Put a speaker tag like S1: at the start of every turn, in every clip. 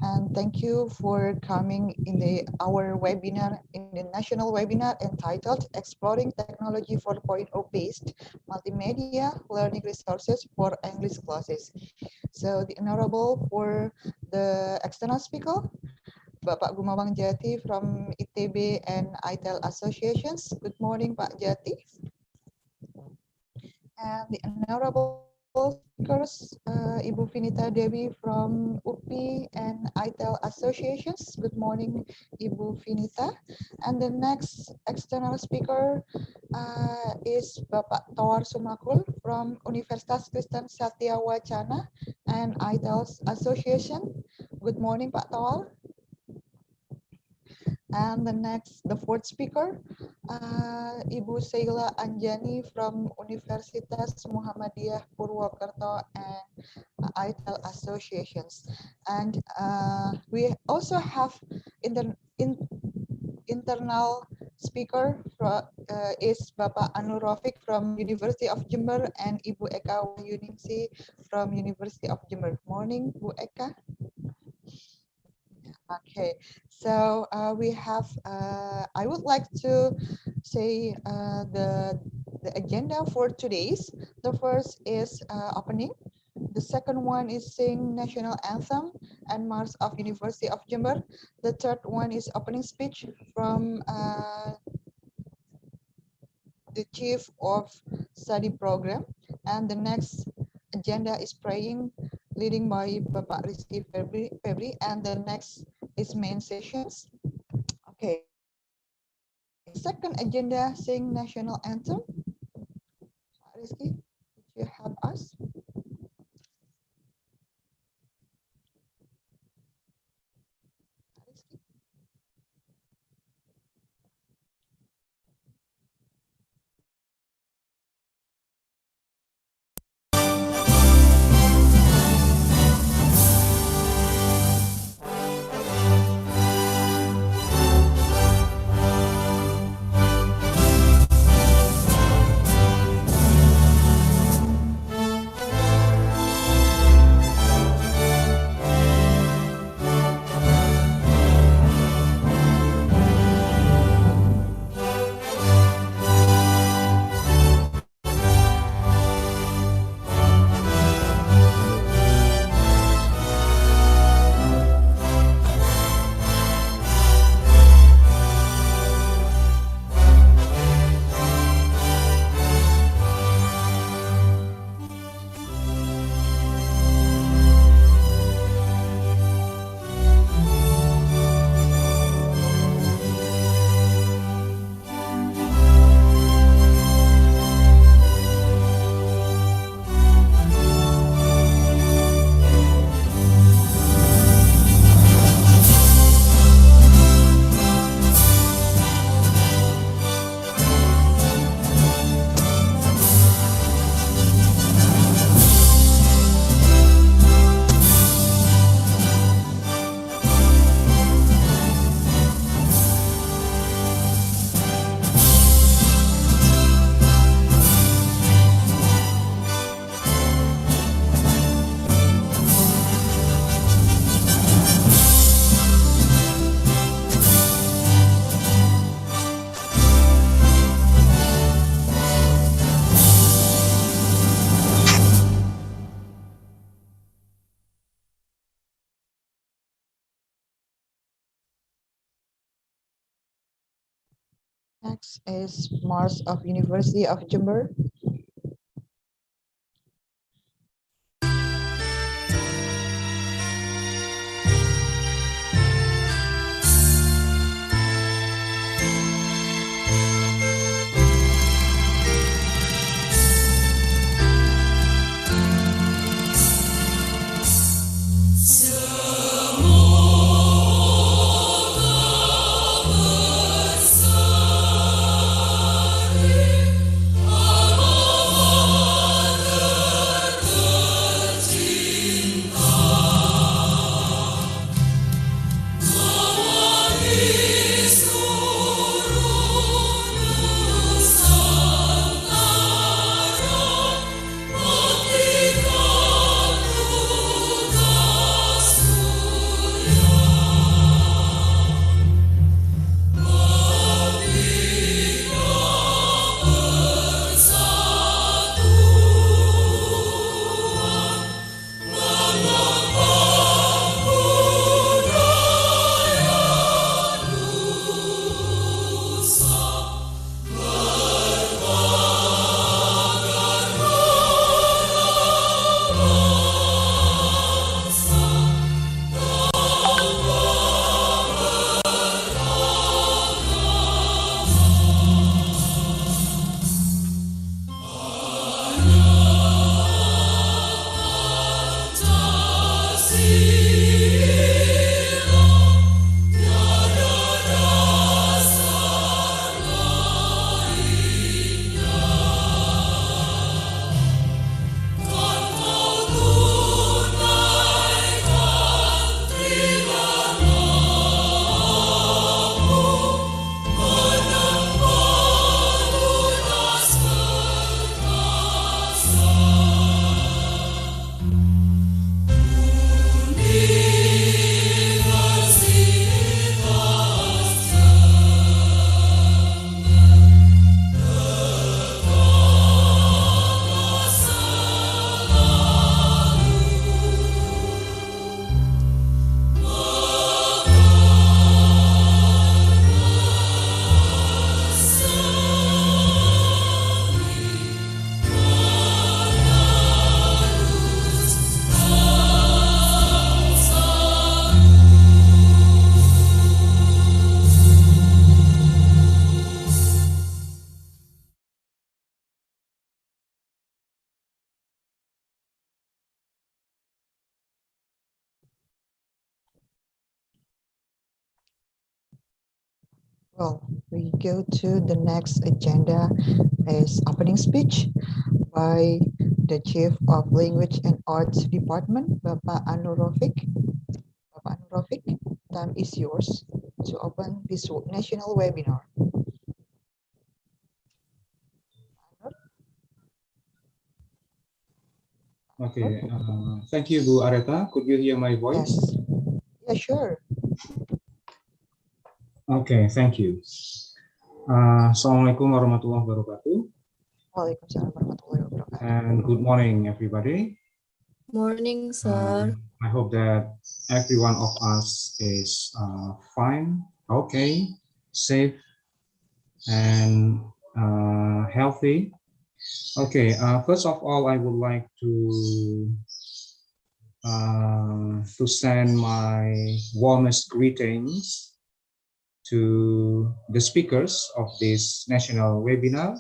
S1: and thank you for coming in our webinar, in the national webinar entitled Exploring Technology 4.0 Based Multimedia Learning Resources for English Classes. So the honorable for the external speaker, Bapak Gumawang Jati from ITB and ITEL Associations. Good morning, Pak Jati. And the honorable speakers, Ibu Vinita Dewi from UPI and ITEL Associations. Good morning, Ibu Vinita. And the next external speaker is Bapak Toar Sumakul from Universitas Kristen Satya Wacana and ITEL Association. Good morning, Pak Toar. And the fourth speaker, Ibu Sheila Anjani from Universitas Muhammadiyah Purwokerto and ITEL Associations. And we also have internal speaker is Bapak Anu Rafiq from University of Jember and Ibu Eka Wahyuningsi from University of Jember. Morning, Bu Eka. Okay, so we have, I would like to say the agenda for today's. The first is opening. The second one is sing national anthem and March of University of Jember. The third one is opening speech from the chief of study program. And the next agenda is praying, leading by Bapak Rizky Febri, and the next is main sessions. Okay. Second agenda, sing national anthem. Pak Rizky, would you help us? Next is March of University of Jember.
S2: Oh
S1: Well, we go to the next agenda is opening speech by the Chief of Language and Arts Department, Bapak Anurofik. Bapak Anurofik, time is yours to open this national webinar.
S2: Okay, thank you, Bu Areta. Could you hear my voice?
S1: Yes. Yeah, sure.
S2: Okay, thank you. Assalamualaikum warahmatullahi wabarakatuh.
S1: Waalaikumsalam warahmatullahi wabarakatuh.
S2: And good morning, everybody.
S3: Morning, sir.
S2: I hope that every one of us is fine, okay, safe, and healthy. Okay, first of all, I would like to send my warmest greetings to the speakers of this national webinar.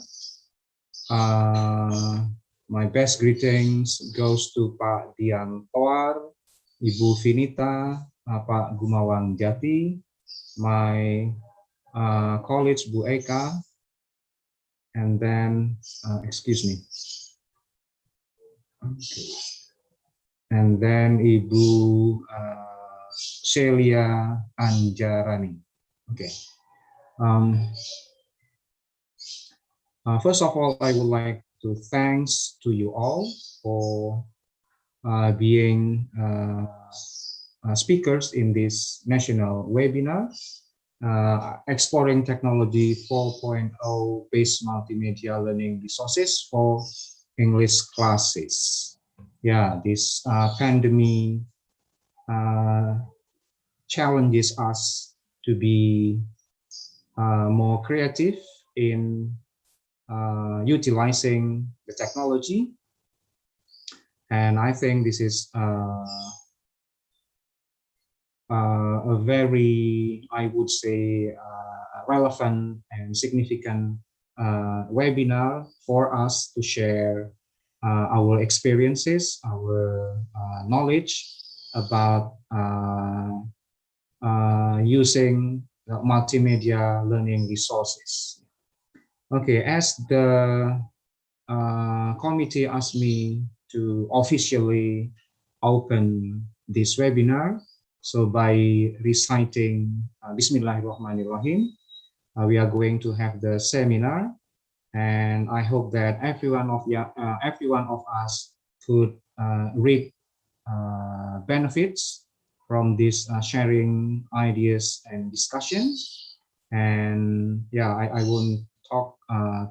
S2: My best greetings goes to Pak Dian Toar, Ibu Vinita, Pak Gumawan Jati, my colleagues Bu Eka, and then, excuse me. Okay. And then Ibu Celia Anjarani. Okay. First of all, I would like to thanks to you all for being speakers in this national webinar, exploring technology 4.0 based multimedia learning resources for English classes. Yeah, this pandemic challenges us to be more creative in utilizing the technology, and I think this is a very, I would say, relevant and significant webinar for us to share our experiences, our knowledge about using multimedia learning resources. Okay, as the committee asked me to officially open this webinar, so by reciting Bismillahirrahmanirrahim, we are going to have the seminar, and I hope that every one of us could reap benefits from this sharing ideas and discussions. And yeah, I won't talk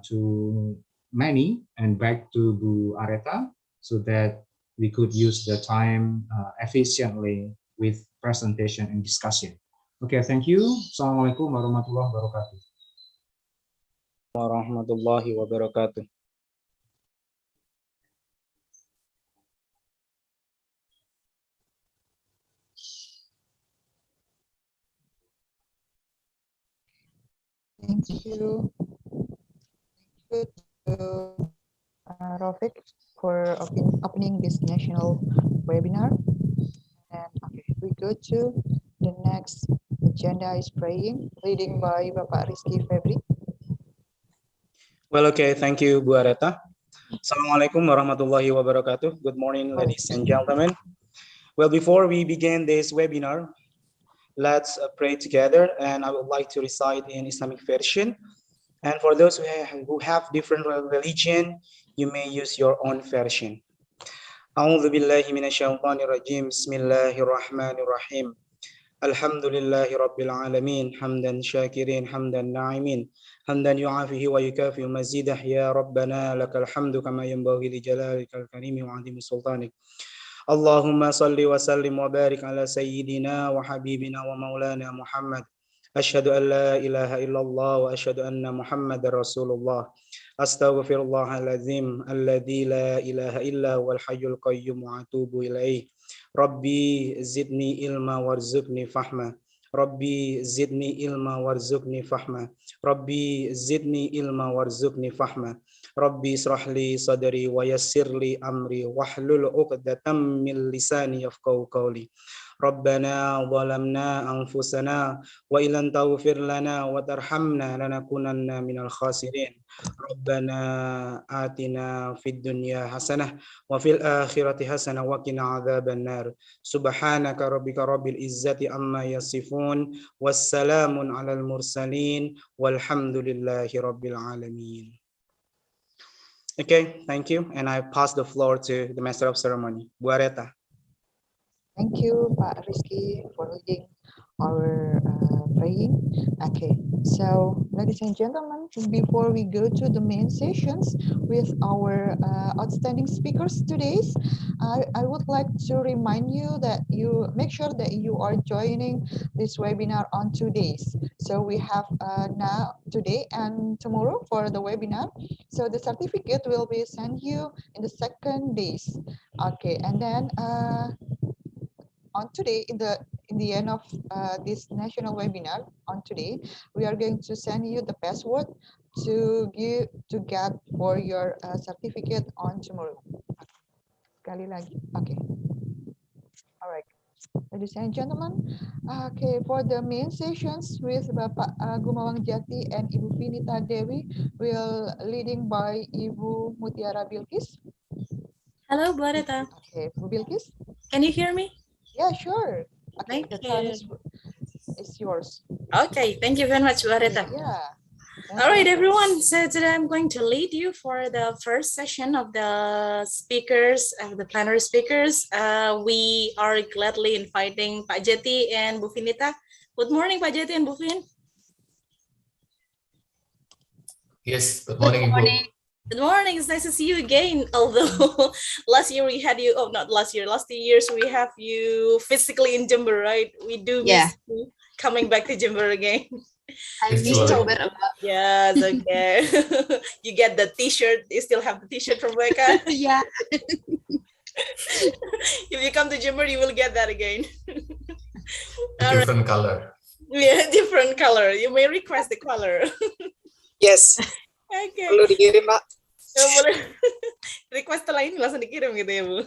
S2: to many, and back to Bu Areta, so that we could use the time efficiently with presentation and discussion. Okay, thank you. Assalamualaikum warahmatullahi wabarakatuh.
S4: Warahmatullahi wabarakatuh.
S1: Thank you. Thank you to Rofik for opening this national webinar. And okay, we go to the next agenda is praying, leading by Bapak Rizky Febri.
S4: Well, okay, thank you, Bu Areta. Assalamualaikum warahmatullahi wabarakatuh. Good morning, ladies and gentlemen. Well, before we begin this webinar, let's pray together, and I would like to recite in Islamic version. And for those who have different religion, you may use your own version. A'udzu billahi minasyaitonir rajim. Bismillahirrahmanirrahim. Alhamdulillahi rabbil alamin, hamdan syakirin, hamdan na'imin, hamdan yu'afihi wa yukafi mazidah, ya rabbana lakal hamdu kama yanbaghi li jalalikal karimi wa 'azimi sultanik. Allahumma salli wa sallim wa barik ala sayyidina wa habibina wa maulana Muhammad. Asyhadu an la ilaha illallah wa asyhadu anna Muhammadar Rasulullah. Astaghfirullahaladzim alladzi la ilaha illa huwal hayyul qayyum wa atubu ilaih. Rabbi zidni ilma warzuqni fahma. Rabbi zidni ilma warzuqni fahma. Rabbi zidni ilma warzuqni fahma. Rabbi israhli sadri wa yassirli amri wahlul 'uqdatam min lisani yafqahu qawli. ربنا ظلمنا أنفسنا وإن لم تغفر لنا وترحمنا لنكونن من الخاسرين ربنا آتنا في الدنيا حسنة وفي الآخرة حسنة وقنا عذاب النار سبحانك ربك رب العزة عما يصفون والسلام على المرسلين والحمد لله رب العالمين. Okay, thank you. And I pass the floor to the Master of Ceremony, Bu Areta.
S1: Thank you, Pak Rizky, for leading our praying. Okay, so ladies and gentlemen, before we go to the main sessions with our outstanding speakers today, I would like to remind you that you make sure that you are joining this webinar on 2 days. So we have now today and tomorrow for the webinar. So the certificate will be sent you in the second days. Okay, and then on today, in the end of this national webinar on today, we are going to send you the password to get for your certificate on tomorrow. Sekali lagi, okay. All right, ladies and gentlemen. Okay, for the main sessions with Bapak Gumawang Jati and Ibu Vinita Dewi, will leading by Ibu Mutiara Bilkis.
S3: Hello, Bu Areta.
S1: Okay, Bu Bilkis.
S3: Can you hear me?
S1: Yeah, sure. Okay,
S3: Thank
S1: the time
S3: you.
S1: is yours.
S3: Okay, thank you very much, Bu Areta.
S1: Yeah.
S3: All right, everyone. So today I'm going to lead you for the first session of the speakers, the plenary speakers. We are gladly inviting Pak Jati and Bu Vinita. Good morning, Pak Jati and Bu Vin.
S5: Yes, good morning, Ibu.
S3: Good morning. It's nice to see you again. Although last year we had you, not last year, last 2 years we have you physically in Jember, right? We do miss you coming back to Jember again.
S5: I miss Jember
S3: a lot. Yes, okay. You get the t-shirt. You still have the t-shirt from Becca?
S6: Yeah.
S3: If you come to Jember, you will get that again.
S5: Different color.
S3: Yeah, different color. You may request the color.
S6: Yes.
S3: Okay.
S6: Perlu dikirim, Pak.
S3: Ya, boleh. Request setelah ini langsung dikirim gitu ya, Bu.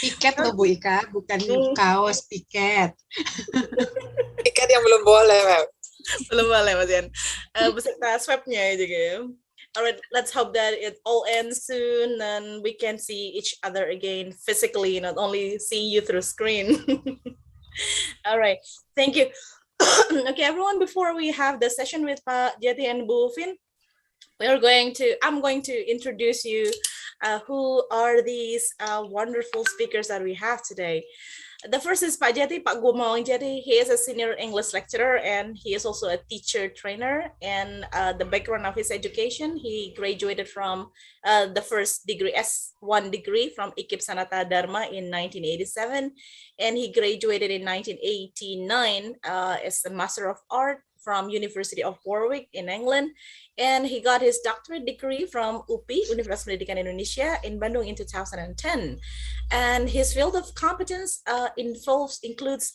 S6: Tiket loh, Bu Ika, bukan kaos, tiket. Tiket yang belum boleh, Pak.
S3: Belum boleh, Mas Yan. Beserta swabnya ya juga ya. Alright, let's hope that it all ends soon and we can see each other again physically, not only seeing you through screen. Alright, thank you. Okay, everyone, before we have the session with Pak Jati and Bu Vin, I'm going to introduce you who are these wonderful speakers that we have today. The first is Pak Jati, Pak Gumawang Jati. He is a senior English lecturer and he is also a teacher trainer. And the background of his education, he graduated from the first degree, S1 degree from IKIP Sanata Dharma in 1987. And he graduated in 1989 as a Master of Art from University of Warwick in England, and he got his doctorate degree from UPI, Universitas Pendidikan Indonesia, in Bandung in 2010. And his field of competence includes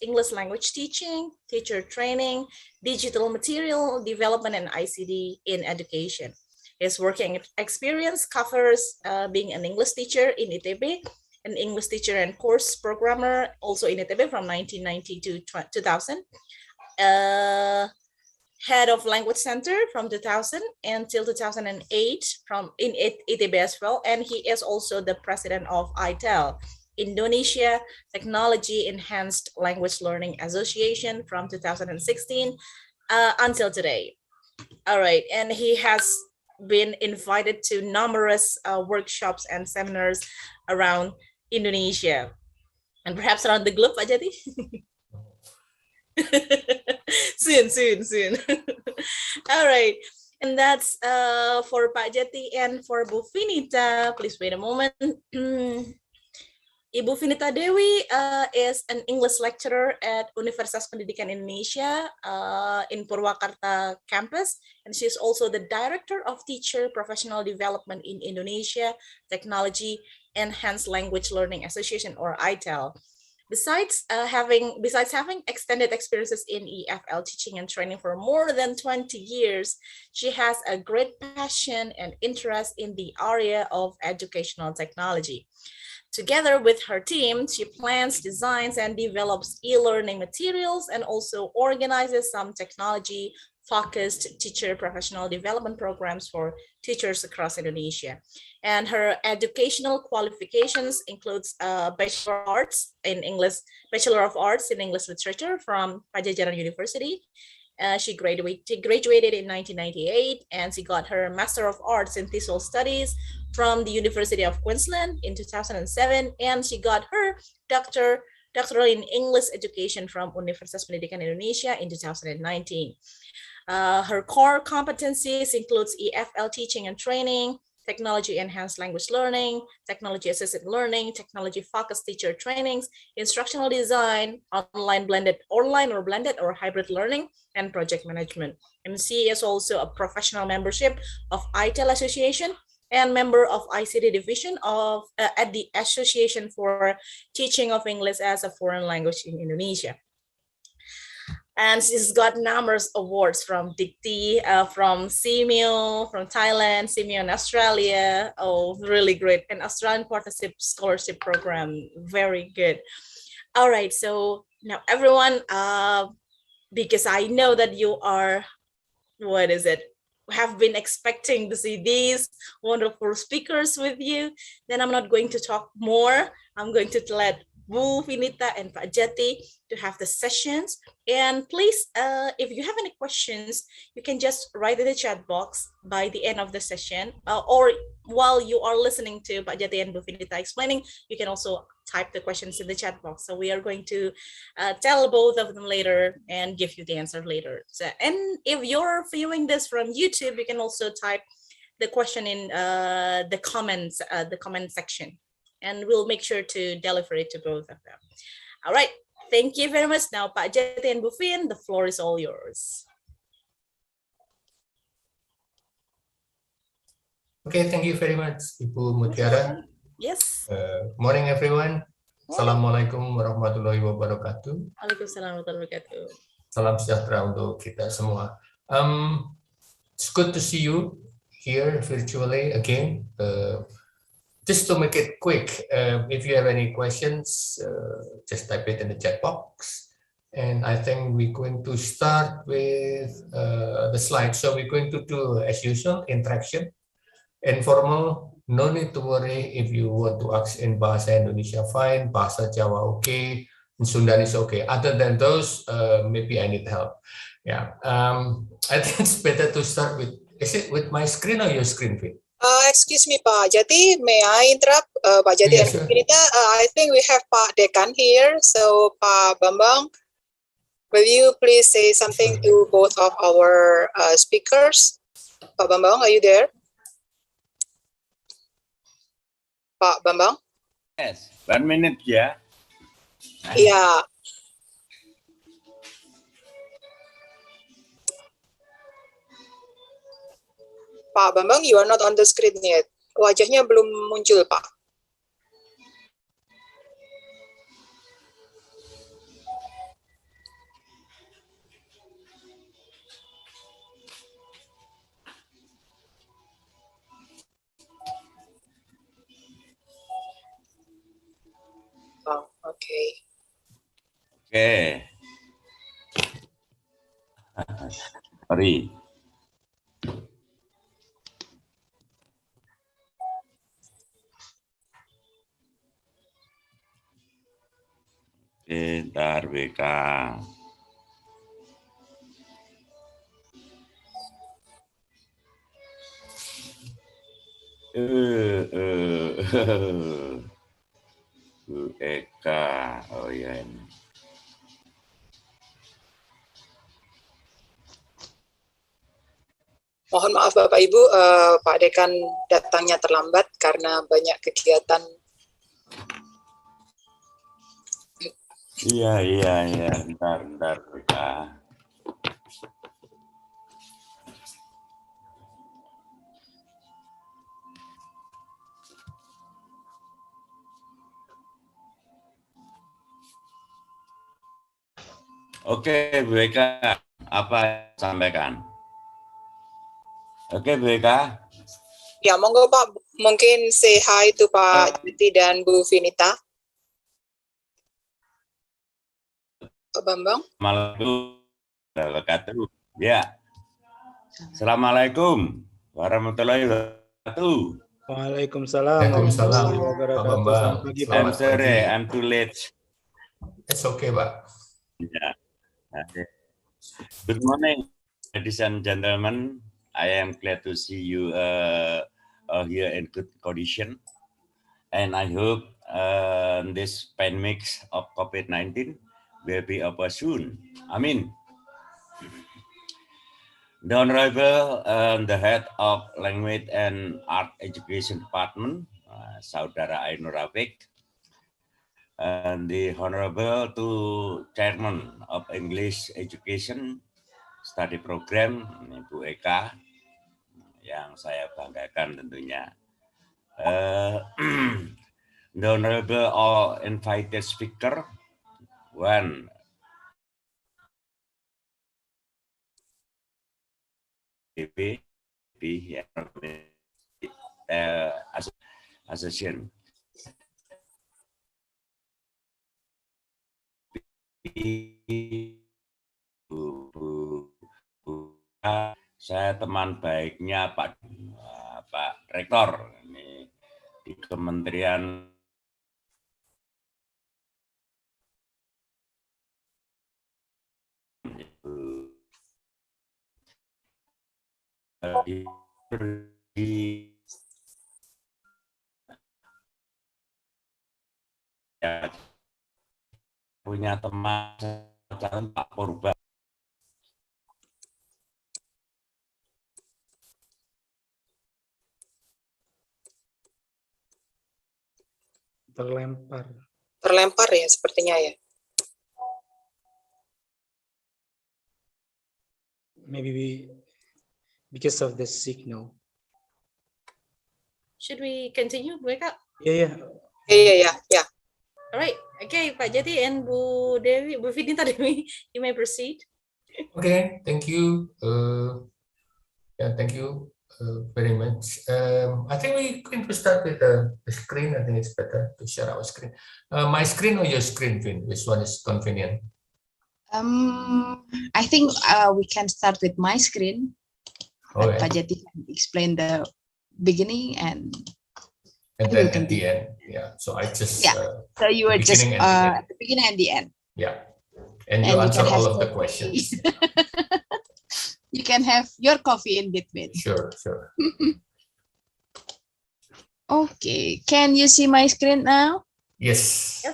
S3: English language teaching, teacher training, digital material development, and ICT in education. His working experience covers being an English teacher in ITB, an English teacher and course programmer also in ITB from 1990 to 2000. Head of Language Center from 2000 until 2008 in ITB as well, and he is also the president of ITEL, Indonesia Technology Enhanced Language Learning Association from 2016 until today. All right, and he has been invited to numerous workshops and seminars around Indonesia and perhaps around the globe, Pak Jati. soon. All right, and that's for Pak Jati and for Bu Vinita. Please wait a moment. Ibu Vinita Dewi is an English lecturer at Universitas Pendidikan Indonesia in Purwakarta campus, and she's also the director of Teacher Professional Development in Indonesia Technology Enhanced Language Learning Association, or ITEL. Besides having extended experiences in EFL teaching and training for more than 20 years, she has a great passion and interest in the area of educational technology. Together with her team, she plans, designs, and develops e-learning materials and also organizes some technology-focused teacher professional development programs for teachers across Indonesia. And her educational qualifications includes Bachelor of Arts in English Literature from Pajajaran University. She graduated in 1998, and she got her Master of Arts in Theological Studies from the University of Queensland in 2007, and she got her doctoral in English Education from Universitas Pendidikan Indonesia in 2019. Her core competencies includes EFL teaching and training, technology enhanced language learning, technology assisted learning, technology focused teacher trainings, instructional design, online or blended or hybrid learning, and project management. And she is also a professional membership of ITEL Association and member of ICT division of at the Association for Teaching of English as a Foreign Language in Indonesia. And she's got numerous awards from Dikti, from CMU, from Thailand, CMU in Australia. Oh, really great. And Australian Partnership Scholarship Program, very good. All right, so now everyone, because I know that you are, have been expecting to see these wonderful speakers with you, then I'm not going to talk more. I'm going to let Bu Vinita and Pak Jati to have the sessions. And please, if you have any questions, you can just write in the chat box by the end of the session, or while you are listening to Pak Jati and Bu Vinita explaining, you can also type the questions in the chat box. So we are going to tell both of them later and give you the answer later. So, and if you're viewing this from YouTube, you can also type the question in the comment section, and we'll make sure to deliver it to both of them. All right, thank you very much. Now, Pak Jati and Bu Vin, the floor is all yours.
S5: Okay, thank you very much, Ibu Mutiara.
S3: Yes.
S5: Morning, everyone. Assalamualaikum warahmatullahi wabarakatuh.
S3: Waalaikumsalam warahmatullahi wabarakatuh.
S5: Salam sejahtera untuk kita semua. It's good to see you here virtually again. Just to make it quick, if you have any questions, just type it in the chat box. And I think we're going to start with the slides. So we're going to do, as usual, interaction, informal. No need to worry if you want to ask in Bahasa Indonesia, fine. Bahasa Jawa, okay. In Sundanese, okay. Other than those, maybe I need help. Yeah. I think it's better to start with, is it with my screen or your screen, Vin?
S6: Excuse me, Pak Jati, may I interrupt? Pak Jati and Vinita, I think we have Pak Dekan here. So, Pak Bambang, will you please say something to both of our speakers? Pak Bambang, are you there? Pak Bambang?
S7: Yes, 1 minute, yeah.
S6: Yeah. Pak Bambang, you are not on the screen yet. Wajahnya belum muncul, Pak. Oh, okay.
S7: Okay. Sorry. Bentar, BK. Bu Eka, oh ya ini.
S6: Mohon maaf Bapak Ibu, Pak Dekan datangnya terlambat karena banyak kegiatan.
S7: Iya, bentar, BK. Oke, Bu Eka, apa sampaikan? Oke, Bu Eka.
S6: Ya, monggo Pak Mungkin say hi to Pak Jati dan Bu Vinita. Pak Bambang.
S7: Assalamualaikum warahmatullahi wabarakatuh. Ya. Assalamualaikum warahmatullahi wabarakatuh.
S4: Waalaikumsalam
S5: Waalaikumsalam,
S4: warahmatullahi
S5: Pak
S4: wabarakatuh.
S5: Bambang.
S4: Selamat pagi, Pak.
S7: I'm
S5: Selamat
S7: sorry,
S5: pagi.
S7: I'm too late.
S5: It's okay, Pak.
S7: Ya. Okay. Good morning, ladies and gentlemen. I am glad to see you here in good condition, and I hope this pandemic of COVID-19 will be over soon. I mean, the Honorable the Head of Language and Art Education Department, Saudara Ainur Rafiq, and the Honorable to Chairman of English Education Study Program, Ibu Eka, yang saya banggakan tentunya. The Honorable all invited speaker, one association. Saya teman baiknya Pak Rektor ini di Kementerian punya teman Pak Purba.
S6: Terlempar ya sepertinya ya.
S4: Maybe because of the signal.
S3: Should we continue, mereka?
S4: Yeah.
S6: Iya.
S3: Alright, okay, Pak Jati and Bu Dewi, Bu Vinita Dewi, you may proceed.
S5: Okay, thank you. Thank you very much. I think we're going to start with the screen. I think it's better to share our screen. My screen or your screen, Vin? Which one is convenient?
S8: I think we can start with my screen.
S5: But
S8: Pak Jati can explain the beginning and
S5: then at the end. Yeah. So I just
S8: so you were just at the beginning and the end.
S5: Yeah. And you answer all of the questions.
S8: You can have your coffee in between.
S5: Sure.
S8: Okay. Can you see my screen now?
S5: Yes.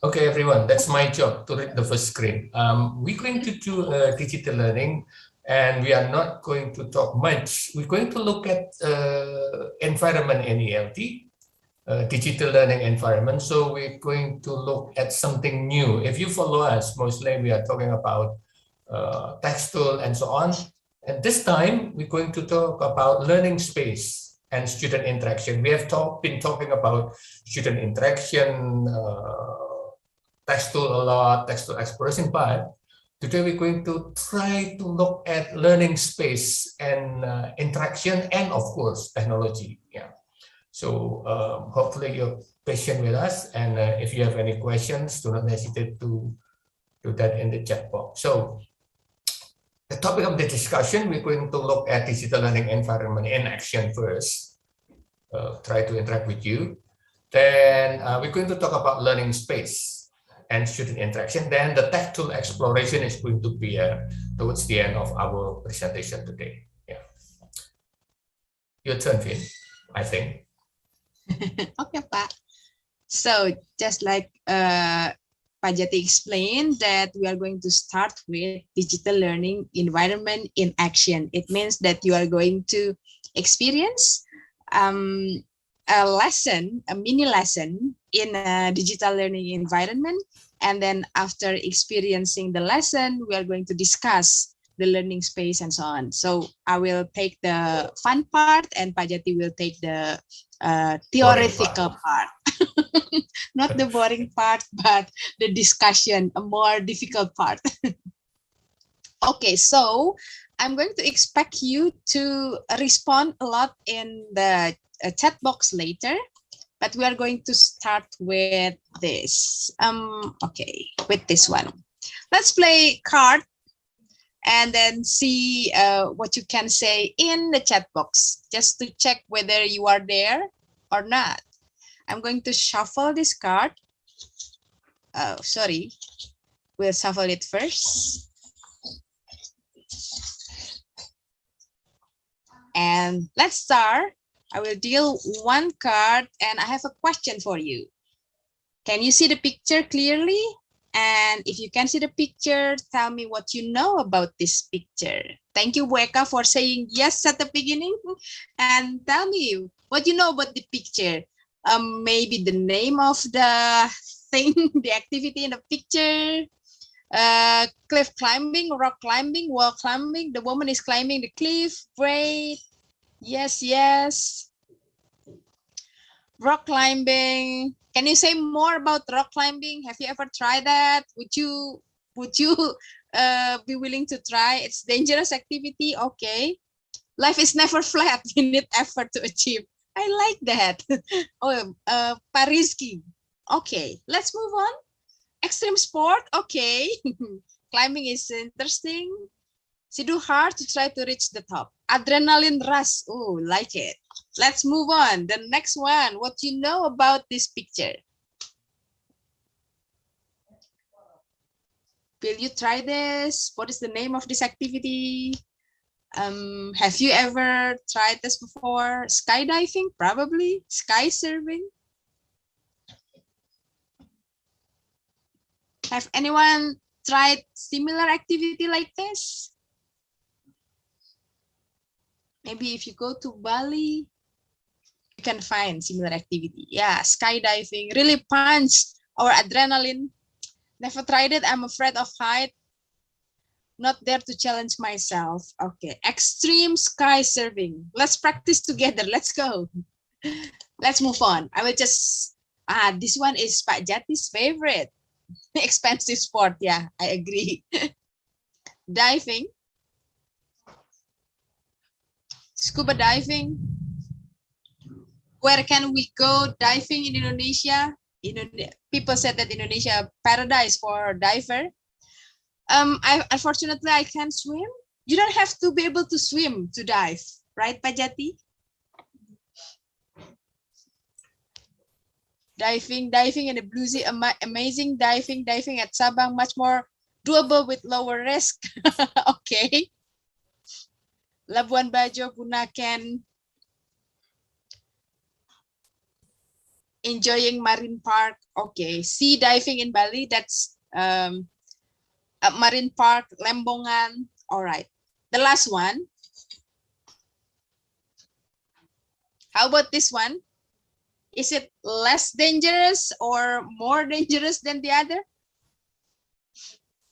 S5: Okay, everyone, that's my job to read the first screen. We're going to do digital learning, and we are not going to talk much. We're going to look at environment NELT, digital learning environment. So we're going to look at something new. If you follow us, mostly we are talking about textile and so on. And this time, we're going to talk about learning space and student interaction. We have been talking about student interaction, textile a lot, textile exploration, but today we're going to try to look at learning space and interaction and, of course, technology. Yeah. So hopefully you're patient with us, and if you have any questions, do not hesitate to do that in the chat box. So the topic of the discussion, we're going to look at digital learning environment in action first, try to interact with you. Then we're going to talk about learning space and student interaction. Then the tactile exploration is going to be towards the end of our presentation today. Yeah. Your turn, Vin, I think.
S8: Okay, Pak. So just like Pak Jati explained, that we are going to start with digital learning environment in action. It means that you are going to experience a lesson, a mini lesson in a digital learning environment. And then after experiencing the lesson, we are going to discuss the learning space and so on. So I will take the fun part and Pak Jati will take the theoretical part. Not the boring part, but the discussion, a more difficult part. Okay, so I'm going to expect you to respond a lot in the chat box later, but we are going to start with this. Okay, with this one. Let's play card and then see what you can say in the chat box, just to check whether you are there or not. I'm going to shuffle this card. Oh, sorry. We'll shuffle it first. And let's start. I will deal one card and I have a question for you. Can you see the picture clearly? And if you can see the picture, tell me what you know about this picture. Thank you, Bueka, for saying yes at the beginning. And tell me what you know about the picture. Maybe the name of the thing, the activity in the picture. Cliff climbing, rock climbing, wall climbing. The woman is climbing the cliff. Great. Yes, yes. Rock climbing. Can you say more about rock climbing? Have you ever tried that? Would you be willing to try? It's dangerous activity. Okay. Life is never flat. We need effort to achieve. I like that. Oh, Pariski. Okay, let's move on. Extreme sport. Okay. Climbing is interesting. She do hard to try to reach the top. Adrenaline rush. Oh, like it. Let's move on. The next one. What you know about this picture? Will you try this? What is the name of this activity? Have you ever tried this before? Skydiving, probably. Sky surfing. Have anyone tried similar activity like this? Maybe if you go to Bali, you can find similar activity. Yeah, skydiving really punch our adrenaline. Never tried it. I'm afraid of height. Not there to challenge myself. Okay, extreme sky surfing. Let's practice together. Let's go. Let's move on. I will just, this one is Pak Jati's favorite. Expensive sport. Yeah, I agree. Diving. Scuba diving. Where can we go diving in Indonesia? People said that Indonesia paradise for diver. Unfortunately, I can't swim. You don't have to be able to swim to dive, right, Pak Jati? Diving in the Blue Sea, amazing diving at Sabang, much more doable with lower risk. Okay. Labuan Bajo, Bunaken. Enjoying Marine Park. Okay. Sea diving in Bali, that's Marine Park, Lembongan. All right. The last one. How about this one? Is it less dangerous or more dangerous than the other?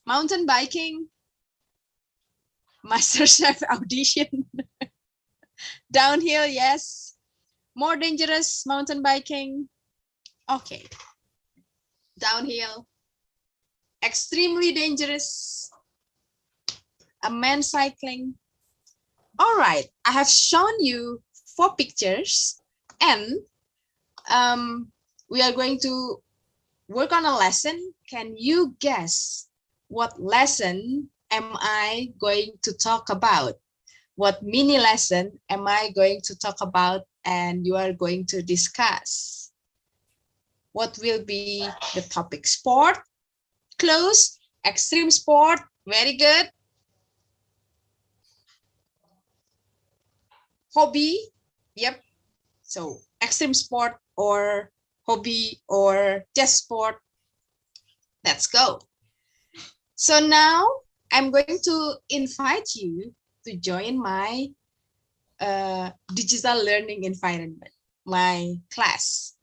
S8: Mountain biking. MasterChef audition. Downhill, yes. More dangerous, mountain biking. Okay. Downhill. Extremely dangerous. A man cycling. All right. I have shown you 4 pictures and we are going to work on a lesson. Can you guess what lesson am I going to talk about? What mini lesson am I going to talk about and you are going to discuss? What will be the topic? Sport, close, extreme sport, very good. Hobby, yep. So extreme sport or hobby or just sport. Let's go. So now I'm going to invite you to join my digital learning environment, my class.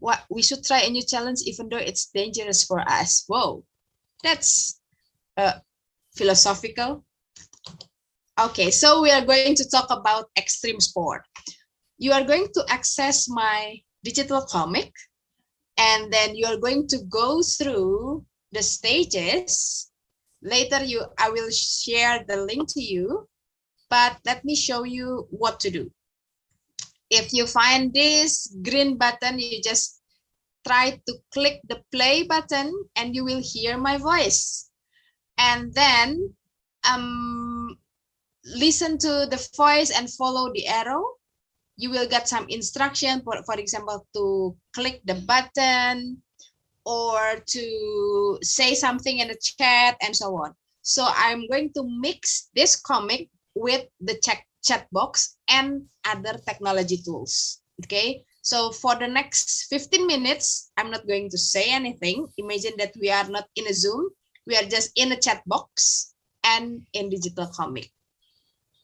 S8: What we should try a new challenge even though it's dangerous for us. Whoa, that's philosophical. Okay, so we are going to talk about extreme sport. You are going to access my digital comic and then you are going to go through the stages Later, I will share the link to you, but let me show you what to do. If you find this green button, you just try to click the play button and you will hear my voice. And then listen to the voice and follow the arrow. You will get some instruction, for example, to click the button or to say something in the chat and so on. So I'm going to mix this comic with the chat box and other technology tools. Okay, so for the next 15 minutes, I'm not going to say anything. Imagine that we are not in a Zoom. We are just in a chat box and in digital comic.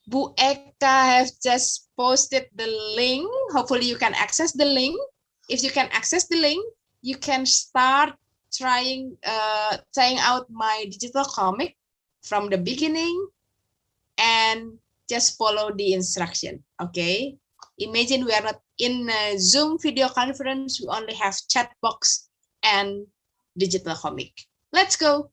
S8: Bu Eka have just posted the link. Hopefully you can access the link. If you can access the link, you can start trying out my digital comic from the beginning and just follow the instruction. Okay, imagine we are not in a Zoom video conference. We only have chat box and digital comic. Let's go.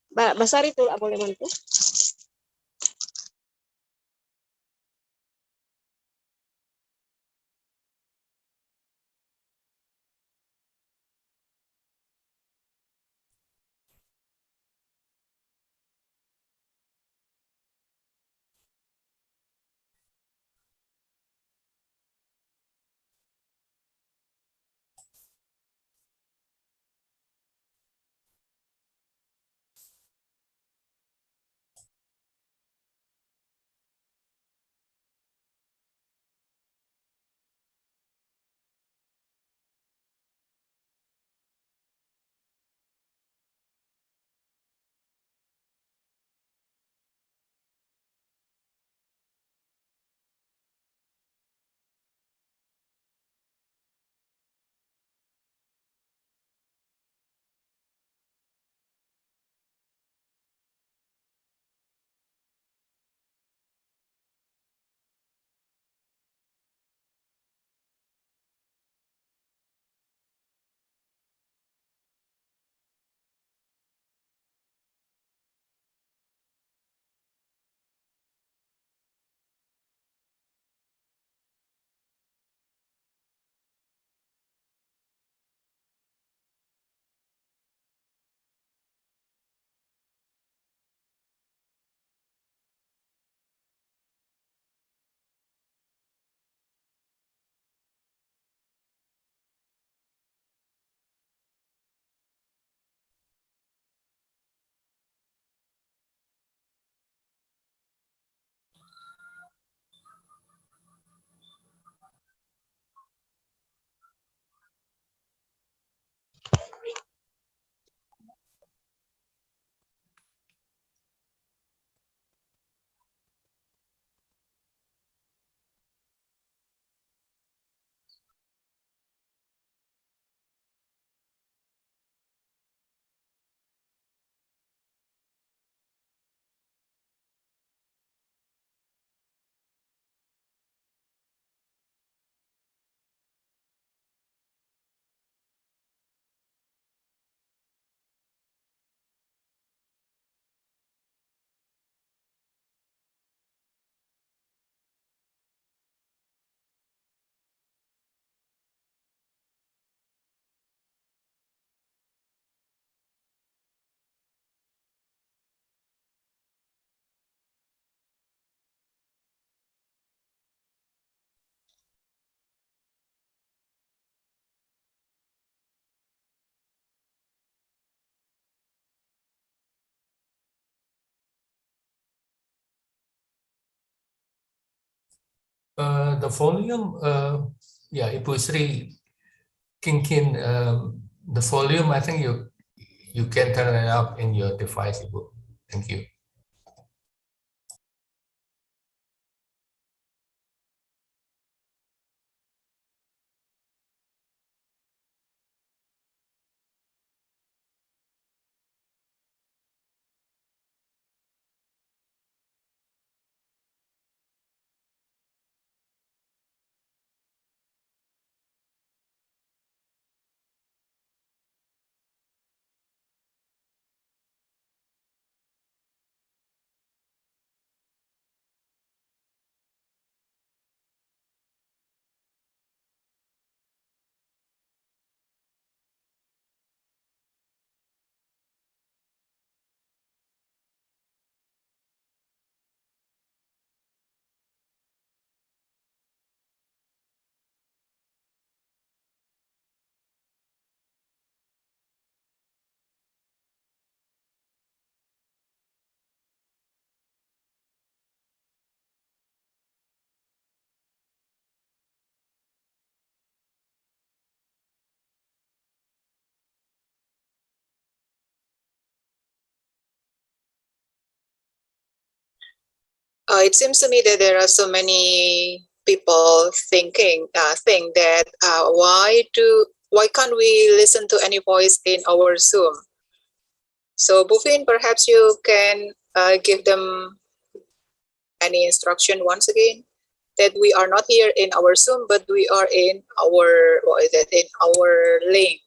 S9: Mbak Basari tuh boleh bantu?
S5: The volume, yeah, Ibu Sri Kinkin, the volume, I think you can turn it up in your device, Ibu. Thank you.
S6: it seems to me that there are so many people think that why can't we listen to any voice in our Zoom? So Bufin, perhaps you can give them any instruction once again, that we are not here in our Zoom, but we are in our, what is that, in our link.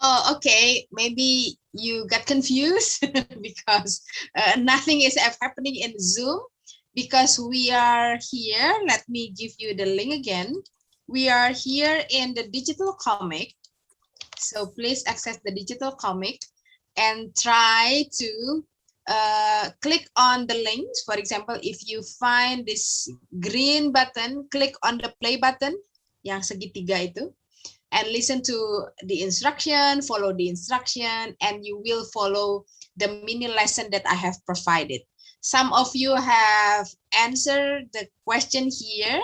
S8: Oh, okay. Maybe you got confused because nothing is happening in Zoom because we are here. Let me give you the link again. We are here in the digital comic. So please access the digital comic and try to click on the links. For example, if you find this green button, click on the play button, yang segitiga itu, and listen to the instruction, follow the instruction, and you will follow the mini lesson that I have provided. Some of you have answered the question here.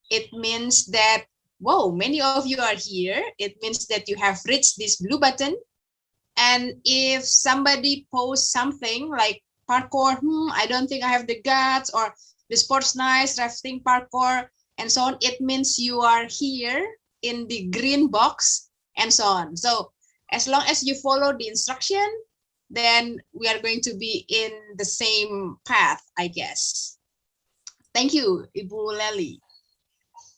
S8: It means that, whoa, many of you are here. It means that you have reached this blue button. And if somebody posts something like parkour, I don't think I have the guts, or the sports nice, rafting parkour, and so on, it means you are here in the green box and so on. So as long as you follow the instruction, then we are going to be in the same path, I guess. Thank you, Ibu Lely.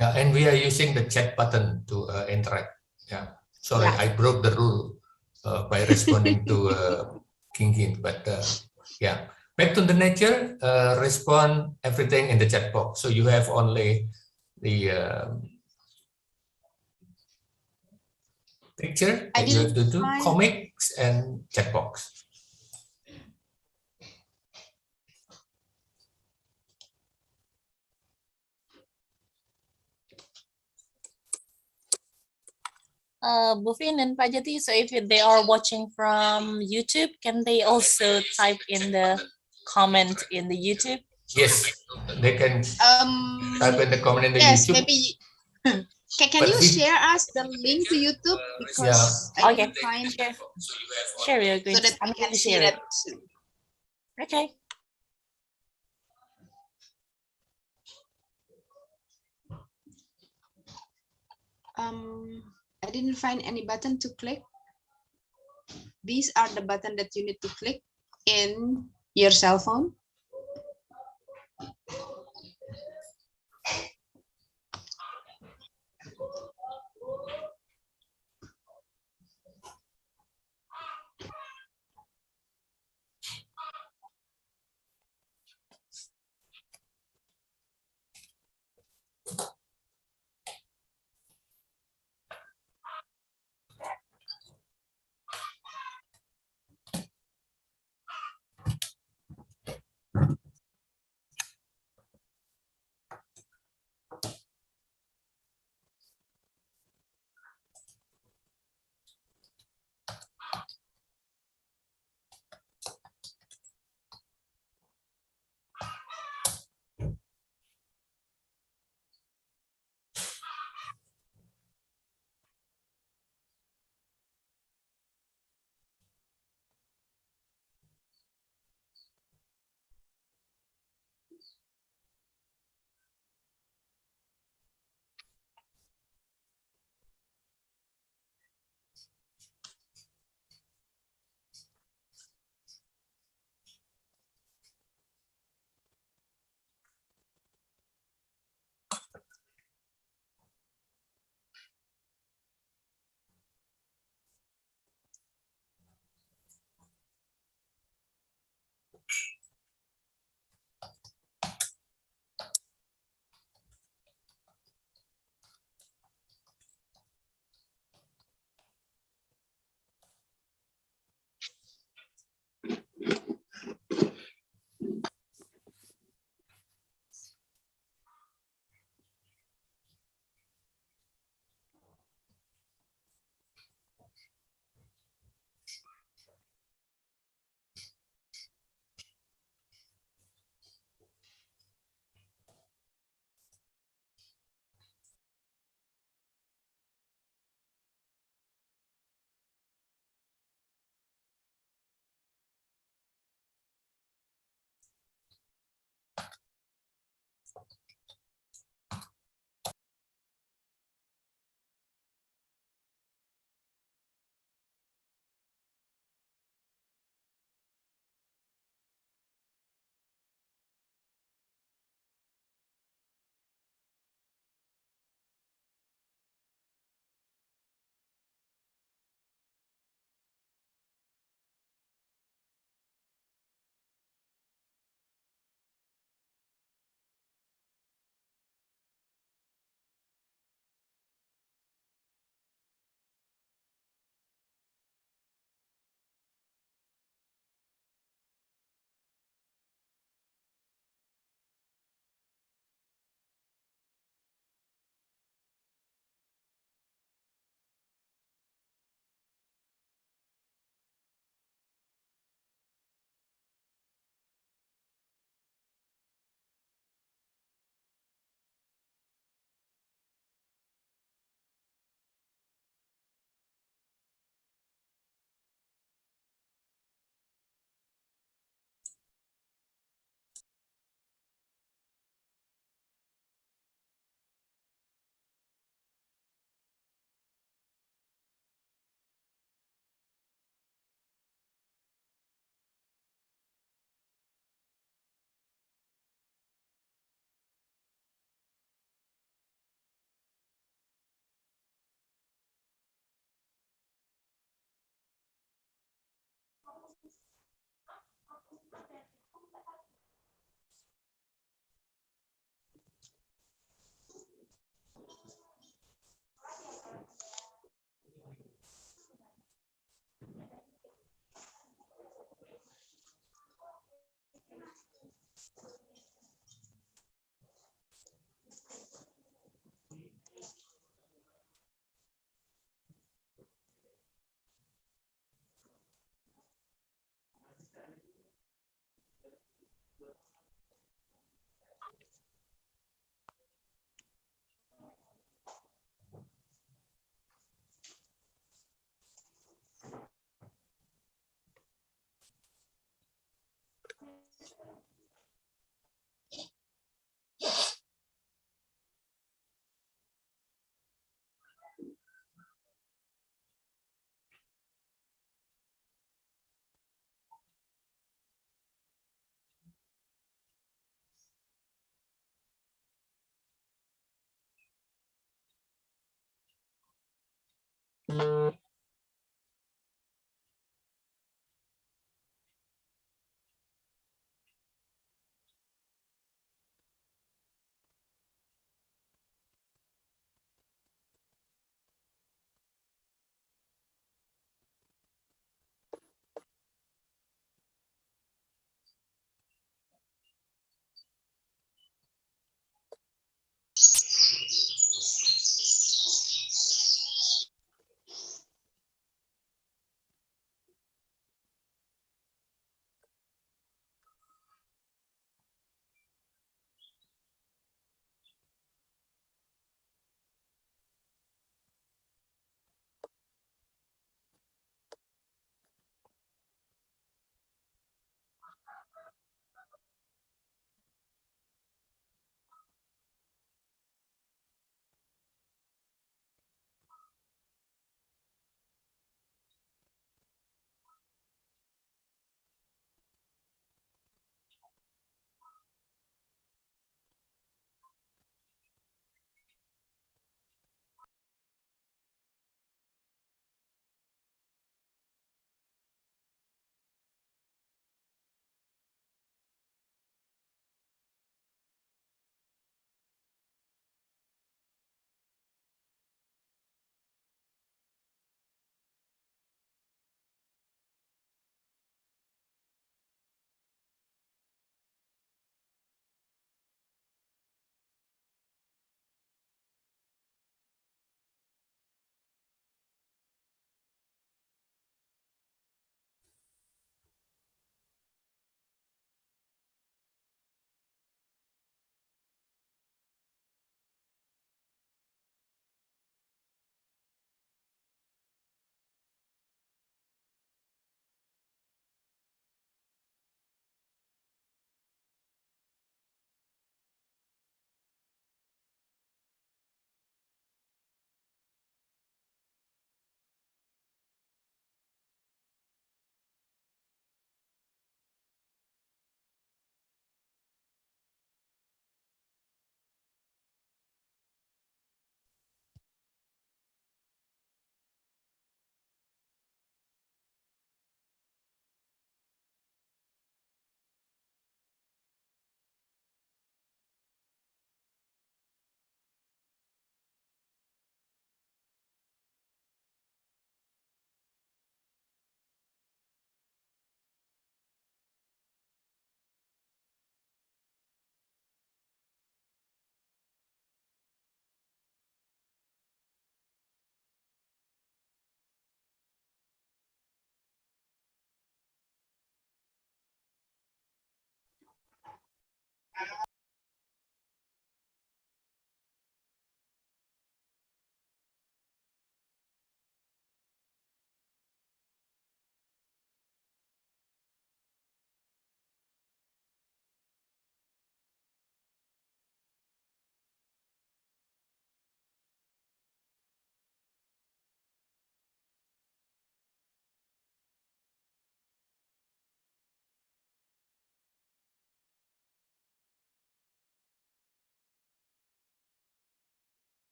S5: Yeah, and we are using the chat button to interact. Yeah, sorry,
S8: Yeah.
S5: I broke the rule by responding to King, but yeah. Back to the nature, respond everything in the chat box. So you have only the picture that you have to do, comics and chat box.
S3: Bufin and Pajati, so if they are watching from YouTube, can they also type in the comment in the YouTube?
S5: Yes, they can type in the comment in the
S8: yes,
S5: YouTube.
S8: Maybe. Can you share us the link to YouTube? Because I can find it.
S3: Sure, we are going
S8: so that we can see that soon.
S3: Okay.
S8: I didn't find any button to click. These are the buttons that you need to click in your cell phone.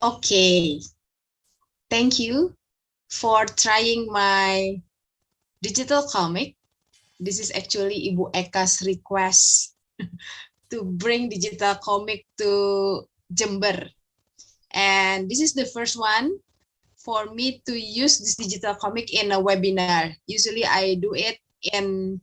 S8: Okay. Thank you for trying my digital comic. This is actually Ibu Eka's request to bring digital comic to Jember. And this is the first one for me to use this digital comic in a webinar. Usually I do it in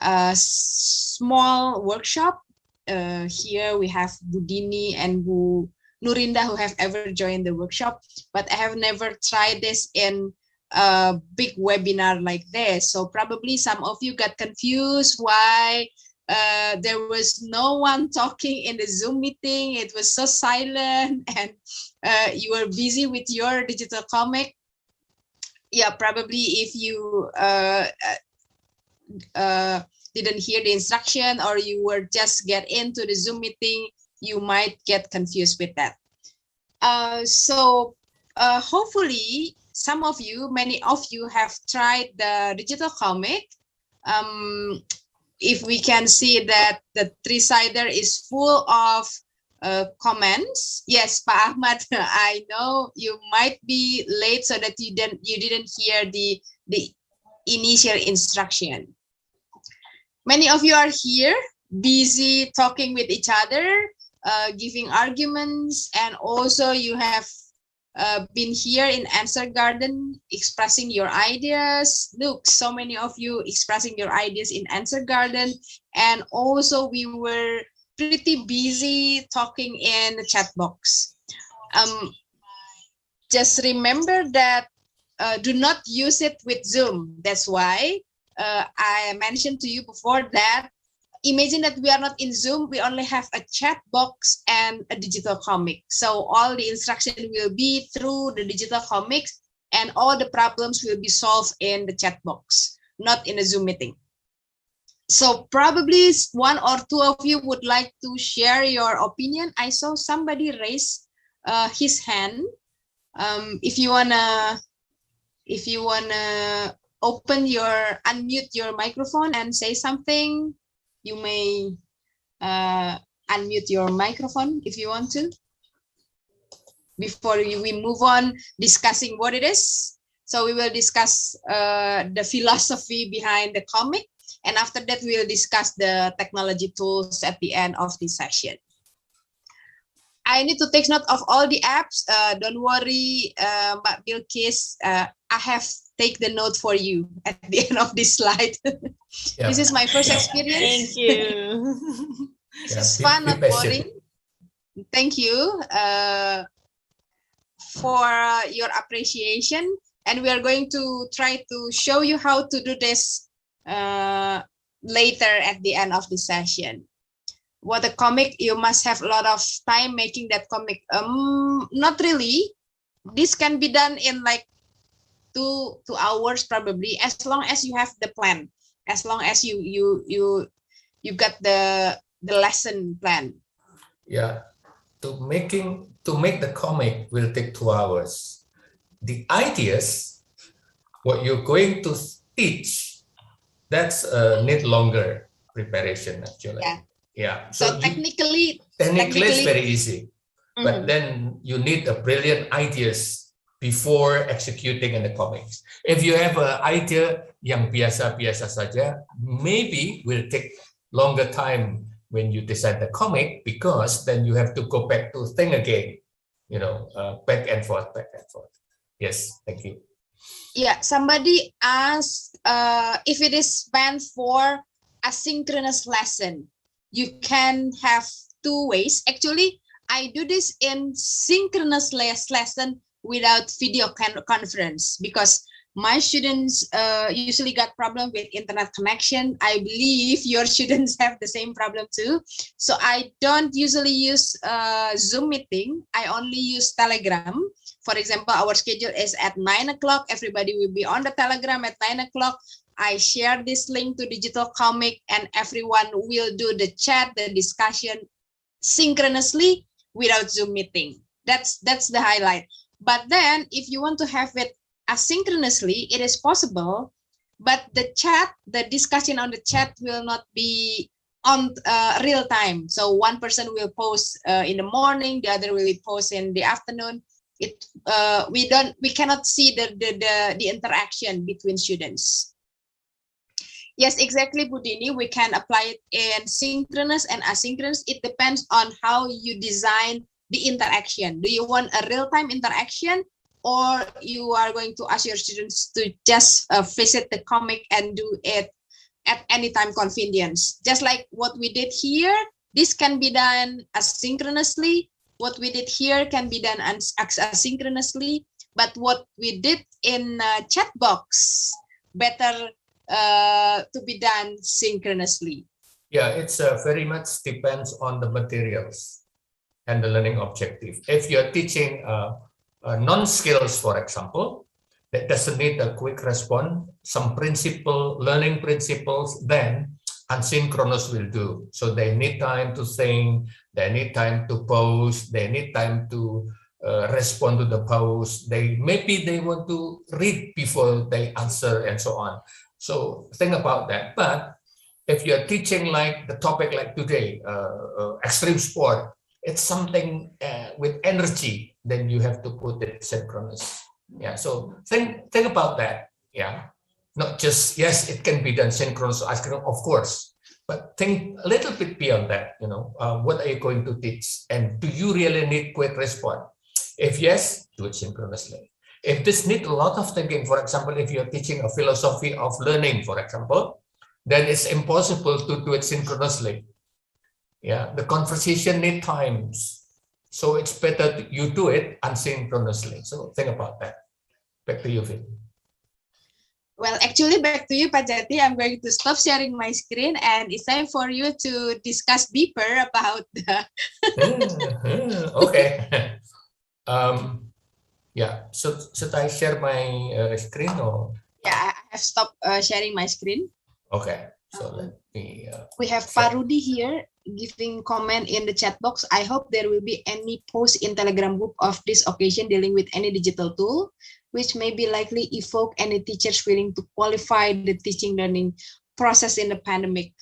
S8: a small workshop. Here we have Budini and Bu Nurinda who have ever joined the workshop, but I have never tried this in a big webinar like this. So probably some of you got confused why there was no one talking in the Zoom meeting. It was so silent and you were busy with your digital comic. Yeah, probably if you didn't hear the instruction or you were just get into the Zoom meeting, you might get confused with that. So hopefully some of you, many of you have tried the digital comic. If we can see that the three-sider is full of comments. Yes, Pak Ahmad, I know you might be late so that you didn't hear the initial instruction. Many of you are here, busy talking with each other, giving arguments, and also you have been here in Answer Garden expressing your ideas. Look, so many of you expressing your ideas in Answer Garden, and also we were pretty busy talking in the chat box. Just remember that do not use it with Zoom. That's why I mentioned to you before that imagine that we are not in Zoom, we only have a chat box and a digital comic. So all the instruction will be through the digital comics and all the problems will be solved in the chat box, not in a Zoom meeting. So probably one or two of you would like to share your opinion. I saw somebody raise his hand. If you wanna unmute your microphone and say something, you may unmute your microphone if you want to. Before we move on discussing what it is, so we will discuss the philosophy behind the comic, and after that we will discuss the technology tools at the end of this session. I need to take note of all the apps. Don't worry, Mbak Bilkis. I have take the note for you at the end of this slide. Yeah. This is my first experience.
S3: Thank you.
S8: This is fun, not boring. Thank you for your appreciation. And we are going to try to show you how to do this later at the end of the session. What a comic, you must have a lot of time making that comic. Not really. This can be done in like 2 hours probably, as long as you have the plan, as long as you got the lesson plan.
S5: Yeah, to make the comic will take 2 hours. The ideas, what you're going to teach, that's need longer preparation actually. Yeah.
S8: So technically
S5: it's very easy, but then you need a brilliant ideas before executing in the comics. If you have an idea yang biasa-biasa saja, maybe will take longer time when you design the comic, because then you have to go back to think again, you know, back and forth. Yes, thank you.
S8: Yeah, somebody asked if it is meant for asynchronous lesson. You can have 2 ways. Actually, I do this in synchronous lesson without video conference, because my students usually got problem with internet connection. I believe your students have the same problem too. So I don't usually use Zoom meeting. I only use Telegram. For example, our schedule is at 9 o'clock. Everybody will be on the Telegram at 9 o'clock. I share this link to digital comic and everyone will do the chat, the discussion synchronously without Zoom meeting. That's the highlight. But then if you want to have it asynchronously, it is possible, but the discussion on the chat will not be on real time. So one person will post in the morning, the other will post in the afternoon. We cannot see the interaction between students. Yes, exactly, Budini. We can apply it in synchronous and asynchronous. It depends on how you design the interaction. Do you want a real-time interaction, or you are going to ask your students to just visit the comic and do it at any time convenience? Just like what we did here, this can be done asynchronously. What we did here can be done asynchronously. But what we did in chat box, better to be done synchronously.
S5: Yeah, it's very much depends on the materials and the learning objective. If you're teaching non-skills, for example, that doesn't need a quick response, some learning principles, then asynchronous will do. So they need time to think, they need time to post, they need time to respond to the post. Maybe they want to read before they answer and so on. So think about that. But if you're teaching like the topic like today, extreme sport, it's something with energy, then you have to put it synchronous. Yeah. So think about that. Yeah. Not just, yes, it can be done synchronous, of course, but think a little bit beyond that. What are you going to teach? And do you really need quick response? If yes, do it synchronously. If this needs a lot of thinking, for example, if you're teaching a philosophy of learning, for example, then it's impossible to do it synchronously. Yeah, the conversation needs times. So it's better you do it asynchronously. So think about that. Back to you, Phil.
S8: Well, actually, back to you, Pak Jati. I'm going to stop sharing my screen, and it's time for you to discuss deeper about the...
S5: Okay. Yeah, so should I share my screen or?
S8: Yeah, I have stopped sharing my screen.
S5: Okay, so let me.
S8: We have Parudi here giving comment in the chat box. I hope there will be any post in Telegram group of this occasion dealing with any digital tool, which may be likely evoke any teachers willing to qualify the teaching learning process in the pandemic.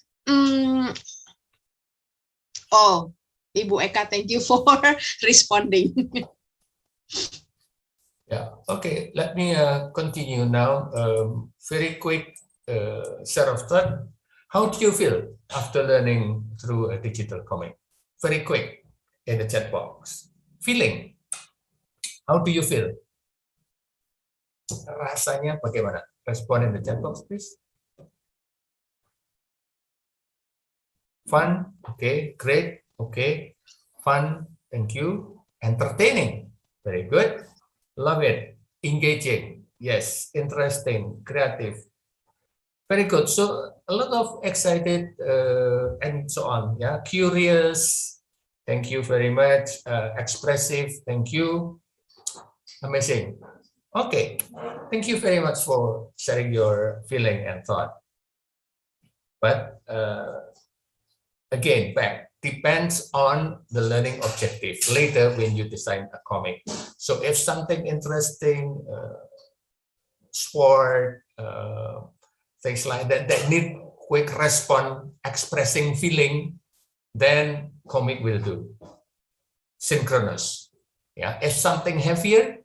S8: Oh, Ibu Eka, thank you for responding.
S5: Yeah, okay, let me continue now. Very quick set of thought. How do you feel after learning through a digital comic? Very quick in the chat box. Feeling. How do you feel? Rasanya bagaimana? Respond in the chat box, please. Fun, okay, great, okay. Fun, thank you. Entertaining, very good. Love it. Engaging. Yes. Interesting. Creative. Very good. So a lot of excited and so on. Yeah. Curious. Thank you very much. Expressive. Thank you. Amazing. Okay. Thank you very much for sharing your feeling and thought. But again, back. Depends on the learning objective later when you design a comic. So if something interesting, sport, things like that, that need quick response, expressing feeling, then comic will do. Synchronous. Yeah. If something heavier,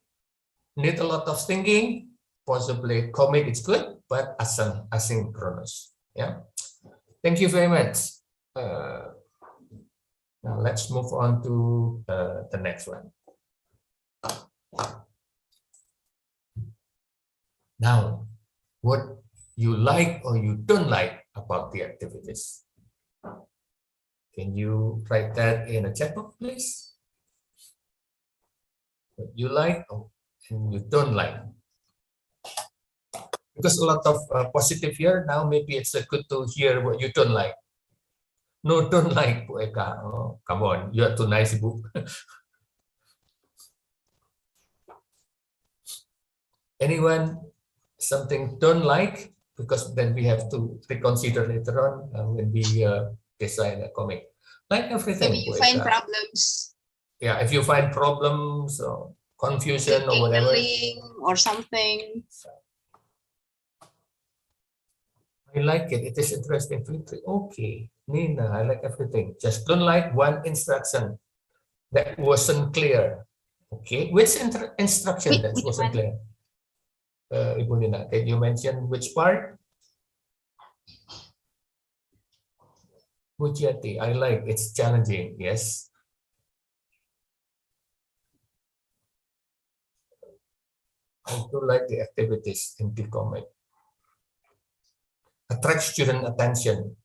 S5: need a lot of thinking, possibly comic is good, but asynchronous. Yeah. Thank you very much. Now let's move on to the next one. Now, what you like or you don't like about the activities? Can you write that in a chat box, please? What you like and you don't like. Because a lot of positive here, now maybe it's good to hear what you don't like. No, don't like, Bu Eka. Oh, come on, you are too nice, Bu. Anyone, something don't like? Because then we have to reconsider later on when we design a comic. Like everything.
S8: Maybe you find problems.
S5: Yeah, if you find problems or confusion or whatever.
S8: Or something.
S5: I like it. It is interesting. Okay. Nina, I like everything. Just don't like one instruction that wasn't clear. Okay, which instruction that wasn't clear? Ibu Nina, can you mention which part? Mujati, I like, it's challenging, yes. I do like the activities in the comic. Attract student attention.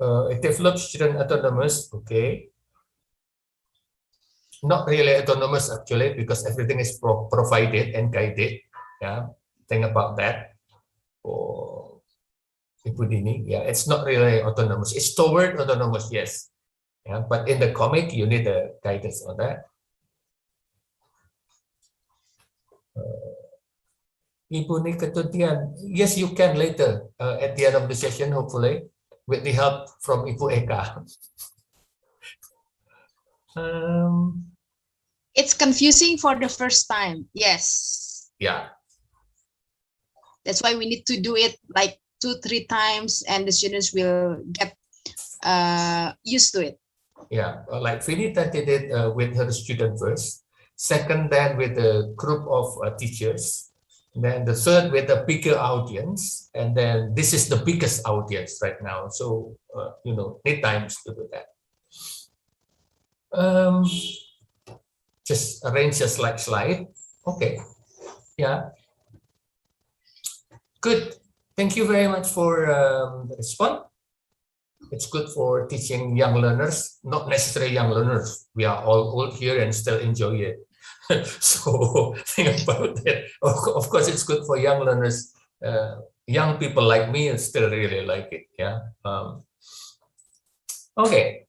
S5: It develops student autonomous, okay. Not really autonomous actually, because everything is provided and guided. Yeah, think about that. For Ibu Dini, yeah, it's not really autonomous. It's toward autonomous, yes. Yeah, but in the comic, you need the guidance on that. Ibu Ni Ketutian, yes, you can later at the end of the session, hopefully, with the help from Ibu Eka.
S8: It's confusing for the first time. Yes.
S5: Yeah.
S8: That's why we need to do it like 2-3 times, and the students will get used to it.
S5: Yeah, like Vinita did it with her student first. Second, then with a group of teachers. Then the third with a bigger audience. And then this is the biggest audience right now. So, you know, need times to do that. Just arrange a slide. Okay. Yeah. Good. Thank you very much for the response. It's good for teaching young learners, not necessarily young learners. We are all old here and still enjoy it. So think about it. Of course, it's good for young learners. Young people like me still really like it. Yeah. Okay.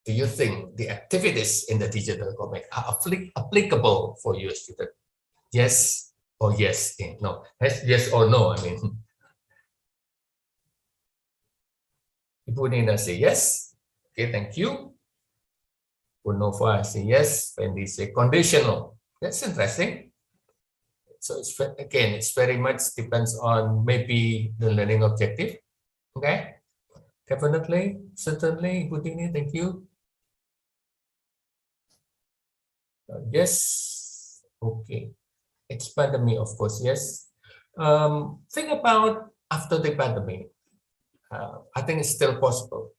S5: Do you think the activities in the digital comic are applicable for your student? Yes or yes? No. Yes or no, I mean. Ibu Nina say yes. Okay, thank you. Nova say yes. Wendy say conditional. That's interesting. So it's, again, it's very much depends on maybe the learning objective. Okay. Definitely, certainly, Ibu Dini, thank you. Yes. Okay. It's pandemic, of course, yes. Think about after the pandemic. I think it's still possible.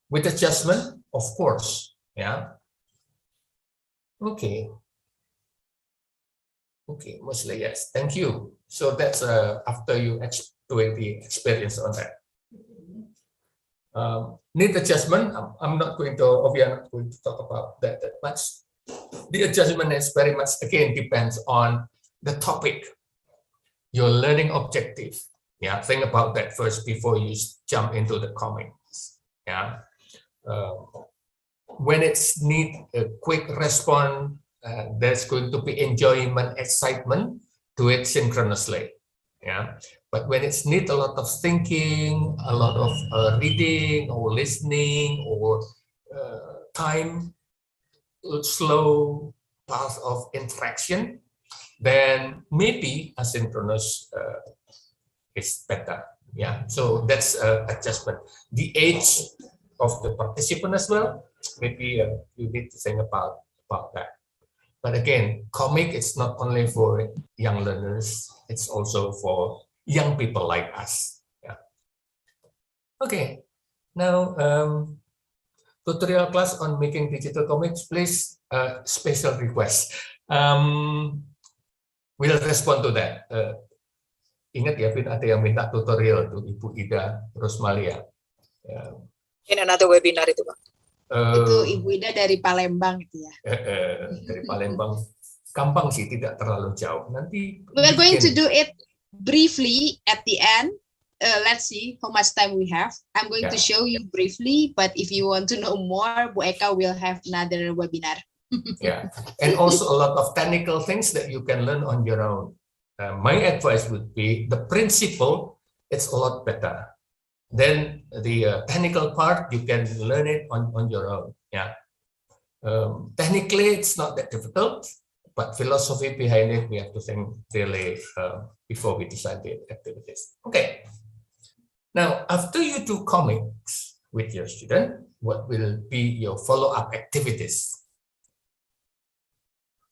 S5: With adjustment, of course. Yeah. Okay. Okay, mostly yes. Thank you. So that's after you doing the experience on that. Need adjustment. I'm not going to, or we are not going to talk about that much. The adjustment is very much, again, depends on the topic, your learning objective. Yeah, think about that first before you jump into the comments. Yeah, when it's need a quick response, there's going to be enjoyment, excitement, do it synchronously. Yeah, but when it's need a lot of thinking, a lot of reading or listening or time, slow path of interaction, then maybe asynchronous is better. Yeah, so that's adjustment. The age of the participant as well, maybe you need to think about that. But again, comic is not only for young learners, it's also for young people like us. Yeah. Okay, now tutorial class on making digital comics, please, special request. We'll respond to that. Ingat ya, Vin, ada yang minta tutorial tuh Ibu Ida Rosmalia.
S6: In another webinar itu, Pak.
S8: Itu Ibu Ida dari Palembang itu ya.
S5: Dari Palembang, gampang sih, tidak terlalu jauh. Nanti
S8: we're going to do it briefly at the end. Let's see how much time we have. I'm going to show you briefly, but if you want to know more, Bu Eka will have another webinar.
S5: Yeah, and also a lot of technical things that you can learn on your own. My advice would be the principle, it's a lot better. Then the technical part, you can learn it on your own. Yeah. Technically, it's not that difficult, but philosophy behind it, we have to think really before we decide the activities. Okay. Now, after you do comics with your student, what will be your follow-up activities?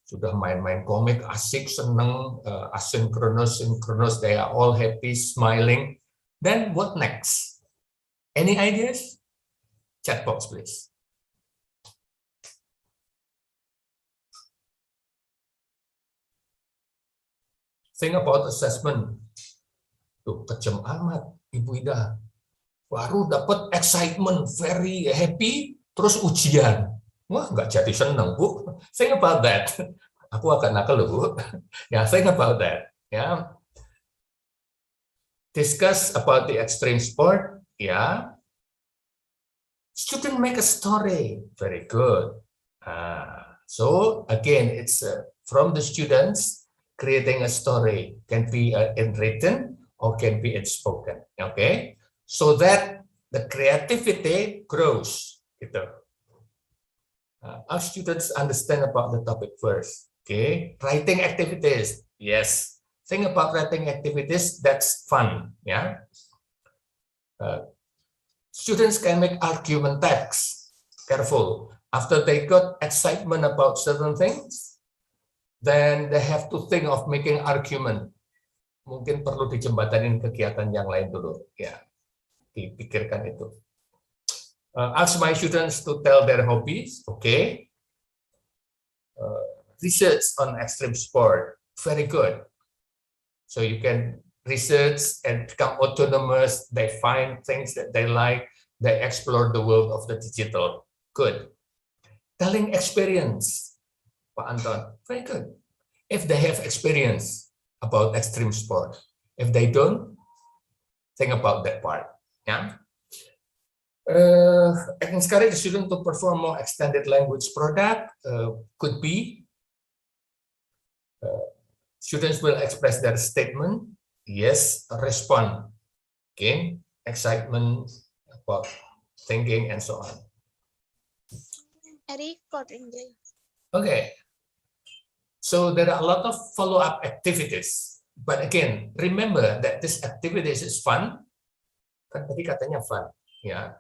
S5: Sudah main-main komik, asik, seneng, asynchronous, synchronous, they are all happy, smiling. Then what next? Any ideas? Chat box, please. Think about assessment. Tuh, kejam amat, Ibu Ida. Baru dapat excitement, very happy, terus ujian. Wah, nggak jadi seneng, Bu. Think about that. Aku agak nakal loh, Bu. Ya, think about that. Ya. Discuss about the extreme sport. Ya. Student make a story. Very good. So, again, it's from the students creating a story. Can be in written or can be in spoken. Okay. So that the creativity grows. Gitu. Our students understand about the topic first. Okay, writing activities. Yes, think about writing activities. That's fun. Yeah. Students can make argument text. Careful. After they got excitement about certain things, then they have to think of making argument. Mungkin perlu dijembatanin kegiatan yang lain dulu. Ya, dipikirkan itu. Ask my students to tell their hobbies. Okay. Research on extreme sport. Very good. So you can research and become autonomous. They find things that they like. They explore the world of the digital. Good. Telling experience. Pak Anton. Very good. If they have experience about extreme sport. If they don't, think about that part. Yeah. Encourage the student to perform more extended language product. Could be students will express their statement. Yes, respond. Okay, excitement about thinking and so on. Okay, so there are a lot of follow-up activities. But again, remember that this activities is fun. Kan tadi katanya fun, ya.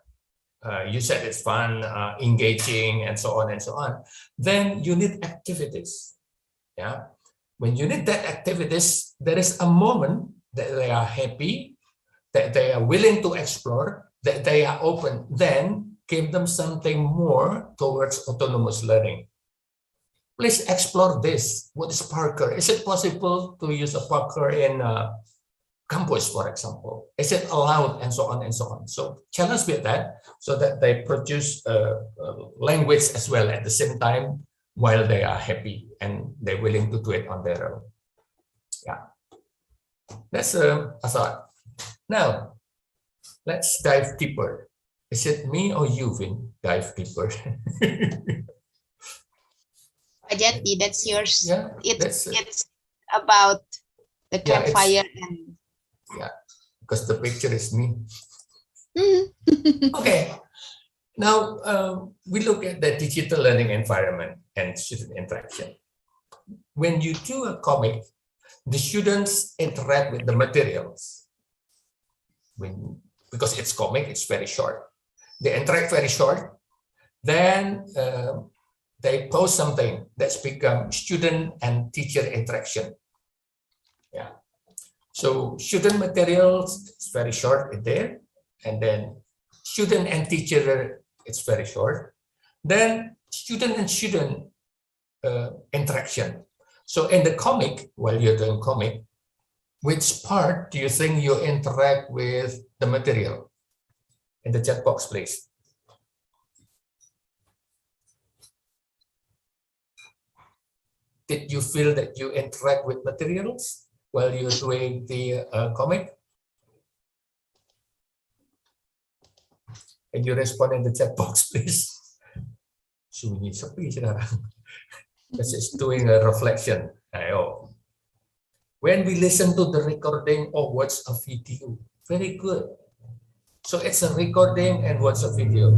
S5: You said it's fun, engaging, and so on and so on. Then you need activities. Yeah, when you need that activities, there is a moment that they are happy, that they are willing to explore, that they are open. Then give them something more towards autonomous learning. Please explore this. What is Parker? Is it possible to use a Parker in campus, for example? Is it allowed, and so on and so on? So challenge with that, so that they produce language as well at the same time, while they are happy and they're willing to do it on their own. Yeah, that's a thought. Now, let's dive deeper. Is it me or you, Vin? Dive deeper.
S8: Ajati, that's yours.
S5: Yeah,
S8: it's about the campfire and.
S5: Yeah, because the picture is me.
S8: Mm-hmm.
S5: Okay, now we look at the digital learning environment and student interaction. When you do a comic, the students interact with the materials. Because it's comic, it's very short. They interact very short. Then they post something that's become student and teacher interaction. Yeah. So student materials, it's very short in there, and then student and teacher, it's very short. Then student and student interaction. So in the comic, while you're doing comic, which part do you think you interact with the material? In the chat box, please. Did you feel that you interact with materials while you're doing the comic? Can you respond in the chat box, please? Sunyi sepi sekarang. Because it's doing a reflection. Ayo. When we listen to the recording or watch a video, very good. So it's a recording and watch a video.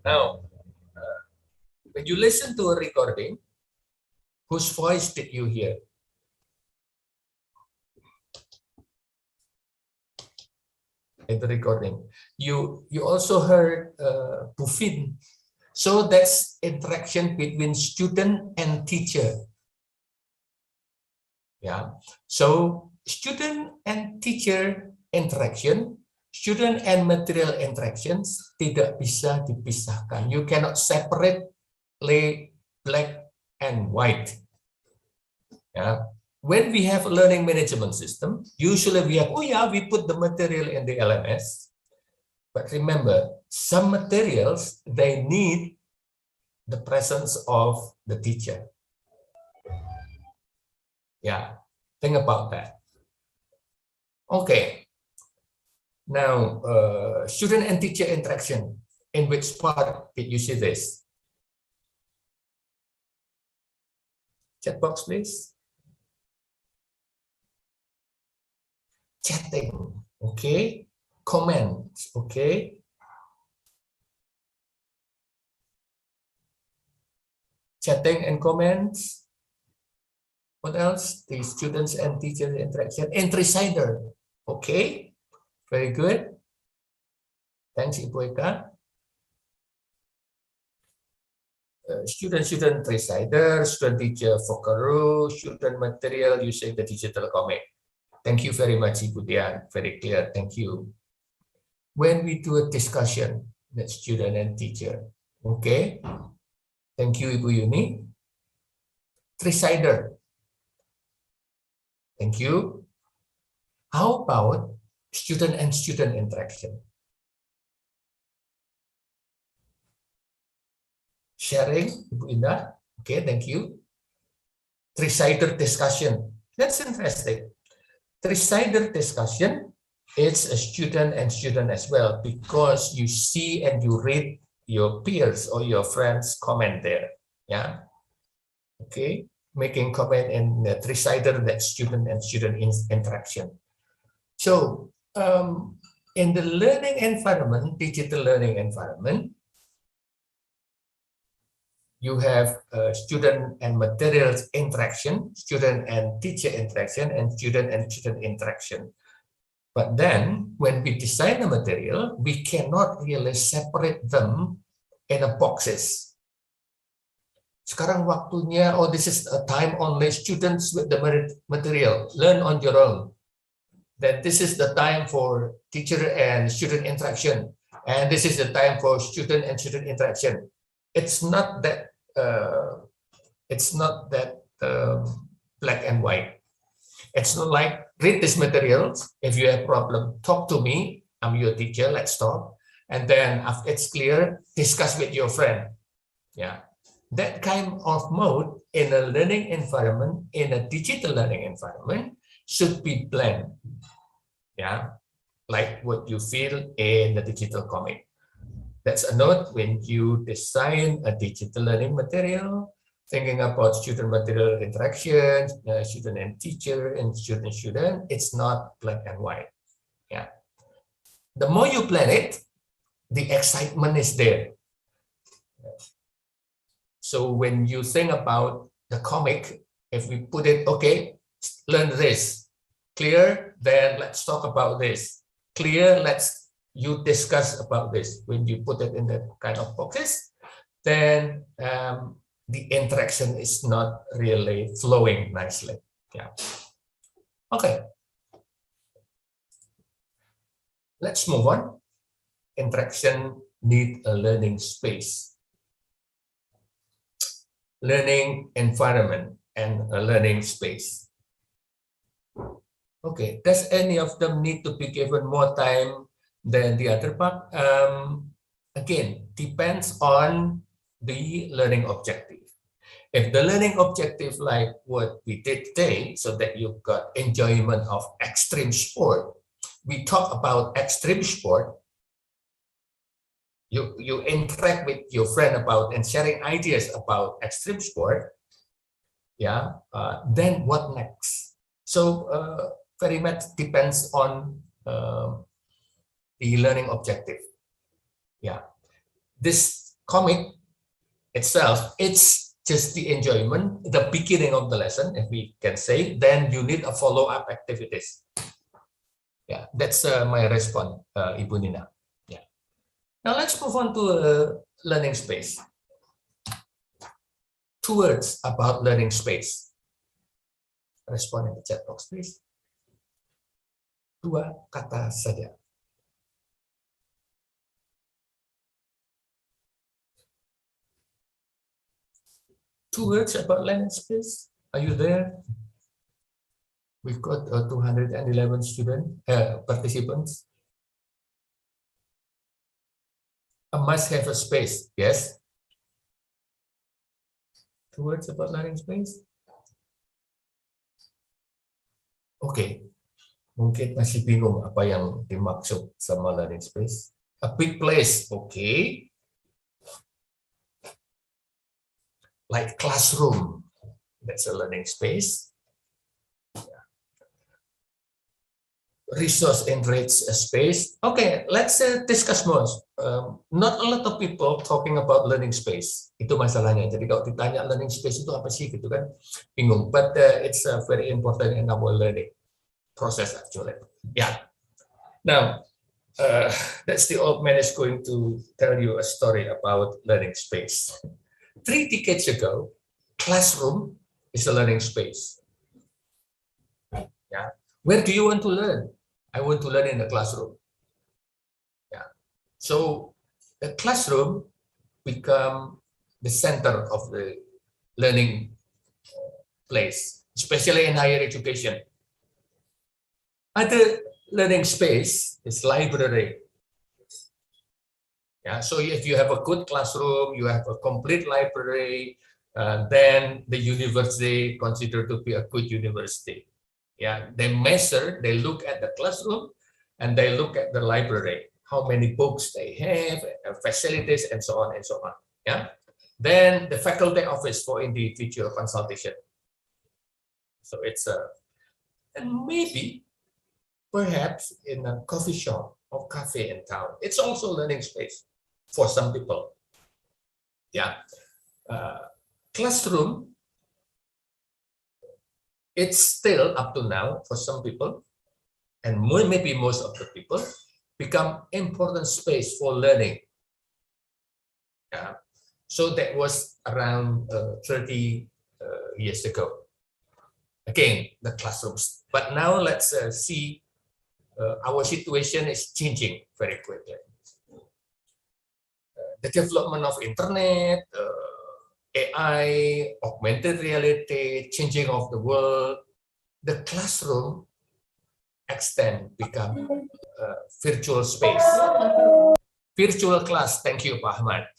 S5: Now, when you listen to a recording, Whose voice did you hear? In the recording. You also heard Bufin. So that's interaction between student and teacher. Yeah. So student and teacher interaction, student and material interactions tidak bisa dipisahkan. You cannot separate black and white. Yeah. When we have a learning management system, usually we have, oh yeah, we put the material in the LMS. But remember, some materials, they need the presence of the teacher. Yeah, think about that. Okay. Now, student and teacher interaction. In which part did you see this? Chat box, please. Chatting, okay. Comments, okay. Chatting and comments. What else? The students and teachers interaction. Entry cider, okay. Very good. Thanks, Ibu Eka. Student recider, student teacher Fokaru, student material using the digital comic. Thank you very much, Ibu Dian. Very clear. Thank you. When we do a discussion, that student and teacher. Okay. Thank you, Ibu Yuni. Recider. Thank you. How about student and student interaction? Sharing, Ibu Indah. Okay, thank you. Three-sided discussion. That's interesting. Three-sided discussion, it's a student and student as well, because you see and you read your peers or your friends comment there. Yeah. Okay. Making comment in the three-sided, that student and student interaction. So in the learning environment, digital learning environment, you have student and materials interaction, student and teacher interaction, and student interaction. But then when we design the material, we cannot really separate them in a boxes. Sekarang waktunya, oh, this is a time only students with the material, learn on your own. Then this is the time for teacher and student interaction. And this is the time for student and student interaction. It's not that black and white. It's not like read this materials. If you have problem, talk to me. I'm your teacher. Let's talk. And then after it's clear, discuss with your friend. Yeah, that kind of mode in a learning environment, in a digital learning environment, should be planned. Yeah, like what you feel in the digital comic. That's a note when you design a digital learning material, thinking about student material interaction, student and teacher, and student, it's not black and white. Yeah. The more you plan it, the excitement is there. So when you think about the comic, if we put it, okay, learn this, clear, then let's talk about this. Clear, you discuss about this. When you put it in that kind of boxes, then the interaction is not really flowing nicely. Yeah. Okay. Let's move on. Interaction need a learning space, learning environment, and a learning space. Okay. Does any of them need to be given more time than the other part? Again, depends on the learning objective. If the learning objective, like what we did today, so that you've got enjoyment of extreme sport, we talk about extreme sport, you interact with your friend about and sharing ideas about extreme sport, yeah, then what next? So very much depends on the learning objective. Yeah, this comic itself, it's just the enjoyment, the beginning of the lesson, if we can say, then you need a follow-up activities. Yeah, that's my response, Ibu Nina. Yeah. Now let's move on to learning space. 2 words about learning space. Respond in the chat box, please. 2 kata saja. Two words about learning space. Are you there? We've got 211 participants. A must have a space. Yes. 2 words about learning space. Oke. Mungkin masih bingung apa yang dimaksud sama learning space. A big place. Okay. Like classroom. That's a learning space. Resource enriched space. Okay, let's discuss more. Not a lot of people talking about learning space. Itu masalahnya. Jadi kalau ditanya learning space itu apa sih gitu kan, bingung. But it's very important in our learning process actually. Yeah. Now, that's the old man is going to tell you a story about learning space. 3 decades ago, classroom is a learning space. Yeah. Where do you want to learn? I want to learn in the classroom. Yeah. So the classroom become the center of the learning place, especially in higher education. Other learning space is library. Yeah. So if you have a good classroom, you have a complete library, then the university considered to be a good university. Yeah, they measure, they look at the classroom, and they look at the library, how many books they have, facilities, and so on and so on. Yeah, then the faculty office for individual consultation. So it's and maybe, perhaps in a coffee shop or cafe in town, it's also learning space for some people. Yeah, classroom. It's still up to now for some people, and maybe most of the people, become important space for learning. Yeah. So that was around 30 years ago. Again, the classrooms. But now let's see our situation is changing very quickly. The development of internet, AI, augmented reality, changing of the world, the classroom become virtual space. Virtual class, thank you, Pak Ahmad.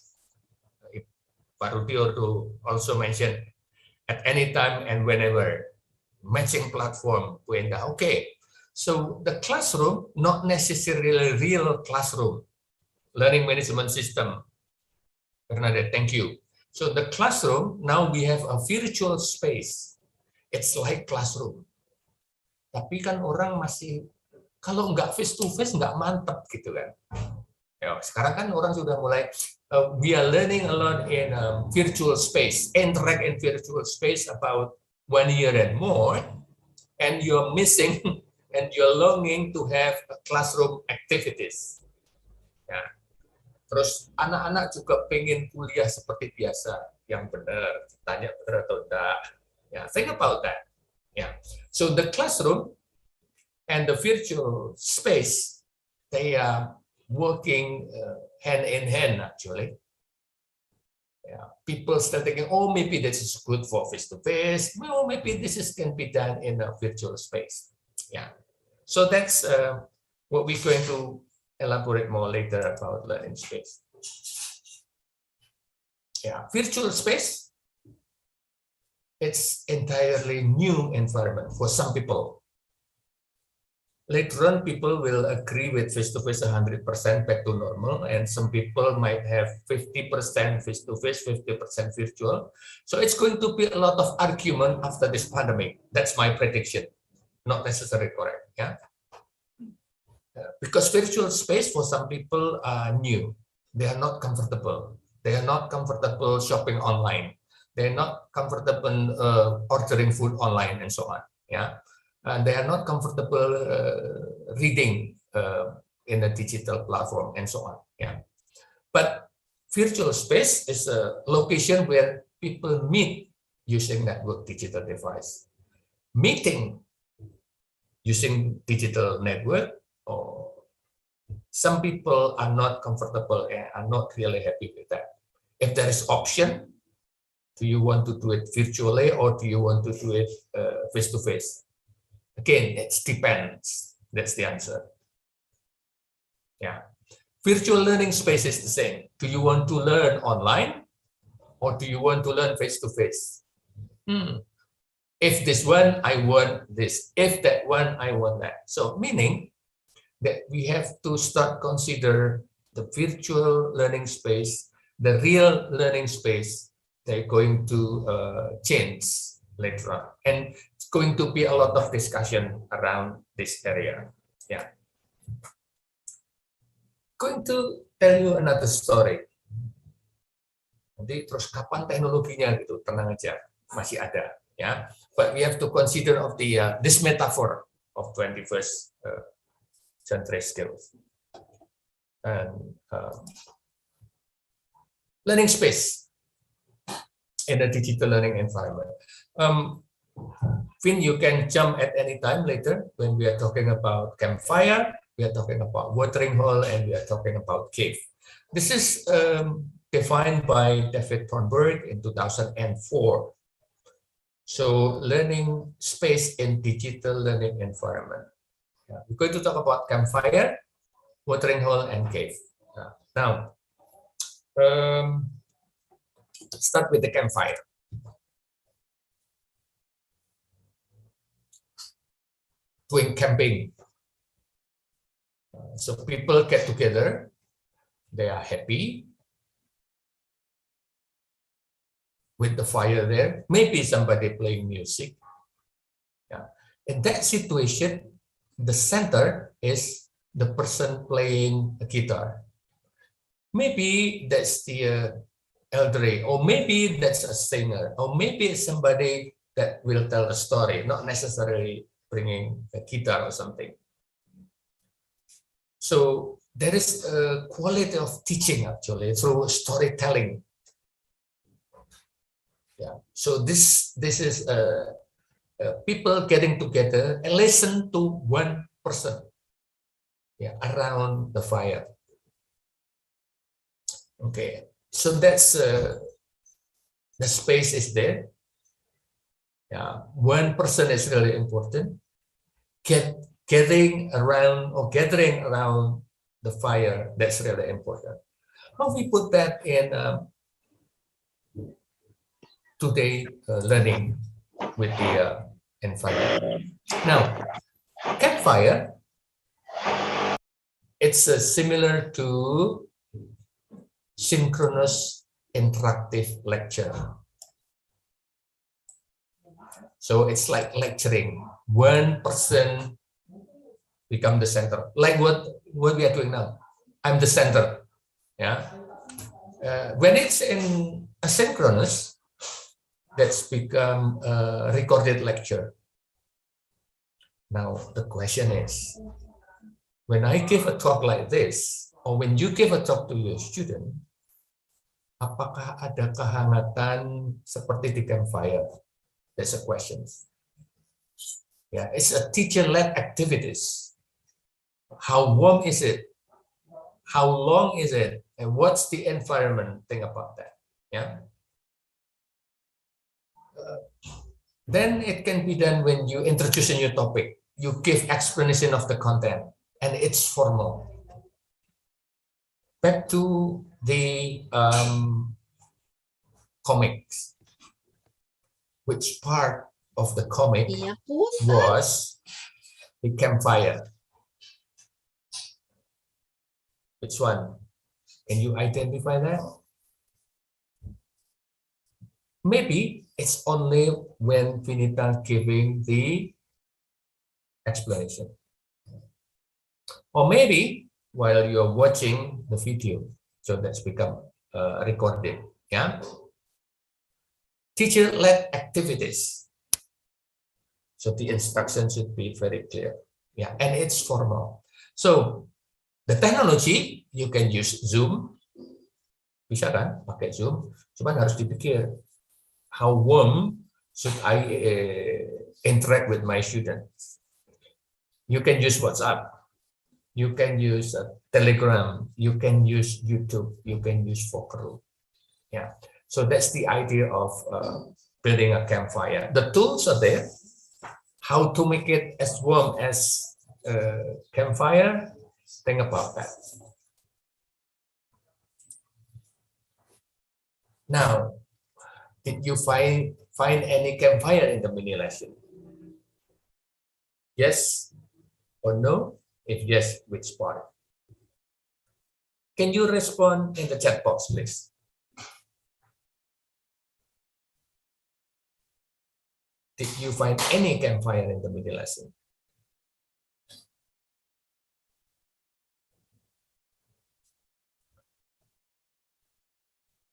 S5: Pak Rudio also mentioned at any time and whenever, matching platform, okay. So the classroom, not necessarily real classroom, learning management system. Bernadette, thank you. So the classroom, now we have a virtual space. It's like classroom. Tapi kan orang masih, kalau nggak face to face nggak mantap gitu kan. Ya, sekarang kan orang sudah mulai, we are learning a lot in virtual space, interact in virtual space about 1 year and more, and you're missing and you're longing to have a classroom activities. Ya. Terus anak-anak juga pengen kuliah seperti biasa, yang benar, tanya benar atau enggak. Yeah, think about that. Yeah. So the classroom and the virtual space, they are working hand in hand actually. Yeah. People start thinking, oh, maybe this is good for face-to-face. Well, maybe this can be done in a virtual space. Yeah. So that's what we're going to elaborate more later about learning space. Yeah, virtual space, it's entirely new environment for some people. Later on, people will agree with face-to-face 100% back to normal, and some people might have 50% face-to-face, 50% virtual. So it's going to be a lot of argument after this pandemic. That's my prediction. Not necessarily correct. Yeah. Because virtual space for some people are new. They are not comfortable. They are not comfortable shopping online. They're not comfortable ordering food online and so on. Yeah, and they are not comfortable reading in a digital platform and so on. Yeah, but virtual space is a location where people meet using network digital device. Meeting using digital network, or some people are not comfortable and are not really happy with that. If there is option, do you want to do it virtually or do you want to do it face-to-face? Again, it depends. That's the answer. Yeah. Virtual learning space is the same. Do you want to learn online or do you want to learn face-to-face? If this one, I want this. If that one, I want that. So meaning that we have to start consider the virtual learning space, the real learning space. They're going to change later on. And it's going to be a lot of discussion around this area. Yeah. Going to tell you another story. Nanti terus kapan teknologinya gitu, tenang aja, masih ada. Ya, but we have to consider of the this metaphor of 21st century skills and learning space in a digital learning environment. Finn, you can jump at any time later when we are talking about campfire, we are talking about watering hole, and we are talking about cave. This is defined by David Thornburg in 2004. So learning space in digital learning environment. Yeah, we're going to talk about campfire, watering hole, and cave. Now, start with the campfire. Doing camping. So people get together, they are happy with the fire there, maybe somebody playing music. Yeah. In that situation, the center is the person playing a guitar. Maybe that's the elderly, or maybe that's a singer, or maybe it's somebody that will tell a story, not necessarily bringing a guitar or something. So there is a quality of teaching actually through storytelling. Yeah. So this is people getting together and listen to one person. Yeah, around the fire. Okay, so that's the space is there. Yeah, one person is really important. Gathering around the fire, that's really important. How we put that in today learning with the environment. Now, campfire, it's similar to synchronous interactive lecture. So it's like lecturing. One person become the center, like what we are doing now. I'm the center. Yeah. When it's in asynchronous, that's become a recorded lecture. Now the question is, when I give a talk like this, or when you give a talk to your student, apakah ada kehangatan seperti di campfire? That's a question. Yeah, it's a teacher-led activities. How warm is it? How long is it? And what's the environment? Think about that. Yeah. Then it can be done when you introduce a new topic. You give explanation of the content, and it's formal. Back to the comics. Which part of the comic was the campfire? Which one? Can you identify that? Maybe it's only when Vinita giving the explanation. Or maybe while you're watching the video. So that's become recorded. Yeah. teacher-led activities. So the instruction should be very clear. Yeah, and it's formal. So the technology, you can use Zoom. Bisa kan pakai Zoom, cuman harus dipikir how warm should I interact with my students. You can use WhatsApp, you can use Telegram, you can use YouTube, you can use Focus. Yeah, so that's the idea of building a campfire. The tools are there. How to make it as warm as a campfire? Think about that. Now, did you find any campfire in the mini lesson? Yes or no? If yes, which part? Can you respond in the chat box, please? Did you find any campfire in the mini lesson?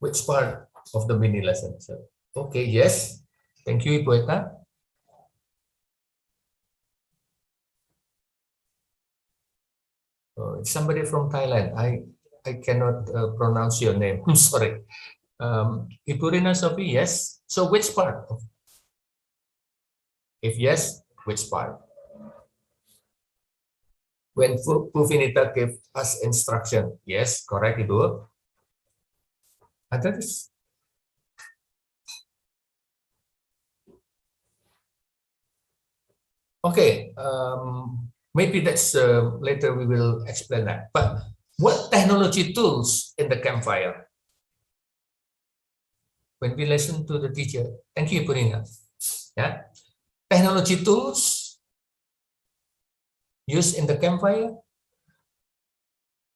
S5: Which part of the mini lesson? So, okay, yes. Thank you, Ibu Eta. Oh, it's somebody from Thailand. I cannot pronounce your name. I'm sorry. Ibu Rina Sophie, yes. So which part? If yes, which part? When Bu Vinita gave us instruction, yes, correct, Ibu. Others? Okay, maybe that's later we will explain that. But what technology tools in the campfire? When we listen to the teacher, thank you, Purina. Yeah, technology tools used in the campfire.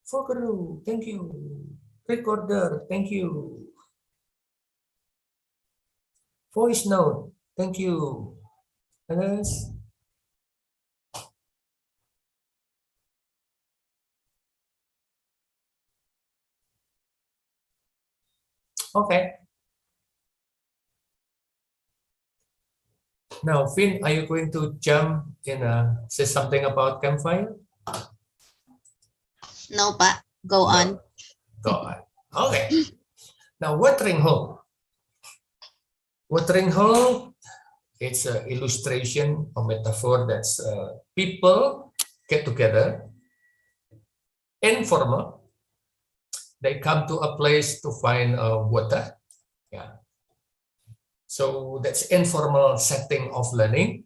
S5: Focus, thank you. Recorder, thank you. Voice note, thank you. Others? Okay. Now, Finn, are you going to jump in say something about campfire?
S8: No, Pak. Go on.
S5: Go on. Okay. Now, watering hole. Watering hole, it's an illustration or metaphor that's people get together, informal. They come to a place to find water. Yeah. So that's informal setting of learning.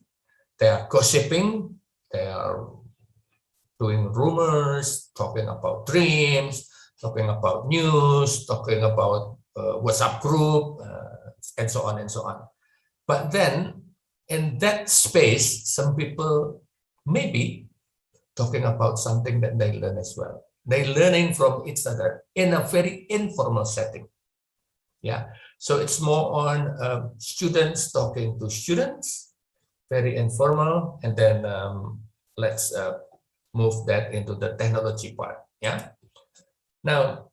S5: They are gossiping. They are doing rumors, talking about dreams, talking about news, talking about WhatsApp group, and so on and so on. But then in that space, some people may be talking about something that they learn as well. They're learning from each other in a very informal setting. Yeah, so it's more on students talking to students, very informal, and then let's move that into the technology part. Yeah. Now,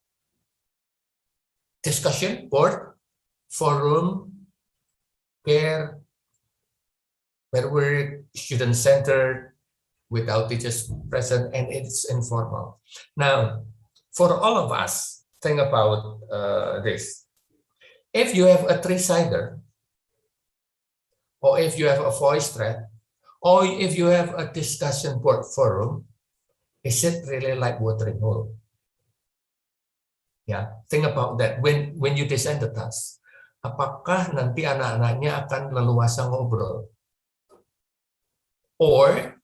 S5: discussion board, forum, pair, we're student-centered, without teachers present, and it's informal. Now, for all of us, think about this. If you have a three-sider, or if you have a voice thread, or if you have a discussion board forum, is it really like watering hole? Yeah, think about that when you design the task. Apakah nanti anak-anaknya akan leluasa ngobrol? Or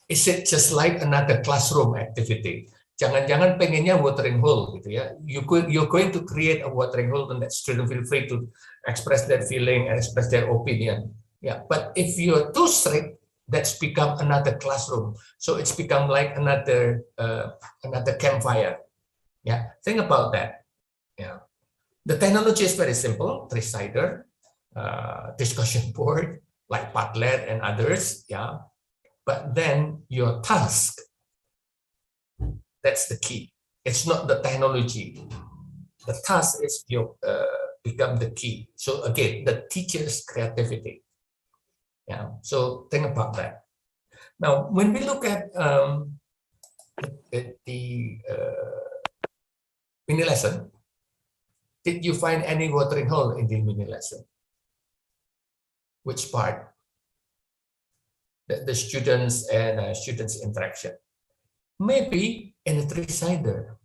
S5: is it just like another classroom activity? Jangan-jangan pengennya watering hole gitu ya. You're going to create a watering hole, and that student feel free to express their feeling and express their opinion. Yeah, but if you're too strict, that's become another classroom. So it's become like another campfire. Yeah, think about that. Yeah, the technology is very simple: three-sider, discussion board like Padlet and others. Yeah, but then your task. That's the key. It's not the technology. The task is your become the key. So again, the teacher's creativity. Yeah. So think about that. Now, when we look at the mini lesson, did you find any watering hole in the mini lesson? Which part? The students and students interaction. Maybe in a three-sider.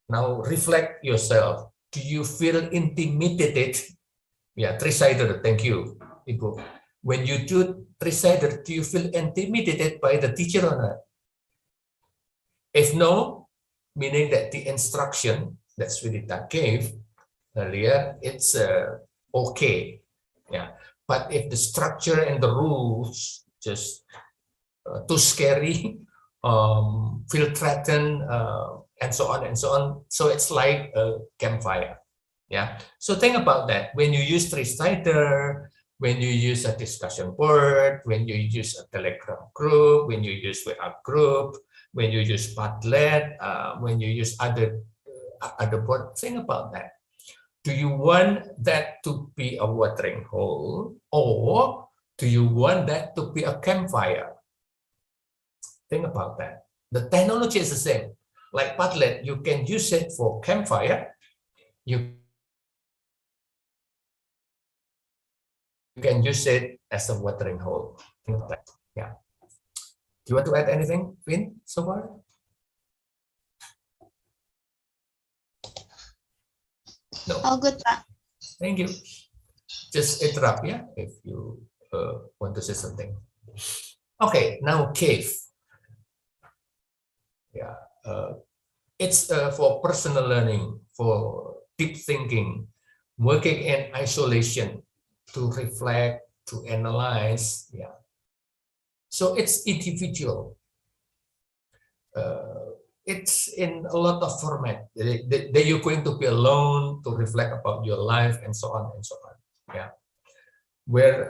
S5: Now reflect yourself. Do you feel intimidated? Yeah, three-sider. Thank you, Ibu. When you do three-sider, do you feel intimidated by the teacher or not? If no, meaning that the instruction that Swedita gave earlier, it's okay. Yeah. But if the structure and the rules just too scary, feel threatened, and so on and so on. So it's like a campfire. Yeah. So think about that. When you use three-sider, when you use a discussion board, when you use a Telegram group, when you use WhatsApp group, when you use Quizlet, when you use other board, think about that. Do you want that to be a watering hole, or do you want that to be a campfire? Think about that. The technology is the same. Like Quizlet, you can use it for campfire. You can use it as a watering hole. Think about that. Yeah. Do you want to add anything, Vin, so far? No.
S8: All good, Pak.
S5: Thank you. Just interrupt, yeah, if you want to say something. Okay, now cave. Yeah, it's for personal learning, for deep thinking, working in isolation, to reflect, to analyze. Yeah. So it's individual. It's in a lot of format. That you're going to be alone to reflect about your life and so on and so on. Yeah, where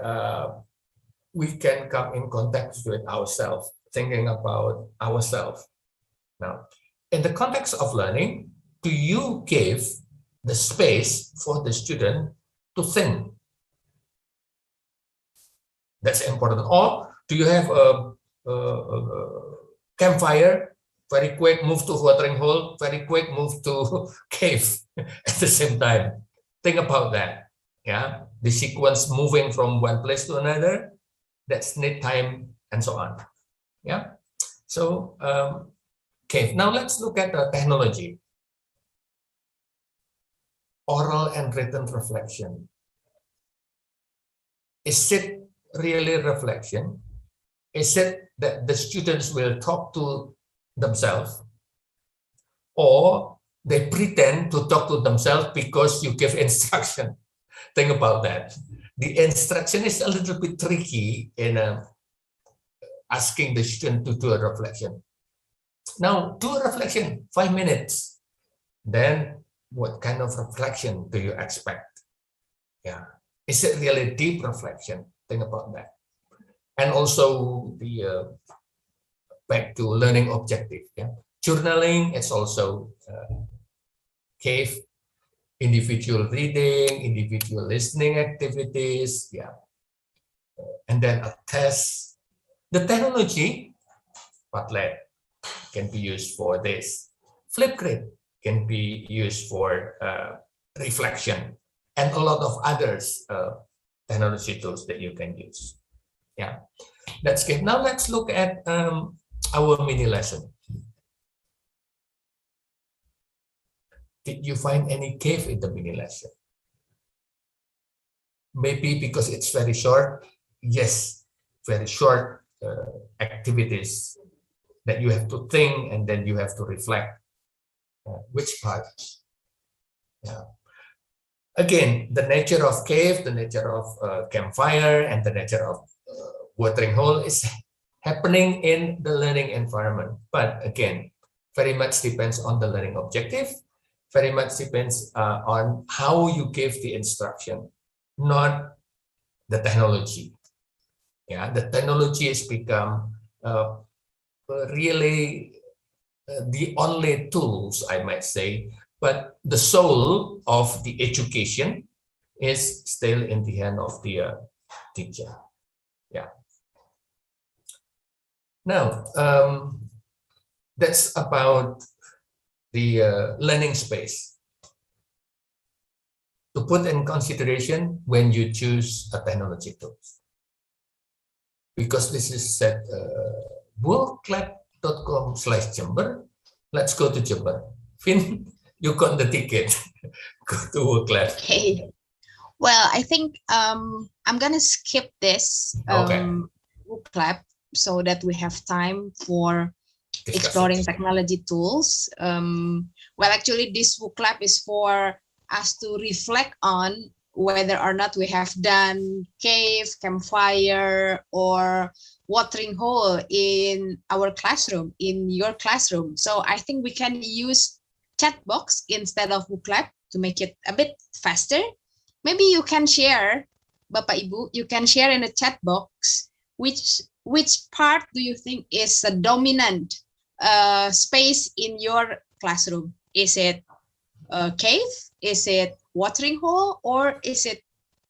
S5: we can come in contact with ourselves, thinking about ourselves. Now, in the context of learning, do you give the space for the student to think? That's important. Or do you have a campfire, very quick move to watering hole, very quick move to cave at the same time? Think about that. Yeah, the sequence moving from one place to another, that's need time and so on. Yeah, so cave. Now let's look at the technology. Oral and written reflection. Is it really reflection? Is it that the students will talk to themselves, or they pretend to talk to themselves because you give instruction? Think about that. The instruction is a little bit tricky in asking the student to do a reflection. Now, do a reflection, 5 minutes. Then what kind of reflection do you expect? Yeah. Is it really deep reflection? Think about that. And also the back to learning objective. Yeah. Journaling, it's also cave. Individual reading, individual listening activities, yeah. And then a test. The technology, Quizlet, can be used for this. Flipgrid can be used for reflection, and a lot of others technology tools that you can use. Yeah, that's good. Now let's look at our mini lesson. Did you find any cave in the mini lesson? Maybe because it's very short. Yes, very short activities that you have to think and then you have to reflect. Which part? Yeah. Again, the nature of cave, the nature of campfire, and the nature of watering hole is happening in the learning environment. But again, very much depends on the learning objective. Very much depends on how you give the instruction, not the technology. Yeah, the technology has become really the only tools, I might say, but the soul of the education is still in the hand of the teacher. Yeah. Now, that's about the learning space to put in consideration when you choose a technology tool. Because this is at worldclub.com/Jember. Let's go to Jember. Finn, you got the ticket. Go to WorldClub.
S8: Okay. Well, I think I'm gonna skip this WorldClub so that we have time for exploring technology tools. Well, actually, this WorldClub is for us to reflect on whether or not we have done cave, campfire, or watering hole in our classroom, in your classroom. So I think we can use chat box instead of WorldClub to make it a bit faster. Maybe you can share, Bapak Ibu, you can share in the chat box which part do you think is a dominant space in your classroom? Is it a cave? Is it watering hole? Or is it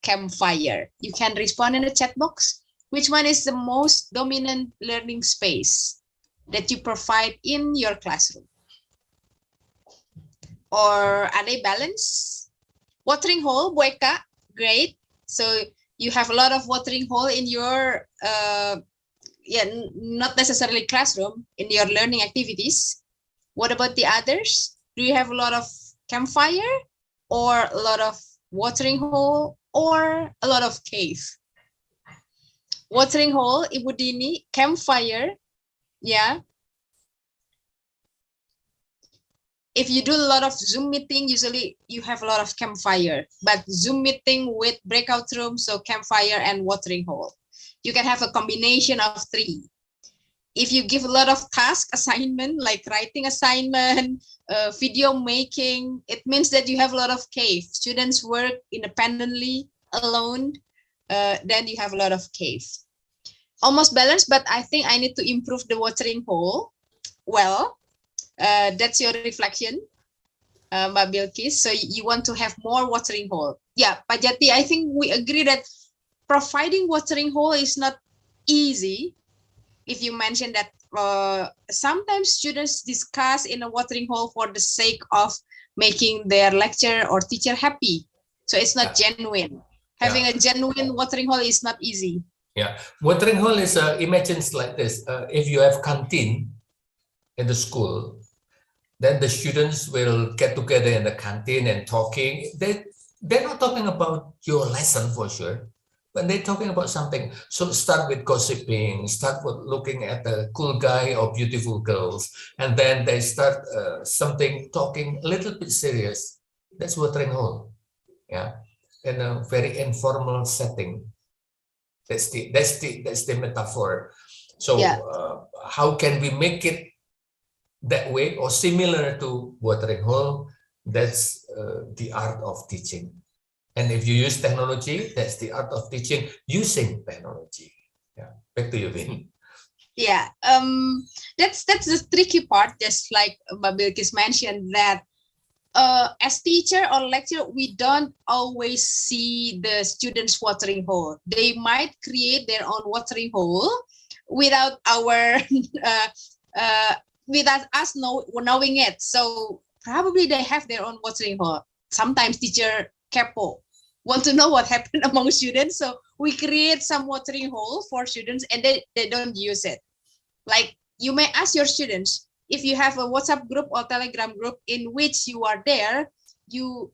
S8: campfire? You can respond in the chat box. Which one is the most dominant learning space that you provide in your classroom? Or are they balanced? Watering hole, Bu Eka, great. So you have a lot of watering hole in your, not necessarily classroom, in your learning activities. What about the others? Do you have a lot of campfire, or a lot of watering hole, or a lot of cave? Watering hole, Ibu Dini, campfire, yeah. If you do a lot of Zoom meeting, usually you have a lot of campfire, but Zoom meeting with breakout rooms, so campfire and watering hole. You can have a combination of three. If you give a lot of task assignment, like writing assignment, video making, it means that you have a lot of cave. Students work independently, alone, then you have a lot of cave. Almost balanced, but I think I need to improve the watering hole. Well, that's your reflection, Mbak Bilkis. So you want to have more watering hole. Yeah, Pak Jati, I think we agree that providing watering hole is not easy. If you mentioned that sometimes students discuss in a watering hole for the sake of making their lecturer or teacher happy. So it's not genuine. Having a genuine watering hole is not easy.
S5: Yeah, watering hole is, imagine like this. If you have canteen in the school, then the students will get together in the canteen and talking. They're not talking about your lesson for sure, but they're talking about something. So start with gossiping, start with looking at the cool guy or beautiful girls, and then they start talking a little bit serious. That's watering hole, yeah, in a very informal setting. That's the metaphor. So how can we make it that way or similar to watering hole? That's the art of teaching. And if you use technology, that's the art of teaching using technology. Yeah, back to you, Vin.
S8: Yeah, that's the tricky part. Just like Mbak Bilkis mentioned, that as teacher or lecturer, we don't always see the students' watering hole. They might create their own watering hole without our without us knowing it. So probably they have their own watering hole. Sometimes teacher kepo, want to know what happened among students. So we create some watering hole for students and they don't use it. Like you may ask your students, if you have a WhatsApp group or Telegram group in which you are there,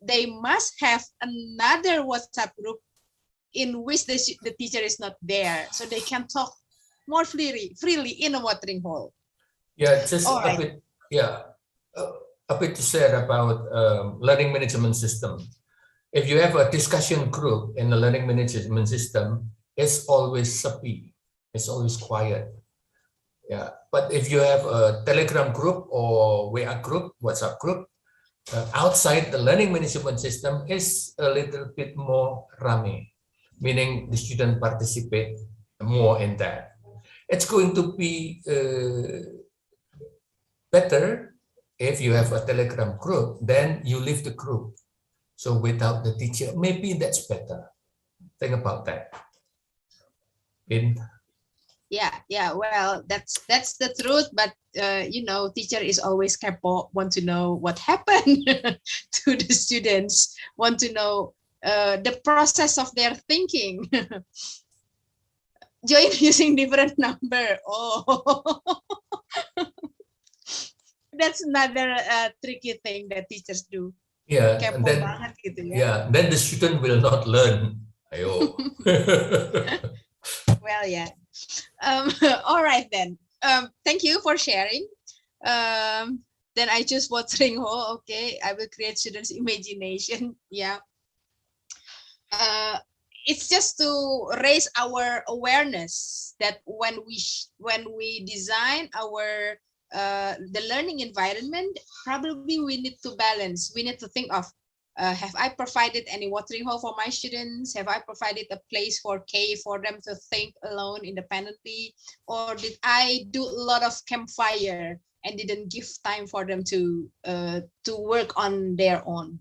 S8: they must have another WhatsApp group in which the teacher is not there. So they can talk more freely in a watering hole.
S5: Yeah, just a bit. Yeah, a bit to say about learning management system. If you have a discussion group in the learning management system, it's always sepi. It's always quiet. Yeah, but if you have a Telegram group or WA group, WhatsApp group, outside the learning management system is a little bit more rame, meaning the student participate more in that. It's going to be better If you have a Telegram group, then you leave the group. So without the teacher, maybe that's better. Think about that.
S8: Yeah. Well, that's the truth. But you know, teacher is always kepo, want to know what happened to the students, want to know the process of their thinking. Join using different number. Oh, that's another tricky thing that teachers do.
S5: Yeah,
S8: Kepo
S5: and then
S8: banget gitu ya.
S5: yeah, then the student will not learn. Ayo.
S8: Well, yeah. All right then. Thank you for sharing. Then I choose watering hole. Okay, I will create students' imagination. Yeah. It's just to raise our awareness that when we design our the learning environment, probably we need to balance. We need to think of, have I provided any watering hole for my students? Have I provided a place for cave for them to think alone independently? Or did I do a lot of campfire and didn't give time for them to work on their own?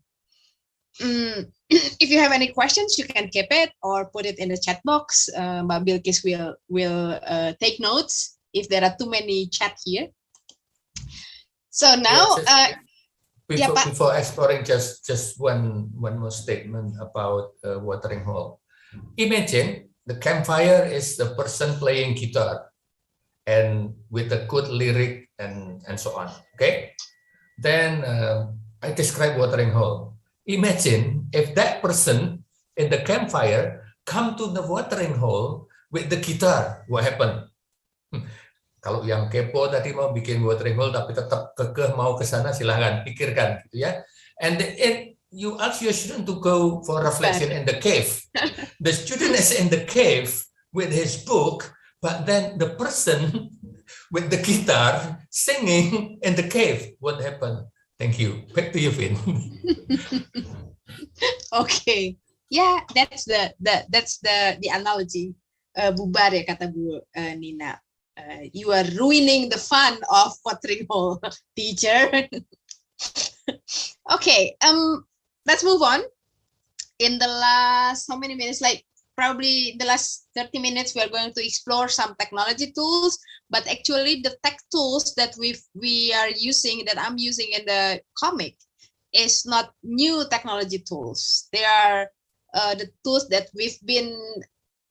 S8: If you have any questions, you can keep it or put it in the chat box. Mbak Bilkis will take notes if there are too many chat here. So now,
S5: before exploring, just one more statement about watering hole. Imagine the campfire is the person playing guitar and with a good lyric and so on. Okay, then I describe watering hole. Imagine if that person in the campfire come to the watering hole with the guitar, what happened? Kalau yang kepo tadi mau bikin watering hole tapi tetap kekeh mau ke sana, silahkan pikirkan gitu ya. And you ask your student to go for reflection in the cave. The student is in the cave with his book, but then the person with the guitar singing in the cave. What happened? Thank you. Back to you, Vin.
S8: Okay. Yeah, that's the analogy. Bubar ya kata Bu Nina. You are ruining the fun of watering hole, teacher. Okay, let's move on. In the last how many minutes? Like probably the last 30 minutes, we are going to explore some technology tools. But actually, the tech tools that we are using, that I'm using in the comic, is not new technology tools. They are the tools that we've been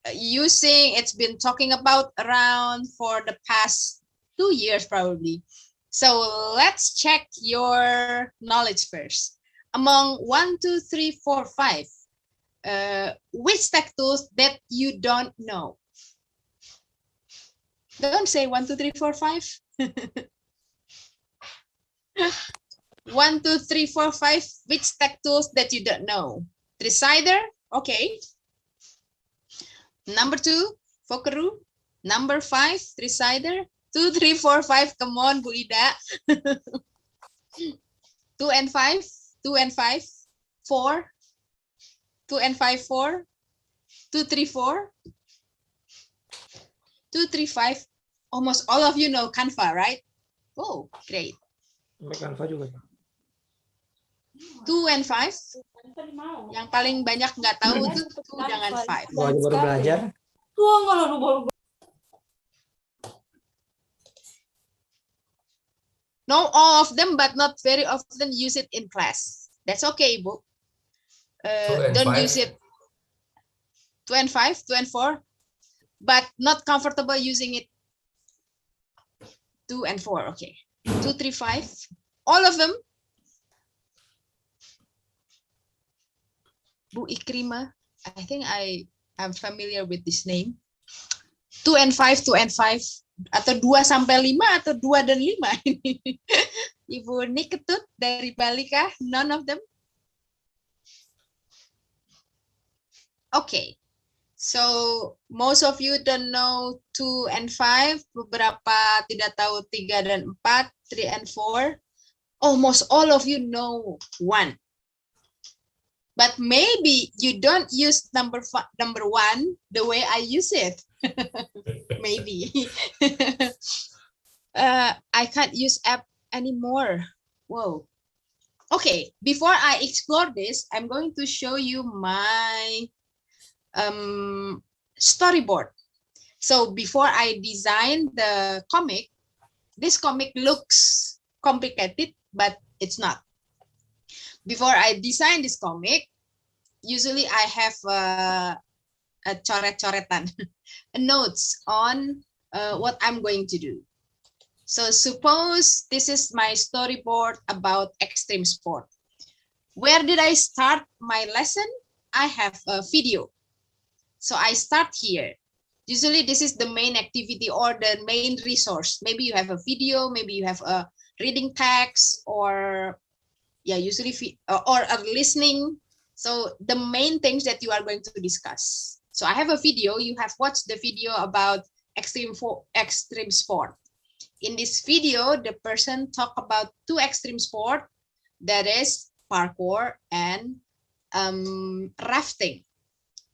S8: using. It's been talking about around for the past 2 years probably. So let's check your knowledge first. Among 1, 2, 3, 4, 5, which tech tools that you don't know? Don't say 1, 2, 3, 4, 5. 1, 2, 3, 4, 5. Which tech tools that you don't know? Decider, okay. Number 2, Fokeru. Number 5, Decider. 2, 3, 4, 5. Come on, Bu Ida. 2 and 5. 2 and 5. 4. 2 and 5, 4. 2, 3, 4. 2, 3, 5. Almost all of you know Canva, right? Oh, great.
S10: Canva juga.
S8: 2 and 5. Yang paling banyak nggak tahu itu 2 dengan 5.
S10: Baru belajar.
S8: Know all of them, but not very often use it in class. That's okay, Ibu. Don't use it. 2 and 5, 2 and 4, but not comfortable using it. 2 and 4, okay. 2, 3, 5, all of them. Bu Ikrima, I think I'm familiar with this name. 2 and 5, 2 and 5, atau 2 sampai 5 atau 2 dan 5 ini. Ibu Niketut dari Bali kah? None of them? Okay. So most of you don't know 2 and 5, beberapa tidak tahu 3 dan 4, 3 and 4. Almost all of you know 1. But maybe you don't use number 1 the way I use it. Maybe. I can't use app anymore. Whoa. Okay, before I explore this, I'm going to show you my storyboard. So before I design the comic, this comic looks complicated, but it's not. Before I design this comic, usually I have a coret-coretan, notes on what I'm going to do. So suppose this is my storyboard about extreme sport. Where did I start my lesson? I have a video. So I start here. Usually this is the main activity or the main resource. Maybe you have a video, maybe you have a reading text, or yeah, usually or a listening. So the main things that you are going to discuss. So I have a video, you have watched the video about extreme sport. In this video, the person talked about two extreme sport, that is parkour and rafting.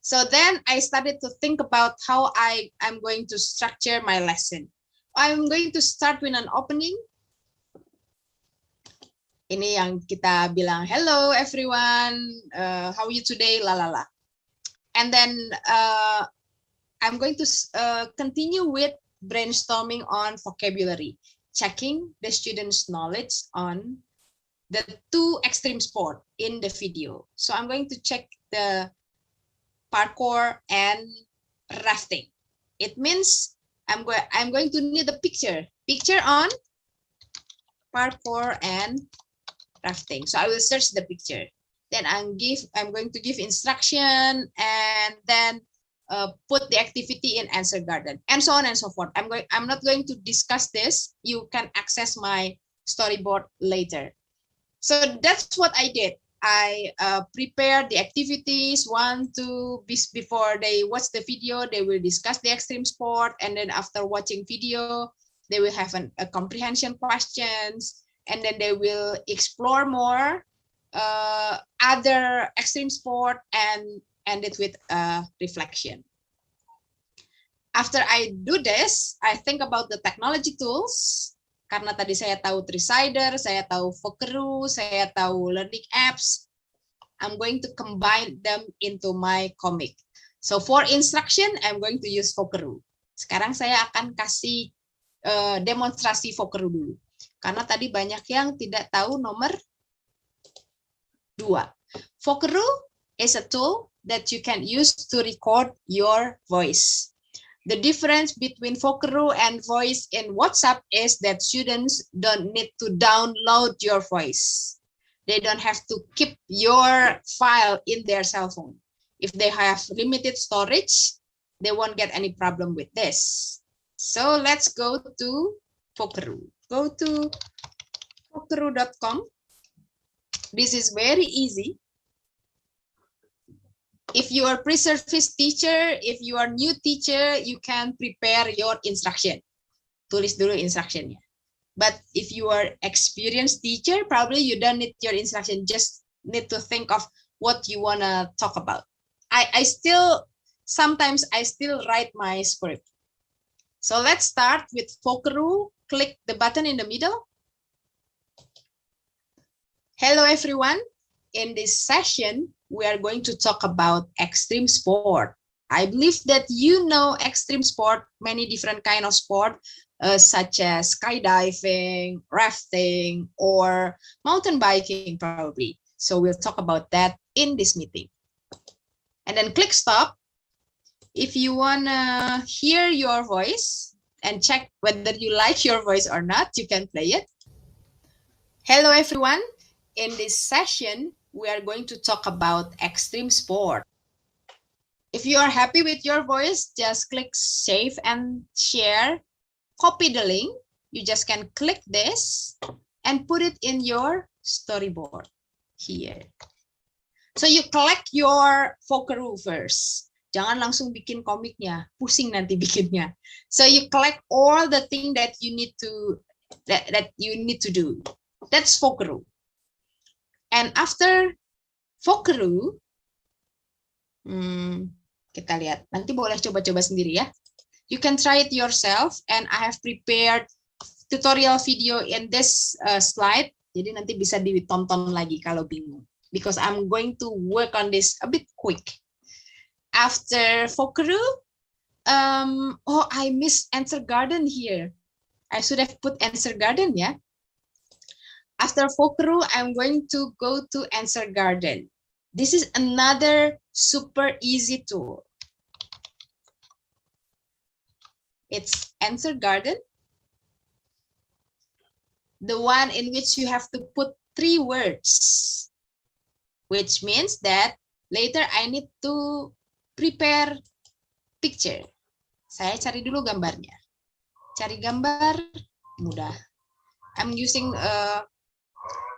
S8: So then I started to think about how I'm going to structure my lesson. I'm going to start with an opening. Ini yang kita bilang, hello everyone, how are you today, la la la. And then I'm going to continue with brainstorming on vocabulary, checking the students' knowledge on the two extreme sport in the video. So I'm going to check the parkour and rafting. It means I'm going to need a picture on parkour and rafting. So I will search the picture. Then I'm going to give instruction and then put the activity in answer garden and so on and so forth. I'm not going to discuss this. You can access my storyboard later. So that's what I did. I prepared the activities, 1, 2, before they watch the video, they will discuss the extreme sport. And then after watching video, they will have a comprehension questions. And then they will explore more other extreme sport and end it with a reflection. After I do this, I think about the technology tools. Karena tadi saya tahu Tricider, saya tahu Vocabulary, saya tahu learning apps. I'm going to combine them into my comic. So for instruction, I'm going to use Vocabulary. Sekarang saya akan kasih demonstrasi Vocabulary dulu. Karena tadi banyak yang tidak tahu nomor 2. Vocabulary is a tool that you can use to record your voice. The difference between vocabulary and voice in WhatsApp is that students don't need to download your voice. They don't have to keep your file in their cell phone. If they have limited storage, they won't get any problem with this. So let's go to vocabulary. Go to vocabulary.com. This is very easy. If you are pre-service teacher, if you are new teacher, you can prepare your instruction. Tulis dulu instructionnya. But if you are experienced teacher, probably you don't need your instruction. Just need to think of what you want to talk about. Sometimes I still write my script. So let's start with vocabulary. Click the button in the middle. Hello, everyone. In this session, we are going to talk about extreme sport. I believe that you know extreme sport, many different kind of sport, such as skydiving, rafting, or mountain biking, probably. So we'll talk about that in this meeting. And then click stop. If you want to hear your voice and check whether you like your voice or not, you can play it. Hello, everyone. In this session, we are going to talk about extreme sport. If you are happy with your voice, just click save and share. Copy the link. You just can click this and put it in your storyboard here. So you collect your vocabulary first. Jangan langsung bikin komiknya, pusing nanti bikinnya. So you collect all the thing that you need to that you need to do. That's vocabulary. And after vocabulary, kita lihat. Nanti boleh coba-coba sendiri ya. You can try it yourself, and I have prepared tutorial video in this slide. Jadi nanti bisa ditonton lagi kalau bingung. Because I'm going to work on this a bit quick. After Fokeru, oh, I missed Answer Garden here. I should have put Answer Garden, yeah. After Fokeru, I'm going to go to Answer Garden. This is another super easy tool. It's Answer Garden, the one in which you have to put 3 words, which means that later I need to prepare picture. Saya cari dulu gambarnya. Cari gambar mudah. I'm using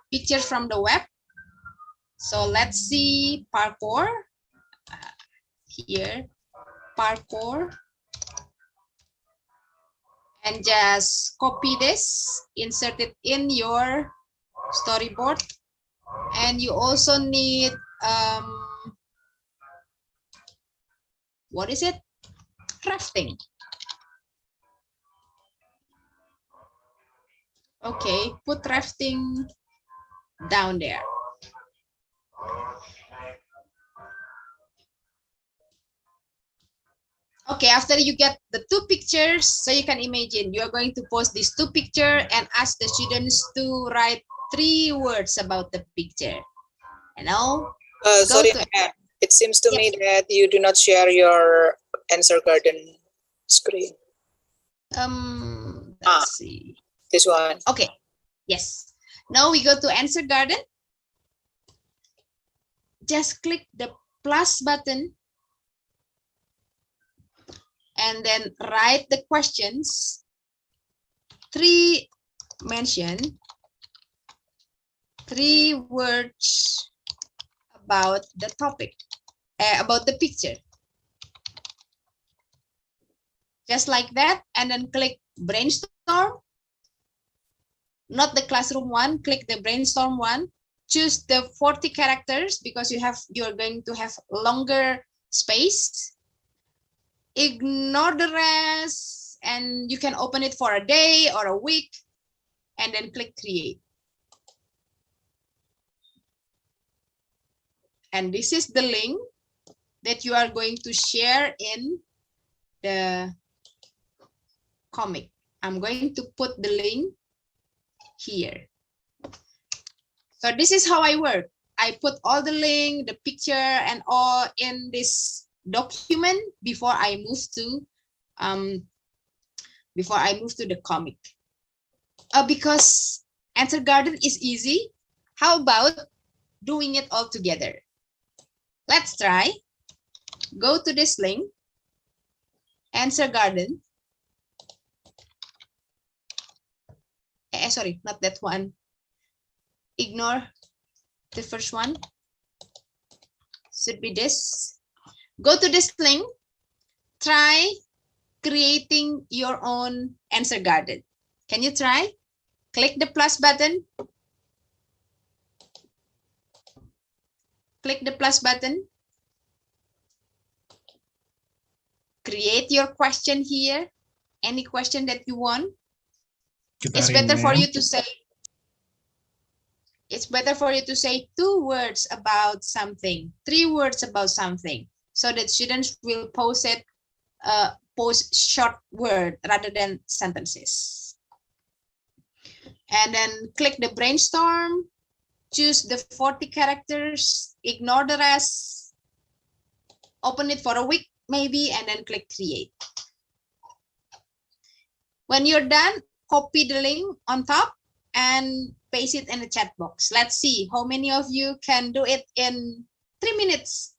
S8: pictures from the web. So let's see parkour. Here, parkour. And just copy this, insert it in your storyboard. And you also need, what is it? Crafting. Okay, put crafting down there. Okay, after you get the 2 pictures, so you can imagine you are going to post these 2 pictures and ask the students to write 3 words about the picture. And now,
S6: sorry, it seems to me that you do not share your Answer Garden screen.
S8: Let's see.
S6: This one.
S8: Okay, yes. Now we go to Answer Garden. Just click the plus button and then write the questions. 3 words about the topic, about the picture. Just like that, and then click brainstorm. Not the classroom one, click the brainstorm one. Choose the 40 characters because you're going to have longer space. Ignore the rest, and you can open it for a day or a week, and then click create. And this is the link that you are going to share in the comic. I'm going to put the link here. So this is how I work. I put all the link, the picture, and all in this document before I move to the comic. Because Answer Garden is easy, how about doing it all together? Let's try. Go to this link, Answer Garden. Sorry, not that one. Ignore the first one. Should be this. Go to this link. Try creating your own Answer Garden. Can you try? Click the plus button. Click the plus button. Create your question here. Any question that you want. It's better for you to say. It's better for you to say 2 words about something, 3 words about something, so that students will post short word rather than sentences. And then click the brainstorm, choose the 40 characters, ignore the rest, open it for a week maybe, and then click create. When you're done, copy the link on top and paste it in the chat box. Let's see how many of you can do it in 3 minutes.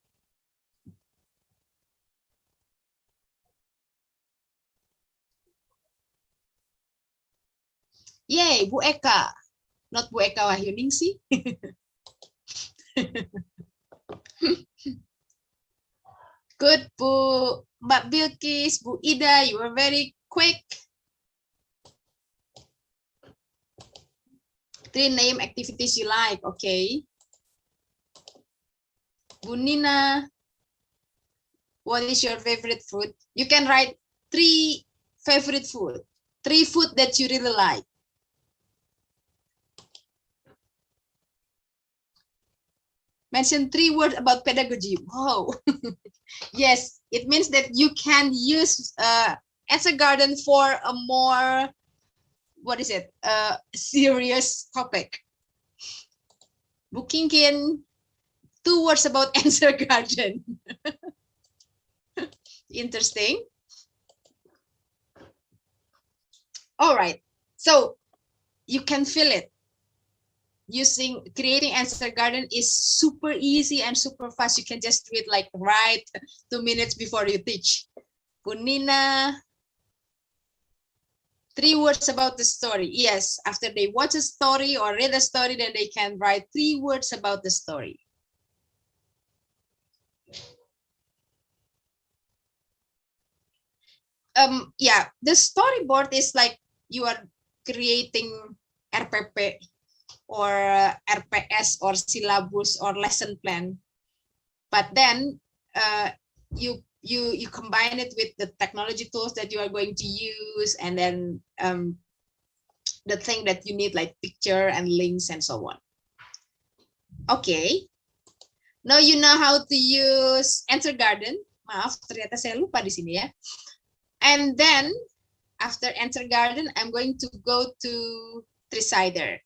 S8: Yay, Bu Eka. Not Bu Eka Wahyuningsi. Good, Bu Mbak Bilkis, Bu Ida, you were very quick. 3 name activities you like, okay. Bu Nina, what is your favorite food? You can write 3 favorite food, 3 food that you really like. Mention 3 words about pedagogy. Wow. Yes, it means that you can use Answer Garden for a more, what is it, serious topic. Booking in 2 words about Answer Garden. Interesting. All right, so you can feel it. Creating Answer Garden is super easy and super fast. You can just do it like right 2 minutes before you teach. Punina, 3 words about the story. Yes, after they watch a story or read a story, then they can write 3 words about the story. Yeah, the storyboard is like you are creating RPP or RPS or syllabus or lesson plan, but then you combine it with the technology tools that you are going to use, and then the thing that you need like picture and links and so on. Okay, now you know how to use Answer Garden. Maaf, ternyata saya lupa di sini ya. And then after Answer Garden, I'm going to go to Three-Sider.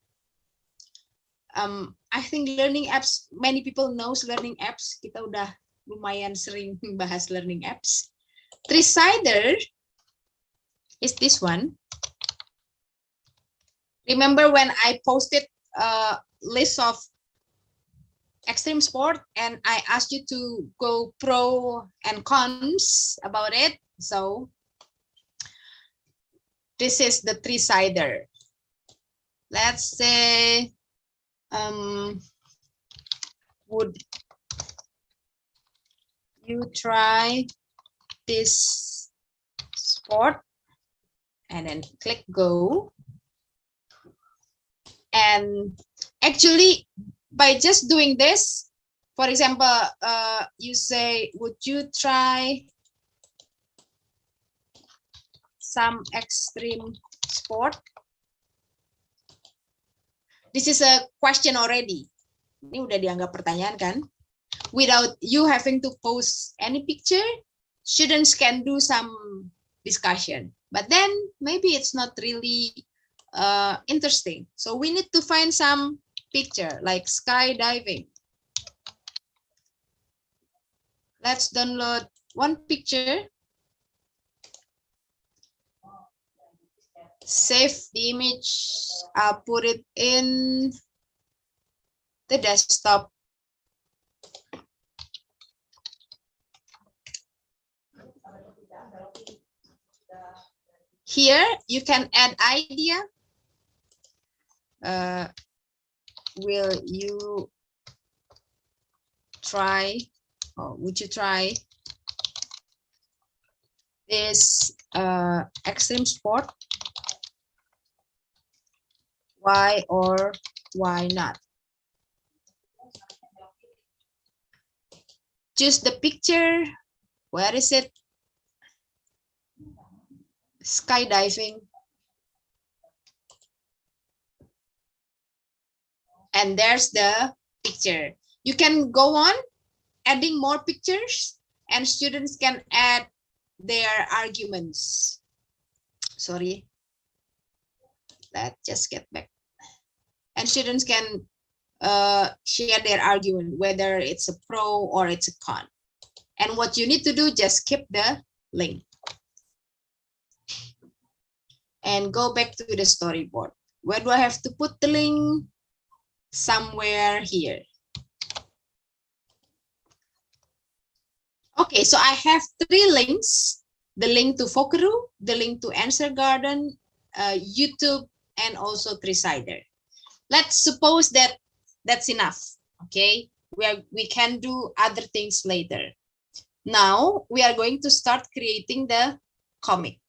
S8: I think learning apps, many people knows learning apps. Kita udah lumayan sering bahas learning apps. Three-Sider is this one. Remember when I posted a list of extreme sport and I asked you to go pro and cons about it? So this is the Three-Sider. Let's say, would you try this sport? And then click go. And actually, by just doing this, for example, you say, would you try some extreme sport? This is a question already. Ini udah dianggap pertanyaan kan? Without you having to post any picture, students can do some discussion. But then maybe it's not really interesting. So we need to find some picture like skydiving. Let's download one picture. Save the image. I'll put it in the desktop. Here you can add idea. Will you try, or would you try this extreme sport? Why or why not? Choose the picture. Where is it? Skydiving. And there's the picture. You can go on adding more pictures, and students can add their arguments. Sorry. Let's just get back. And students can share their argument, whether it's a pro or it's a con. And what you need to do, just keep the link. And go back to the storyboard. Where do I have to put the link? Somewhere here. Okay, so I have 3 links. The link to Fokeru, the link to Answer Garden, YouTube, and also Three-Sider. Let's suppose that that's enough. Okay, we can do other things later. Now we are going to start creating the comic.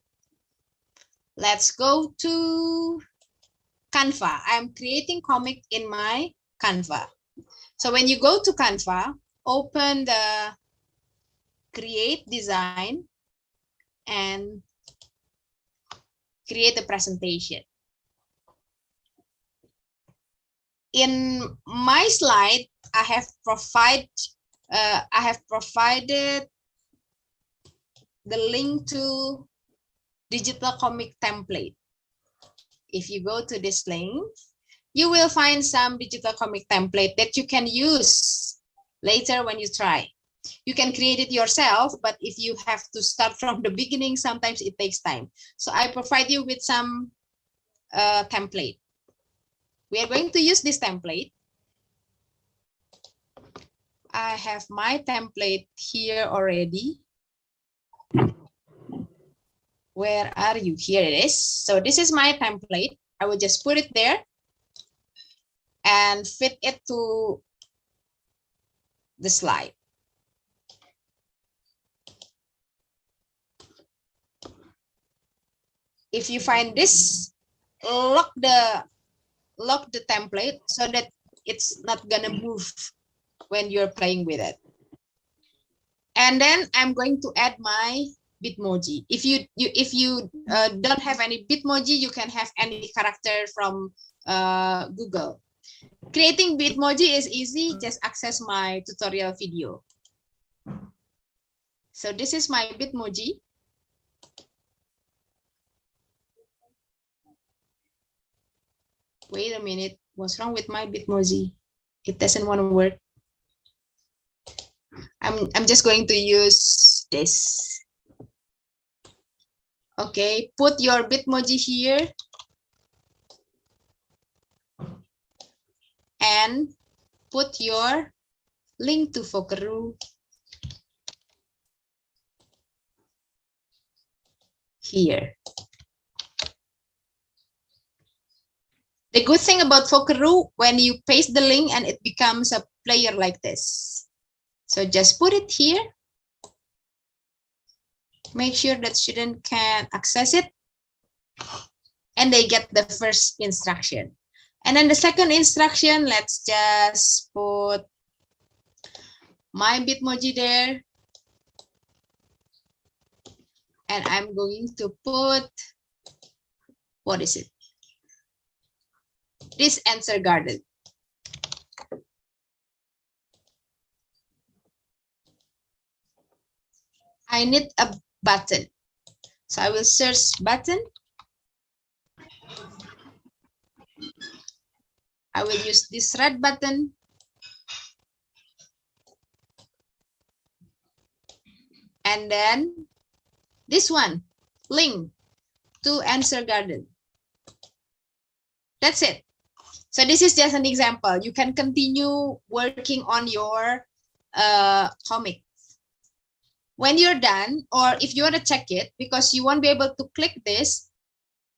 S8: Let's go to Canva. I'm creating comic in my Canva. So when you go to Canva, open the create design and create a presentation. In my slide, I have provided the link to digital comic template. If you go to this link, you will find some digital comic template that you can use later when you try. You can create it yourself, but if you have to start from the beginning, sometimes it takes time. So I provide you with some template. We are going to use this template. I have my template here already. Where are you? Here it is. So this is my template. I will just put it there and fit it to the slide. If you find this, lock the template so that it's not gonna move when you're playing with it. And then I'm going to add my Bitmoji. If you don't have any Bitmoji, you can have any character from Google. Creating Bitmoji is easy. Just access my tutorial video. So this is my Bitmoji. Wait a minute. What's wrong with my Bitmoji? It doesn't want to work. I'm just going to use this. Okay, put your Bitmoji here and put your link to Fokeru here. The good thing about Fokeru, when you paste the link and it becomes a player like this. So just put it here. Make sure that student can access it and they get the first instruction. And then the second instruction, let's just put my Bitmoji there. And I'm going to put, what is it? This answer garden. I need a button. So I will search button. I will use this red button. And then this one, link to answer garden. That's it. So this is just an example. You can continue working on your comic. When you're done, or if you want to check it, because you won't be able to click this,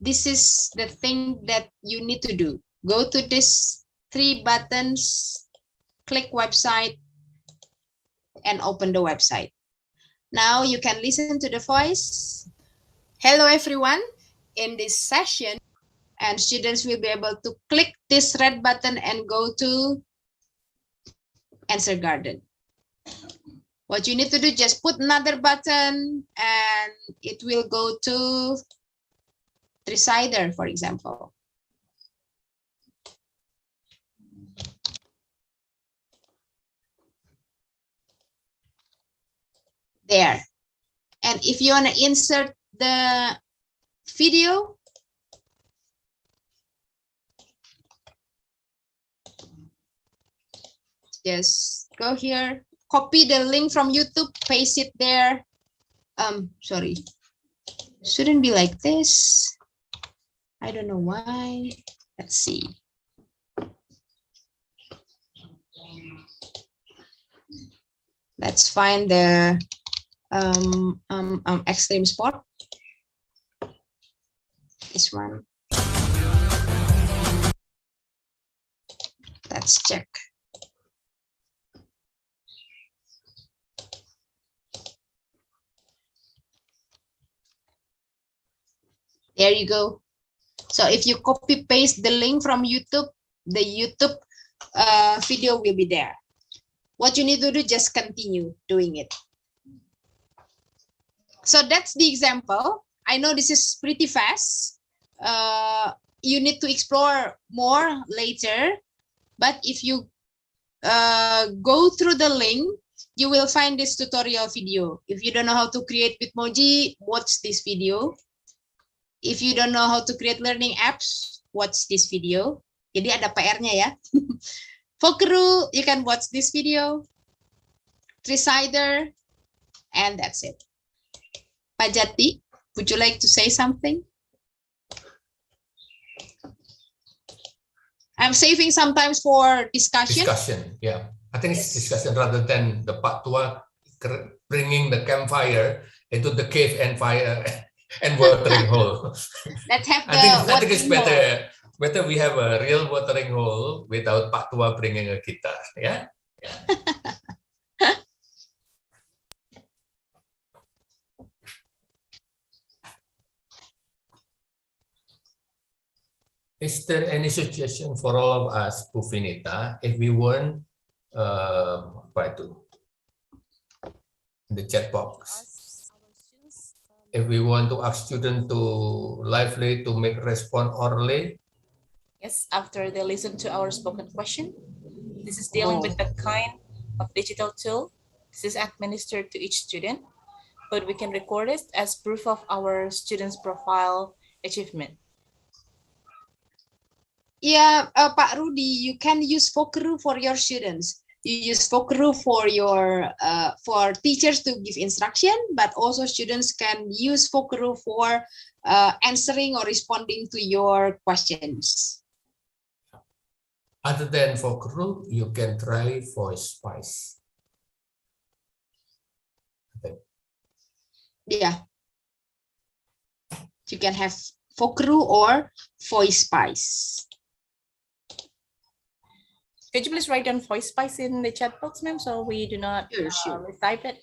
S8: this is the thing that you need to do. Go to this 3 buttons, click website, and open the website. Now you can listen to the voice. Hello, everyone. In this session, and students will be able to click this red button and go to answer garden. What you need to do, just put another button and it will go to Decider, for example. There. And if you want to insert the video, just go here, copy the link from YouTube, paste it there. Sorry, shouldn't be like this. I don't know why. Let's see. Let's find the extreme sport. This one. Let's check. There you go. So if you copy paste the link from YouTube, the YouTube video will be there. What you need to do, just continue doing it. So that's the example. I know this is pretty fast. You need to explore more later. But if you go through the link. You will find this tutorial video. If you don't know how to create Bitmoji, watch this video. If you don't know how to create learning apps, watch this video. Jadi ada PR-nya ya. Fokeru, you can watch this video. Three-sider, and that's it. Pak Jati, would you like to say something? I'm saving sometimes for discussion.
S5: Discussion, yeah. I think it's discussion rather than the Pak Tua bringing the campfire into the cave and fire and watering hole.
S8: Let's have the
S5: I think it's better we have a real watering hole without Pak Tua bringing a guitar. Yeah. Is there any suggestion for all of us, Bu Vinita, if we want the chat box? If we want to ask students to lively to make response orally?
S3: Yes, after they listen to our spoken question. This is dealing with the kind of digital tool. This is administered to each student, but we can record it as proof of our students' profile achievement.
S8: Yeah, Pak Rudy, you can use Fokeru for your students. You use Fokeru for your for teachers to give instruction, but also students can use Fokeru for answering or responding to your questions.
S5: Other than Fokeru, you can try Voice Spice.
S8: Yeah, you can have Fokeru or Voice Spice.
S3: Could you please write down Voice Spice in the chat box, ma'am, so we do not type it?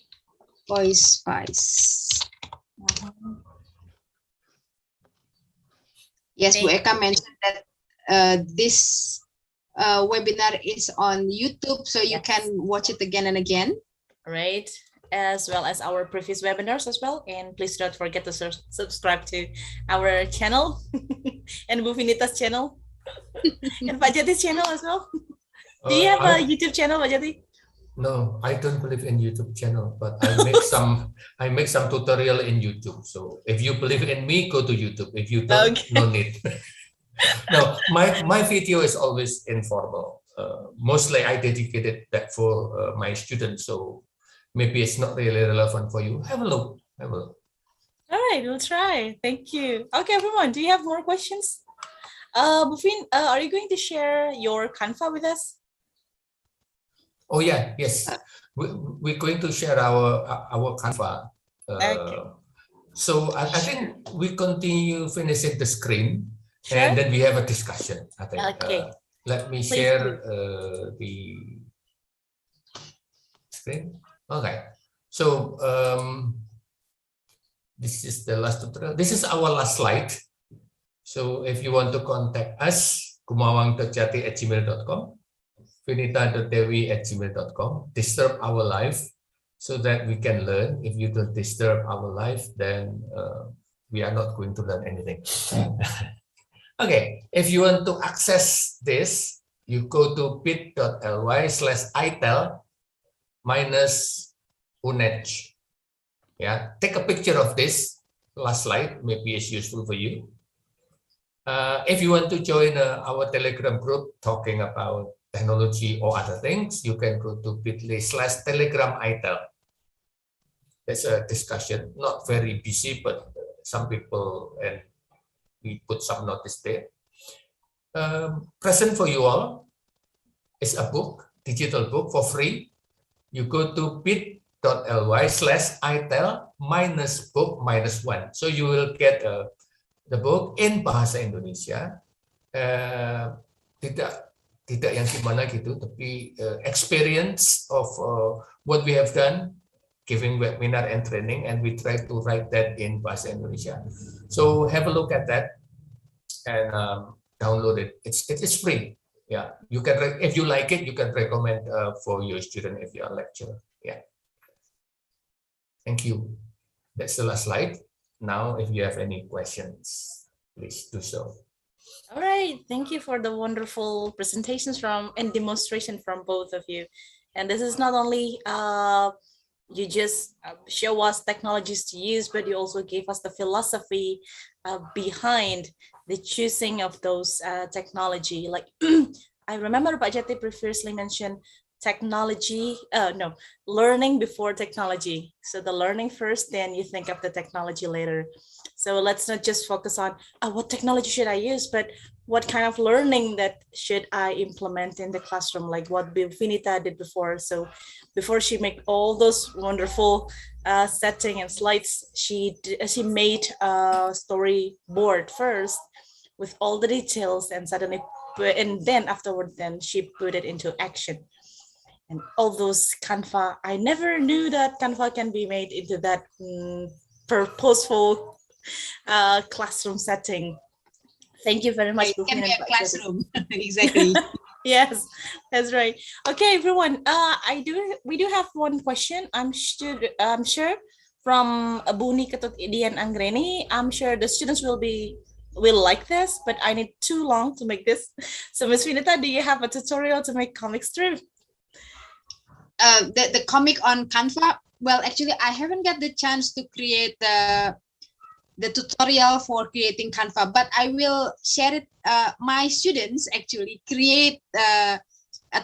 S8: Voice Spice. Yes, Bu Eka mentioned that this webinar is on YouTube, so you can watch it again and again.
S3: Right, as well as our previous webinars as well. And please don't forget to subscribe to our channel and Bu Vinita's channel and Pak Jati's channel as well. Do you have a YouTube channel, Pak Jati?
S5: No, I don't believe in YouTube channel, but I make some tutorial in YouTube. So if you believe in me, go to YouTube. If you don't, no need. No, my video is always informal. Mostly I dedicated that for my students. So maybe it's not really relevant for you. Have a look. Have a look.
S3: All right, we'll try. Thank you. Okay, everyone, do you have more questions? Bu Vin, are you going to share your Canva with us?
S5: Oh yeah, yes. We're going to share our Canva.
S3: Okay.
S5: So I think we continue finishing the screen,
S3: Sure.
S5: and then we have a discussion. I think.
S3: Okay.
S5: Let me
S3: Please
S5: share the screen. Okay. So this is the last tutorial. This is our last slide. So if you want to contact us, kumawang.jati@gmail.com. vinita.dewi@gmail.com. Disturb our life so that we can learn. If you don't disturb our life, then we are not going to learn anything. Okay, if you want to access this, you go to bit.ly/itel-unedge. Yeah, take a picture of this last slide. Maybe it's useful for you. If you want to join our Telegram group talking about technology or other things, you can go to bit.ly/telegramitel. That's a discussion, not very busy, but some people, and we put some notice there. Present for you all is a book, digital book for free. You go to bit.ly/itel-book-1. So you will get the book in bahasa Indonesia. Tidak yang gimana gitu, tapi experience of what we have done, giving webinar and training, and we try to write that in bahasa Indonesia. So have a look at that and download it. It's free. Yeah, you can if you like it, you can recommend for your student if you are a lecturer. Yeah. Thank you. That's the last slide. Now, if you have any questions, please do so.
S3: All right, thank you for the wonderful presentations from and demonstration from both of you. And this is not only you just show us technologies to use, but you also gave us the philosophy behind the choosing of those technology. Like I remember Pak Jati previously mentioned technology, no, learning before technology. So the learning first, then you think of the technology later. So let's not just focus on what technology should I use, but what kind of learning that should I implement in the classroom, like what Vinita did before. So before she made all those wonderful setting and slides, she made a storyboard first with all the details, and then afterward, then she put it into action. And all those Canva, I never knew that Canva can be made into that purposeful classroom setting. Thank you very much.
S8: It can be a classroom. Exactly.
S3: Yes, that's right. Okay, everyone. We do have one question. I'm sure from Buni Ketut Idian Anggreni. I'm sure the students will like this, but I need too long to make this. So Ms. Vinita, do you have a tutorial to make comic strip?
S8: The comic on Canva. Well, actually, I haven't got the chance to create the tutorial for creating Canva, but I will share it. My students actually create a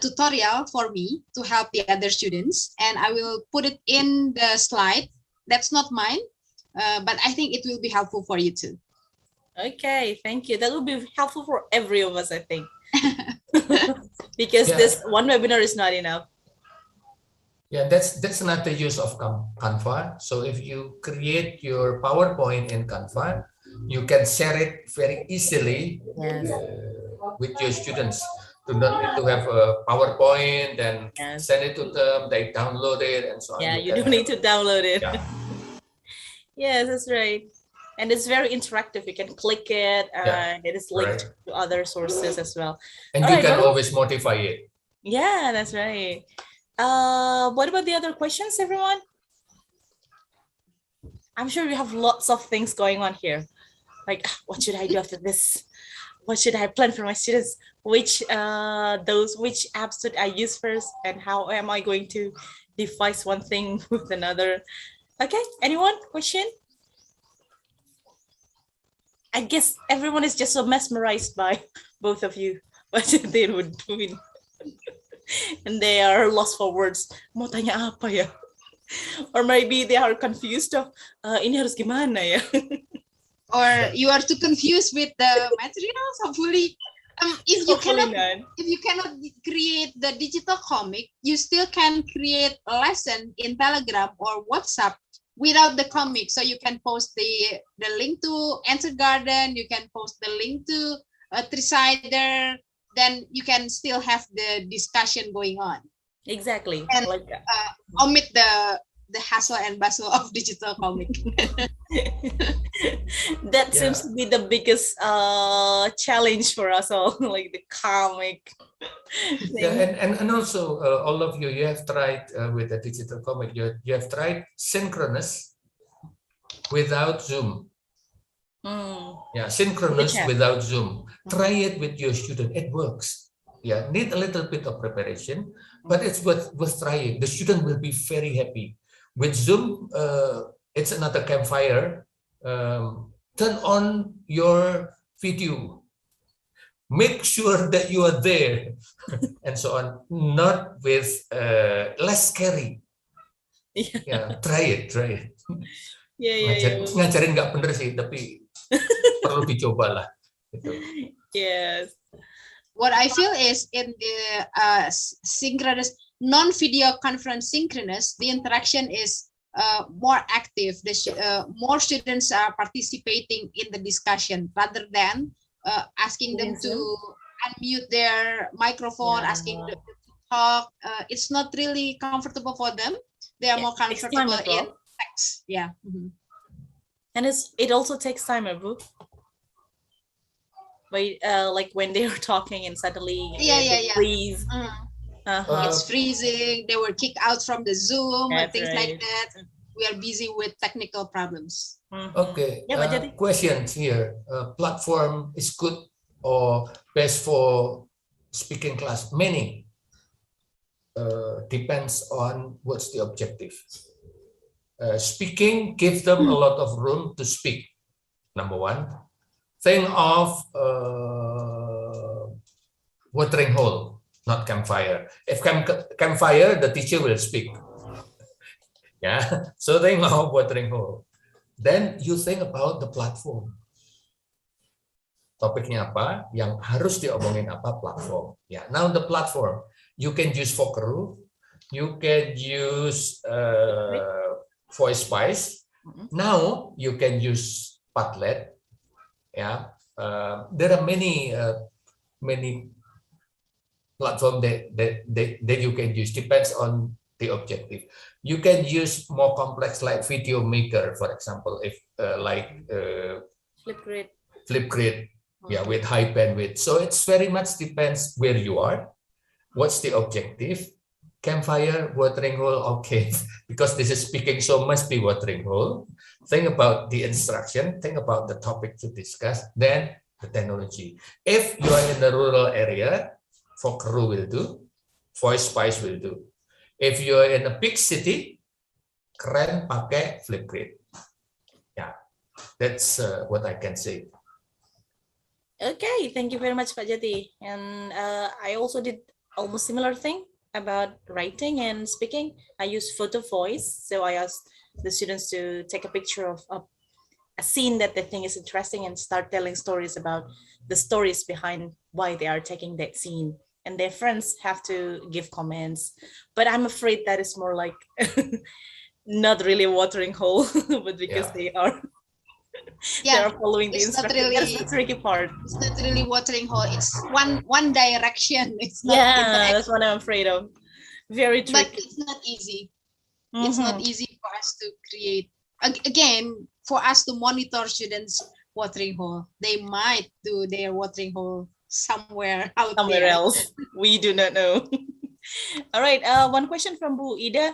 S8: tutorial for me to help the other students, and I will put it in the slide. That's not mine, but I think it will be helpful for you too.
S3: Okay, thank you. That will be helpful for every of us, I think. Because this one webinar is not enough.
S5: Yeah, that's another use of Canva. So if you create your PowerPoint in Canva, you can share it very easily with your students. Do not need to have a PowerPoint and send it to them, they download it and so on.
S3: Yeah, you don't need to download it. Yeah. Yes, that's right. And it's very interactive. You can click it and it is linked to other sources as well.
S5: And you can always modify it.
S3: Yeah, that's right. What about the other questions, everyone? I'm sure you have lots of things going on here. Like, what should I do after this? What should I plan for my students? Which apps should I use first? And how am I going to devise one thing with another? Okay, anyone? Question? I guess everyone is just so mesmerized by both of you. What they would do. And they are lost for words. Mau tanya apa ya? Or maybe they are confused of ini harus gimana ya?
S8: Or you are too confused with the materials. Hopefully, if you cannot create the digital comic, you still can create a lesson in Telegram or WhatsApp without the comic. So you can post the link to Answer Garden. You can post the link to Three-Sider. Then you can still have the discussion going on.
S3: Exactly.
S8: And omit the hassle and bustle of digital comic.
S3: That seems to be the biggest challenge for us all, like the comic.
S5: Yeah, and also all of you have tried with the digital comic. You have tried synchronous without Zoom. Yeah, synchronous without Zoom. Try it with your student. It works. Yeah, need a little bit of preparation, but it's worth trying. The student will be very happy. With Zoom, it's another campfire. Turn on your video. Make sure that you are there, and so on. Not with less scary. Yeah, try it. Ngajarin nggak bener sih, tapi perlu dicoba lah. Gitu.
S3: Yes.
S8: What I feel is in the synchronous, non-video conference synchronous, the interaction is more active. More students are participating in the discussion rather than asking them to unmute their microphone, asking them to talk. It's not really comfortable for them. They are more comfortable in text. Yeah. Mm-hmm.
S3: And it also takes time, Abu. Like when they are talking and suddenly freeze.
S8: It's freezing. They were kicked out from the Zoom and things like that. We are busy with technical problems.
S5: Okay. Questions here. Platform is good or best for speaking class? Many. Depends on what's the objective. Speaking gives them a lot of room to speak. Number one. Think of watering hole, not campfire. If campfire, the teacher will speak. Yeah, so think of watering hole. Then you think about the platform. Topiknya apa? Yang harus diomongin apa? Platform. Yeah, now the platform. You can use Fokeru, you can use Voice Spice. Now you can use Padlet. Yeah, there are many platforms that you can use. Depends on the objective. You can use more complex like Video Maker, for example, if Flipgrid, yeah, with high bandwidth. So it's very much depends where you are. What's the objective? Campfire, watering hole, okay, because this is speaking, so must be watering hole. Think about the instruction, think about the topic to discuss, then the technology. If you are in the rural area, Fokeru will do, Voice Spice will do. If you are in a big city, keren pakai Flipgrid. Yeah, that's what I can say.
S3: Okay, thank you very much, Pak Jati. And I also did almost similar thing about writing and speaking. I use photo voice. So I asked the students to take a picture of a scene that they think is interesting and start telling stories about the stories behind why they are taking that scene. And their friends have to give comments. But I'm afraid that is more like not really a watering hole, but because they are following the instructions. That's the tricky part.
S8: It's not really watering hole. It's one direction. It's not
S3: that's what I'm afraid of. Very tricky.
S8: But it's not easy. It's not easy for us to create. Again, for us to monitor students' watering hole. They might do their watering hole somewhere
S3: else. We do not know. All right. One question from Bu Ida.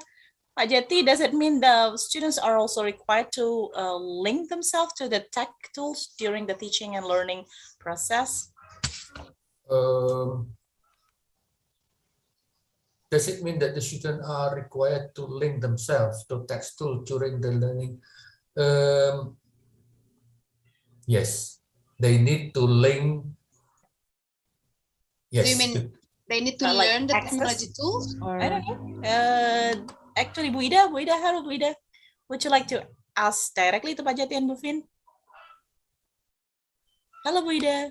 S3: Pak Jati, does it mean the students are also required to link themselves to the tech tools during the teaching and learning process?
S5: Does it mean that the students are required to link themselves to text tool during the learning? Yes, they need to link. Yes.
S8: Do you mean they need to learn the technology tools? Or?
S3: I don't know. Actually, Bu Ida, hello Bu Ida. Would you like to ask directly to Pak Jati and Bu Fin? Halo Bu Ida.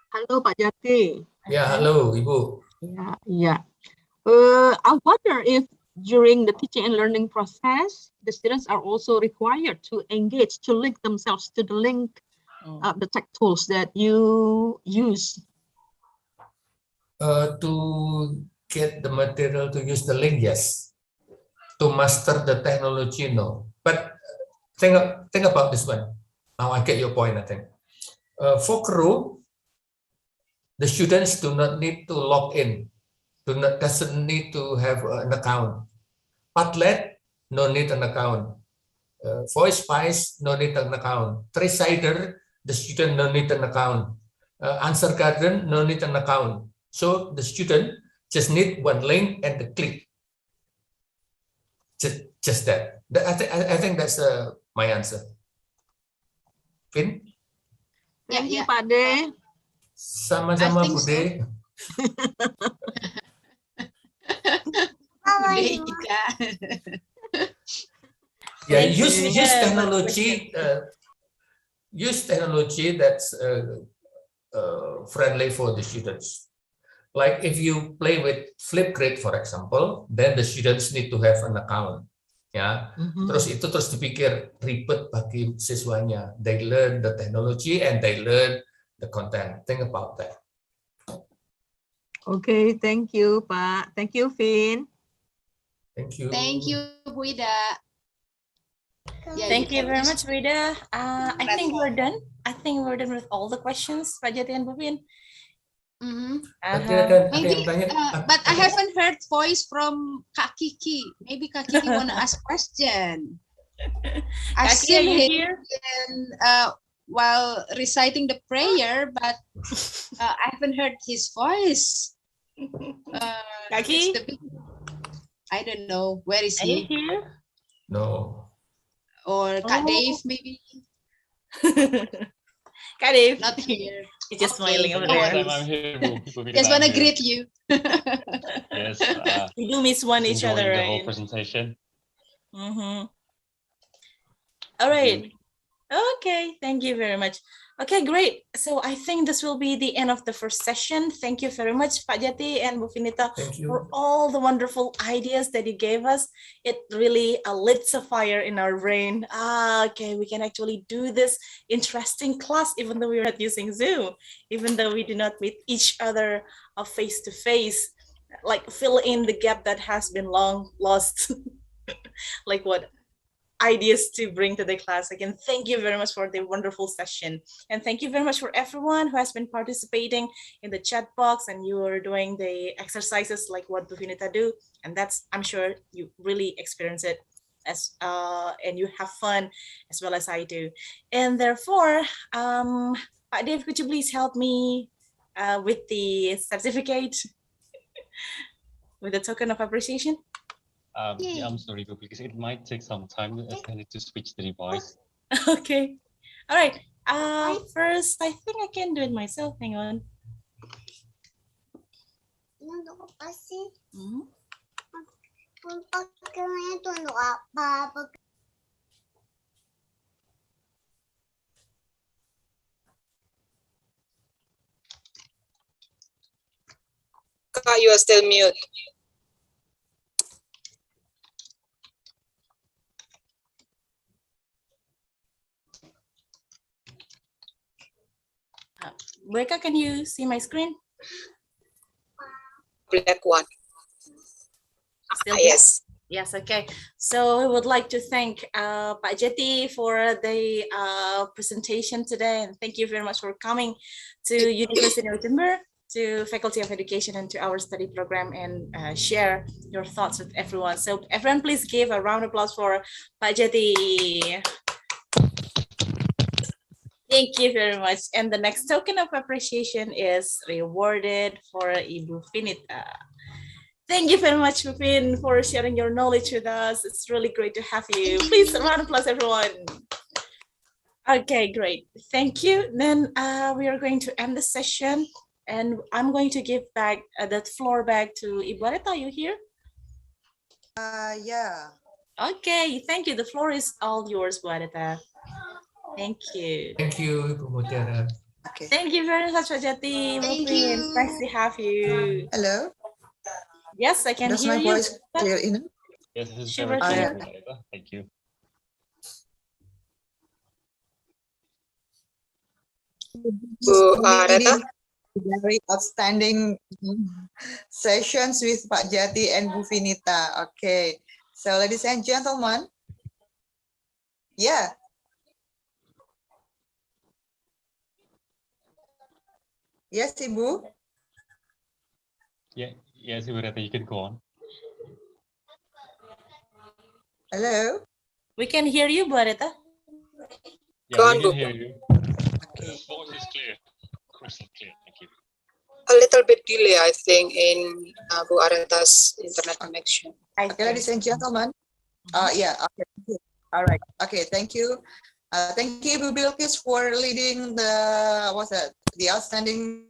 S9: Halo Pak Jati.
S5: Ya, halo Ibu.
S9: Yeah. I wonder if during the teaching and learning process, the students are also required to engage, to link themselves to the the tech tools that you use.
S5: To get the material to use the link, yes. To master the technology, no. But think about this one. Now I get your point, I think. Fokeru, the students do not need to log in. Doesn't need to have an account. Padlet, no need an account. Voice Spice, no need an account. Tresider, the student no need an account. Answer Garden, no need an account. So the student just need one link and the click. Just that. I think that's my answer. Fin?
S9: Thank you, Pak De.
S5: Sama-sama, Bude. Yeah, use technology. Use technology that's friendly for the students. Like if you play with Flipgrid, for example, then the students need to have an account. Ya, terus itu terus dipikir ribet bagi siswanya. They learn the technology and they learn the content. Think about that.
S9: Okay, thank you, Pak. Thank you, Fin.
S5: Thank you.
S8: Thank you, Bu Ida.
S3: Thank you very much, Bu Ida. I think we're done. I think we're done with all the questions, Pak Jati and Bu Fin.
S8: Maybe, but I haven't heard voice from Kak Kiki. Maybe Kak Kiki wanna ask question. I
S3: Kaki,
S8: still
S3: are you here?
S8: And while reciting the prayer, but I haven't heard his voice.
S3: Kaki?
S8: I don't know. Where is
S3: Are you
S8: he?
S3: here?
S5: No.
S8: Or Kak Dave, maybe?
S3: Kak Dave?
S8: Not here.
S3: He's just
S8: Okay,
S3: smiling over
S8: no
S3: there.
S8: worries.
S11: I'm here, Bu.
S8: Just want to
S11: I'm here.
S8: greet you.
S11: Yes.
S3: We do miss one each
S11: Enjoying
S3: other,
S11: the whole
S3: right?
S11: presentation.
S3: Mm-hmm. All right. Okay, thank you very much. Okay, great. So I think this will be the end of the first session. Thank you very much, Pak Jati and Bu Vinita, for all the wonderful ideas that you gave us. It really lit a fire in our brain. Okay, we can actually do this interesting class even though we're not using Zoom, even though we do not meet each other face to face, like fill in the gap that has been long lost. Like what ideas to bring to the class. Again, thank you very much for the wonderful session. And thank you very much for everyone who has been participating in the chat box, and you are doing the exercises like what Bu Vinita do. And that's, I'm sure you really experience it as and you have fun as well as I do. And therefore, Pak Dave, could you please help me with the certificate, with the token of appreciation?
S11: Yeah, I'm sorry, because it might take some time as I need to switch the device.
S3: Okay. All right. First, I think I can do it myself. Hang on.
S6: Kak, you are still mute.
S3: Boyka, can you see my screen?
S6: Black one.
S3: Still
S6: yes.
S3: Yes, okay. So I would like to thank Pak Jati for the presentation today. And thank you very much for coming to University of Timber, to Faculty of Education, and to our study program, and share your thoughts with everyone. So everyone, please give a round of applause for Pak Jati. Thank you very much. And the next token of appreciation is rewarded for Ibu Vinita. Thank you very much, Vin, for sharing your knowledge with us. It's really great to have you. Please, a round of applause, everyone. Okay, great. Thank you. Then we are going to end the session, and I'm going to give back that floor back to Ibu Areta. Are you here?
S1: Yeah.
S3: Okay, thank you. The floor is all yours, Bu Areta. Thank you.
S5: Thank you, Ibu Mutiara.
S1: Okay.
S3: Thank you very much, Pak Jati. It's nice to have you.
S1: Hello.
S3: Yes, I can
S1: Does
S3: hear
S1: my
S3: you.
S1: voice clear enough?
S11: Yes, this is
S3: Sure,
S11: very clear.
S1: yeah.
S11: Thank you.
S6: Bu Areta.
S1: Very outstanding sessions with Pak Jati and Bu Vinita. Okay. So, ladies and gentlemen. Yeah. Yes, Ibu.
S11: Yeah, yes, Ibu Reta, you can go on.
S1: Hello.
S3: We can hear you, Bu Areta.
S11: Yeah, we can hear you.
S1: Okay.
S11: The voice is clear, crystal clear. Thank you.
S6: A little bit delay, I think, in Bu Areta's internet connection.
S1: Okay, ladies and gentlemen. Yeah. Okay. All right. Okay. Thank you. Thank you, Ibu Bilkis, for leading the outstanding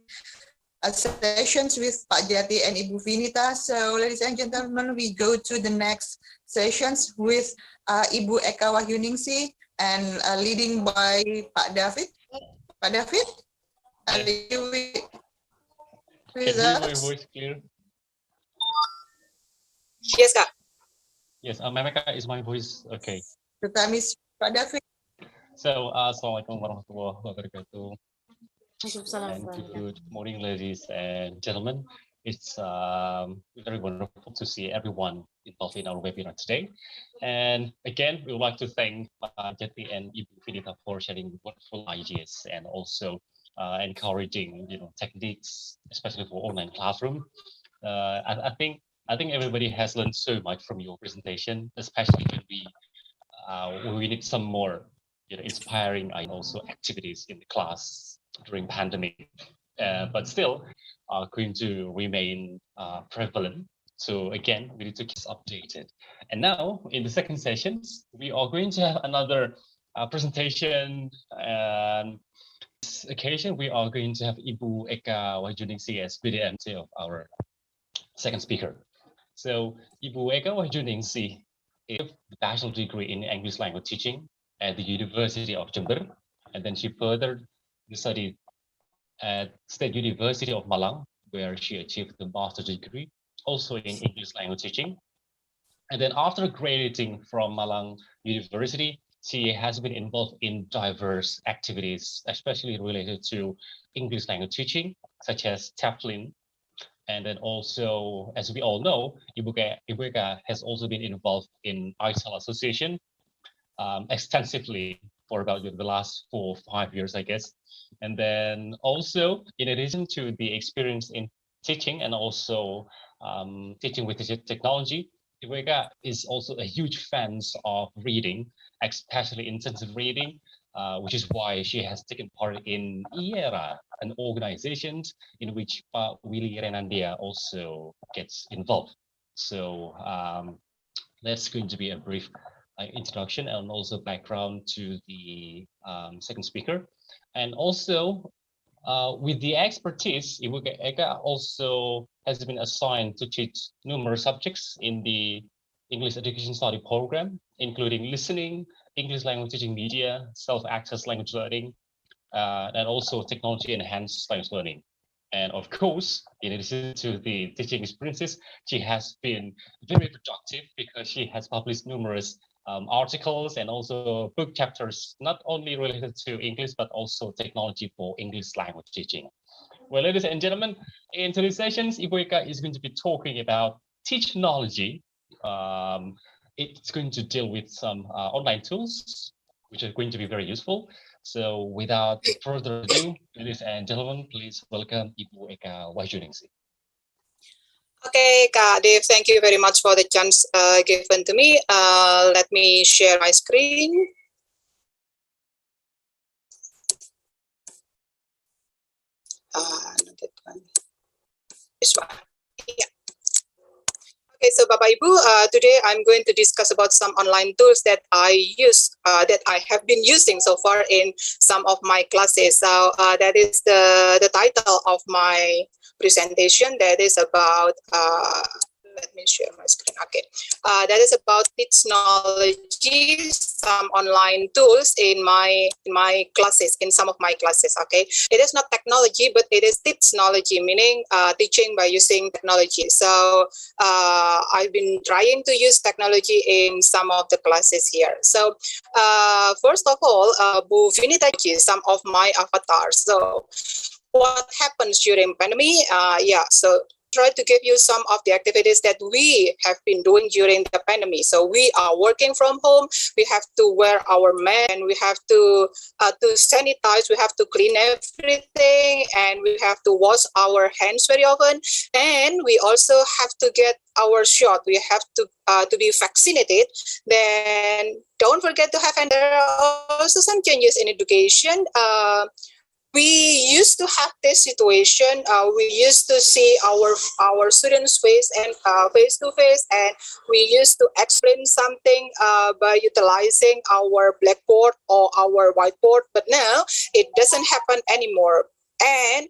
S1: sessions with Pak Jati and Ibu Vinita. So, ladies and gentlemen, we go to the next sessions with Ibu Eka Wahyuningsi and leading by Pak David. Pak David, are you with
S11: Can you hear my
S1: us?
S11: voice clear?
S6: Yes, Kak.
S11: Yes, Meka, is my voice okay?
S1: The time is Pak David.
S11: So, Assalamualaikum warahmatullahi wabarakatuh. And good morning, ladies and gentlemen. It's very wonderful to see everyone involved in our webinar today. And again, we would like to thank Jati and Ibu Vinita for sharing wonderful ideas and also encouraging, techniques, especially for online classroom. I think everybody has learned so much from your presentation, especially when we need some more inspiring and also activities in the class during pandemic, but still are going to remain prevalent. So again, we need to keep updated. And now in the second sessions, we are going to have another presentation. And this occasion, we are going to have Ibu Eka Wahyuningsih as BDMT of our second speaker. So Ibu Eka Wahyuningsih is a bachelor degree in English language teaching at the University of Jember, and then she further studied at State University of Malang, where she achieved the master's degree, also in English language teaching. And then after graduating from Malang University, she has been involved in diverse activities, especially related to English language teaching, such as chaplain. And then also, as we all know, Ibu Eka has also been involved in ITEL Association extensively for about the last 4 or 5 years, I guess. And then also, in addition to the experience in teaching and also teaching with technology, Ibu Eka is also a huge fan of reading, especially intensive reading, which is why she has taken part in IERA, an organization in which Willy Renandia also gets involved. So that's going to be a brief introduction and also background to the second speaker. And also, with the expertise, Ibu Eka also has been assigned to teach numerous subjects in the English Education Study program, including listening, English language teaching media, self-access language learning, and also technology-enhanced language learning. And of course, in addition to the teaching experiences, she has been very productive because she has published numerous articles and also book chapters, not only related to English, but also technology for English language teaching. Well, ladies and gentlemen, in today's sessions, Ibu Eka is going to be talking about technology. It's going to deal with some online tools, which are going to be very useful. So without further ado, ladies and gentlemen, please welcome Ibu Eka Wahyuningsih.
S6: Okay, Kak Dave, thank you very much for the chance given to me. Let me share my screen. Not that one. This one. Yeah. Okay, so Bapak Ibu, today I'm going to discuss about some online tools that I use, that I have been using so far in some of my classes. So that is the title of my presentation. That is about, let me share my screen. Okay, that is about technology, some online tools in my classes, in some of my classes. Okay, it is not technology, but it is technology, meaning teaching by using technology. So I've been trying to use technology in some of the classes here. So first of all, Bu Vinita, some of my avatars. So what happens during pandemic? Yeah, so try to give you some of the activities that we have been doing during the pandemic. So we are working from home. We have to wear our mask, and we have to sanitize. We have to clean everything, and we have to wash our hands very often. And we also have to get our shot. We have to be vaccinated. Then don't forget to have, and there are also some changes in education. We used to have this situation. We used to see our students face to face, and we used to explain something by utilizing our blackboard or our whiteboard. But now it doesn't happen anymore, and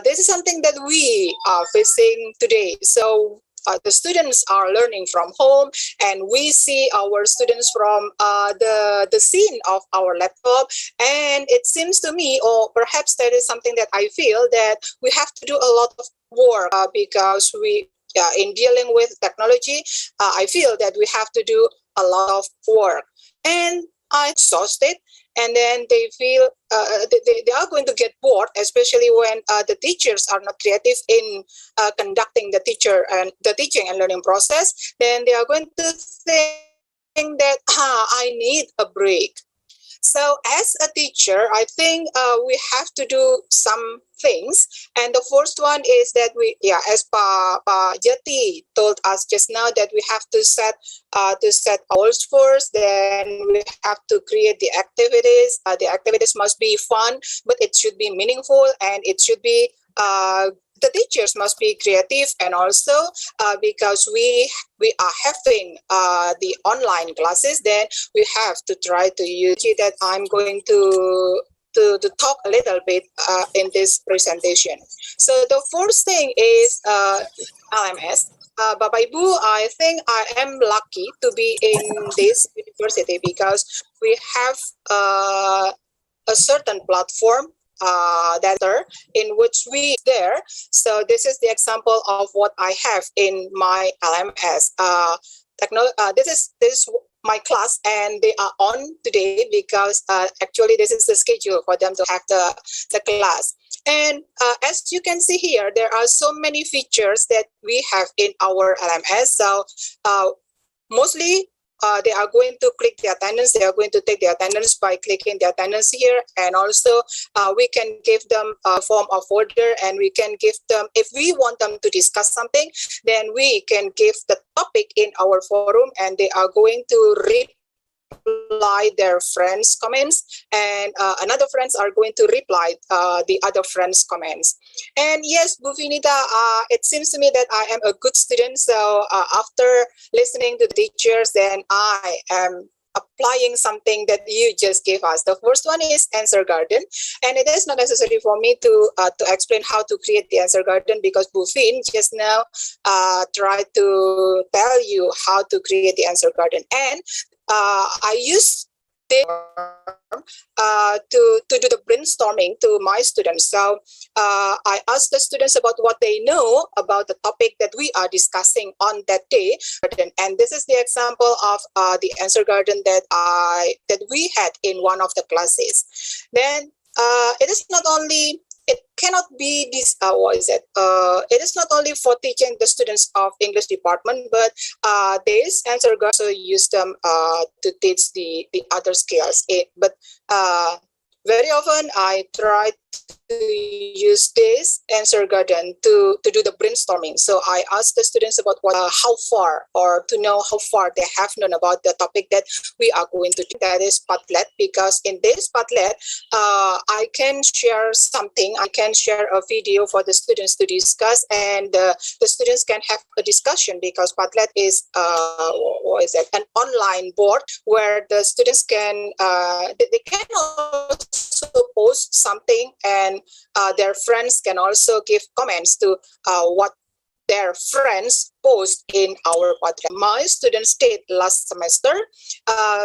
S6: this is something that we are facing today. So the students are learning from home, and we see our students from the scene of our laptop. And it seems to me, or perhaps that is something that I feel, that we have to do a lot of work because we, in dealing with technology, I feel that we have to do a lot of work. And I'm exhausted. And then they feel they are going to get bored, especially when the teachers are not creative in conducting the teaching and learning process. Then they are going to think that I need a break. So as a teacher, I think we have to do some things. And the first one is that as Pa Jati told us just now, that we have to set goals first. Then we have to create the activities. The activities must be fun, but it should be meaningful, and it should be the teachers must be creative, and also because we are having the online classes, then we have to try to use it. That I'm going to talk a little bit in this presentation. So the first thing is LMS. Bapak Ibu, I think I am lucky to be in this university because we have a certain platform in which we there. So this is the example of what I have in my LMS. This is my class, and they are on today because actually this is the schedule for them to have the class. And as you can see here, there are so many features that we have in our LMS. So mostly they are going to click the attendance. They are going to take the attendance by clicking the attendance here. And also we can give them a form of order, and we can give them, if we want them to discuss something, then we can give the topic in our forum, and they are going to reply their friends' comments, and another friends are going to reply the other friends' comments. And yes, Bu Vinita, it seems to me that I am a good student. So after listening to the teachers, then I am applying something that you just gave us. The first one is answer garden, and it is not necessary for me to explain how to create the answer garden, because Bu Vin just now tried to tell you how to create the answer garden. And I use this to do the brainstorming to my students. So I asked the students about what they know about the topic that we are discussing on that day. And this is the example of the answer garden that we had in one of the classes. Then it is not only, it cannot be this, it is not only for teaching the students of English department, but this answer garden also use them to teach the other skills. But very often I try to use this answer garden to do the brainstorming. So I ask the students about how far, or to know how far they have known about the topic that we are going to do. That is Padlet, because in this Padlet, I can share something. I can share a video for the students to discuss, and the students can have a discussion, because Padlet is an online board where the students can they can also post something, and their friends can also give comments to what their friends post in our Padlet. My students stayed last semester,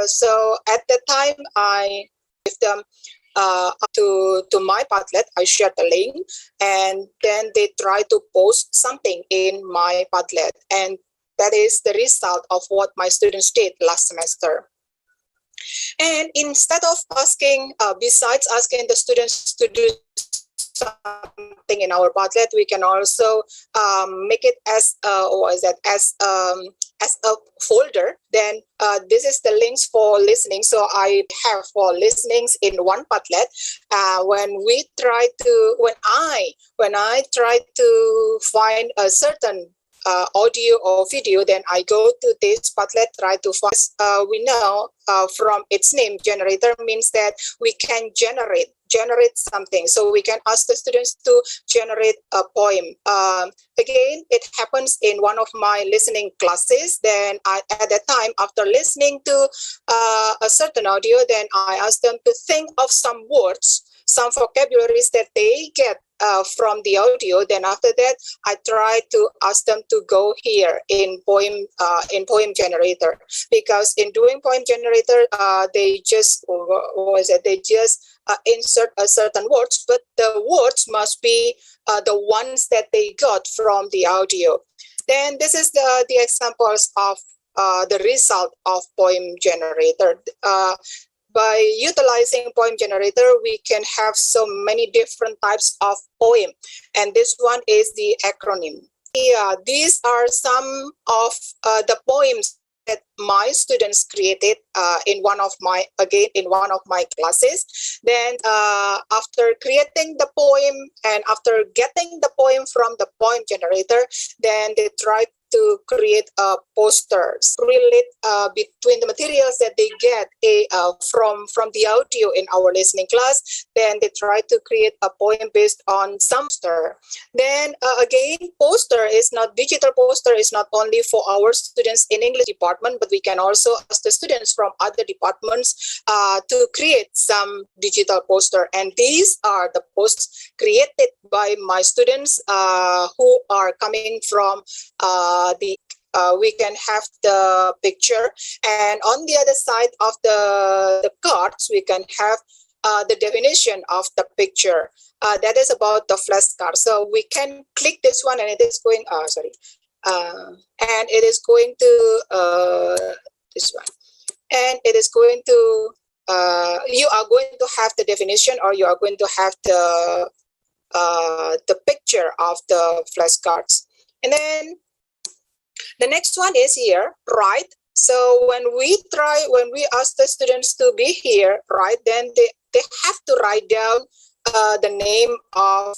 S6: so at that time I give them to my Padlet. I shared the link, and then they try to post something in my Padlet, and that is the result of what my students did last semester. And instead of asking, besides asking the students to do something in our Padlet, we can also make it as a folder. Then this is the links for listening. So I have for listenings in one Padlet. When I try to find a certain audio or video, then I go to this Padlet, try to find. We know from its name, generator means that we can generate something. So we can ask the students to generate a poem. Again, it happens in one of my listening classes. Then at that time, after listening to a certain audio, then I ask them to think of some words, some vocabularies that they get from the audio. Then after that, I try to ask them to go here in poem generator, because in doing poem generator, they just insert a certain words, but the words must be the ones that they got from the audio. Then this is the examples of the result of poem generator. By utilizing poem generator, we can have so many different types of poem, and this one is the acronym. Yeah, these are some of the poems that my students created in one of my classes. Then after creating the poem and after getting the poem from the poem generator, then they try to create posters, relate between the materials that they get from the audio in our listening class. Then they try to create a poem based on some poster. Then again, digital poster is not only for our students in English department, but we can also ask the students from other departments to create some digital poster. And these are the posts created by my students who are coming from we can have the picture, and on the other side of the cards we can have the definition of the picture. That is about the flashcard. So we can click this one, and it is going. And it is going to this one, and it is going to. You are going to have the definition, or you are going to have the picture of the flashcards, and then. The next one is here, right? So when we ask the students to be here, right, then they have to write down the name of,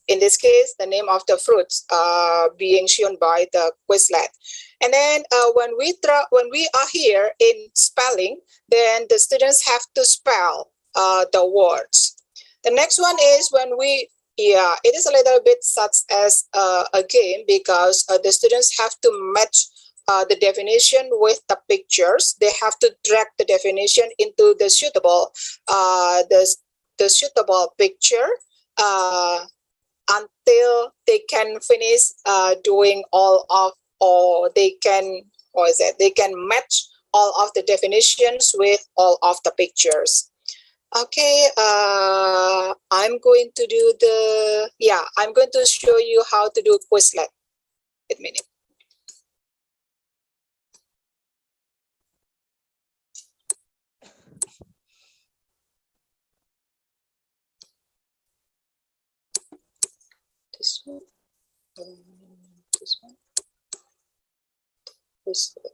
S6: in this case, the name of the fruits being shown by the Quizlet. And then when we are here in spelling, then the students have to spell the words. The next one is when it is a little bit such as a game, because the students have to match the definition with the pictures. They have to drag the definition into the suitable suitable picture until they can finish doing they can match all of the definitions with all of the pictures. Okay, I'm going to show you how to do Quizlet. Wait a minute. This one. This one. Quizlet.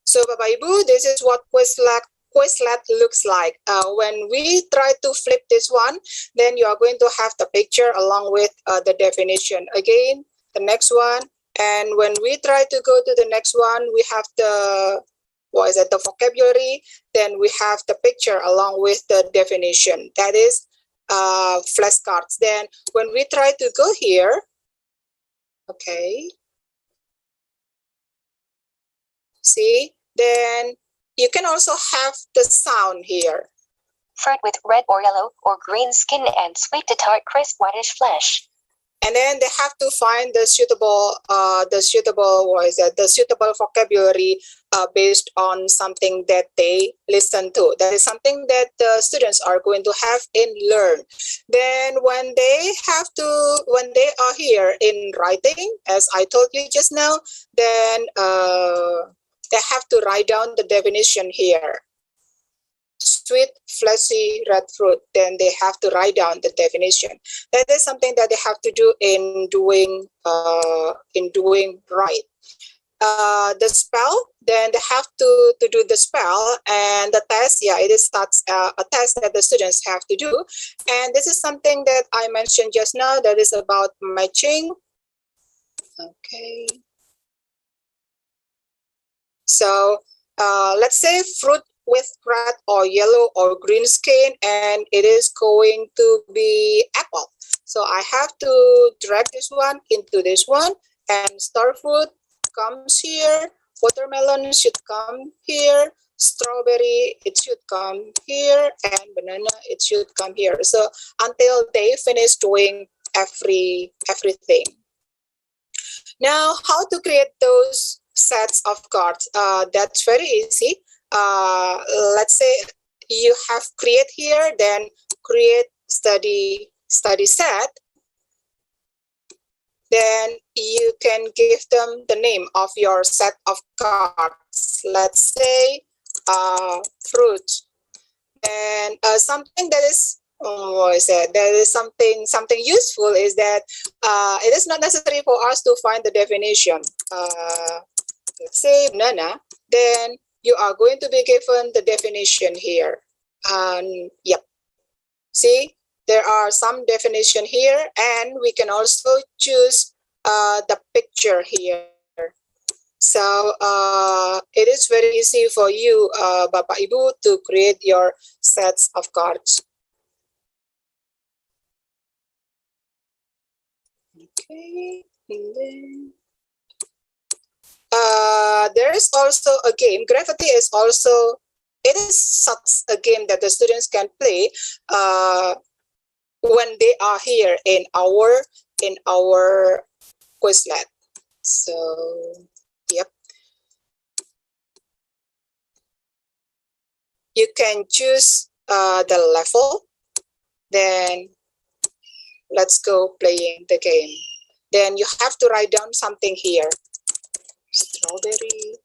S6: So, Bapak Ibu, this is what Quizlet looks like. When we try to flip this one, then you are going to have the picture along with the definition. Again, the next one. And when we try to go to the next one, we have the vocabulary. Then we have the picture along with the definition. That is flashcards. Then when we try to go here, okay. See? Then you can also have the sound here.
S12: Fruit with red or yellow or green skin and sweet to tart crisp whitish flesh.
S6: And then they have to find the suitable vocabulary based on something that they listen to. That is something that the students are going to have in Learn. Then when they are here in writing, as I told you just now, then they have to write down the definition here. Sweet, fleshy, red fruit. Then they have to write down the definition. That is something that they have to do in doing right. The spell, then they have to do the spell, and the test, it is a test that the students have to do. And this is something that I mentioned just now, that is about matching. Okay. So let's say fruit with red or yellow or green skin, and it is going to be apple. So I have to drag this one into this one, and star fruit comes here, watermelon should come here, strawberry, it should come here, and banana, it should come here. So until they finish doing everything. Now, how to create those sets of cards? That's very easy. Let's say you have create here, then create study set. Then you can give them the name of your set of cards. Let's say fruit. And something that is is that there is something useful is that it is not necessary for us to find the definition. Let's say banana, then you are going to be given the definition here. And yep, see, there are some definition here, and we can also choose the picture here. So it is very easy for you, Bapak Ibu, to create your sets of cards. Okay, and then there is also a game. Gravity is also, it is such a game that the students can play when they are here in our Quizlet. So yep, you can choose the level. Then let's go playing the game. Then you have to write down something here. Strawberry.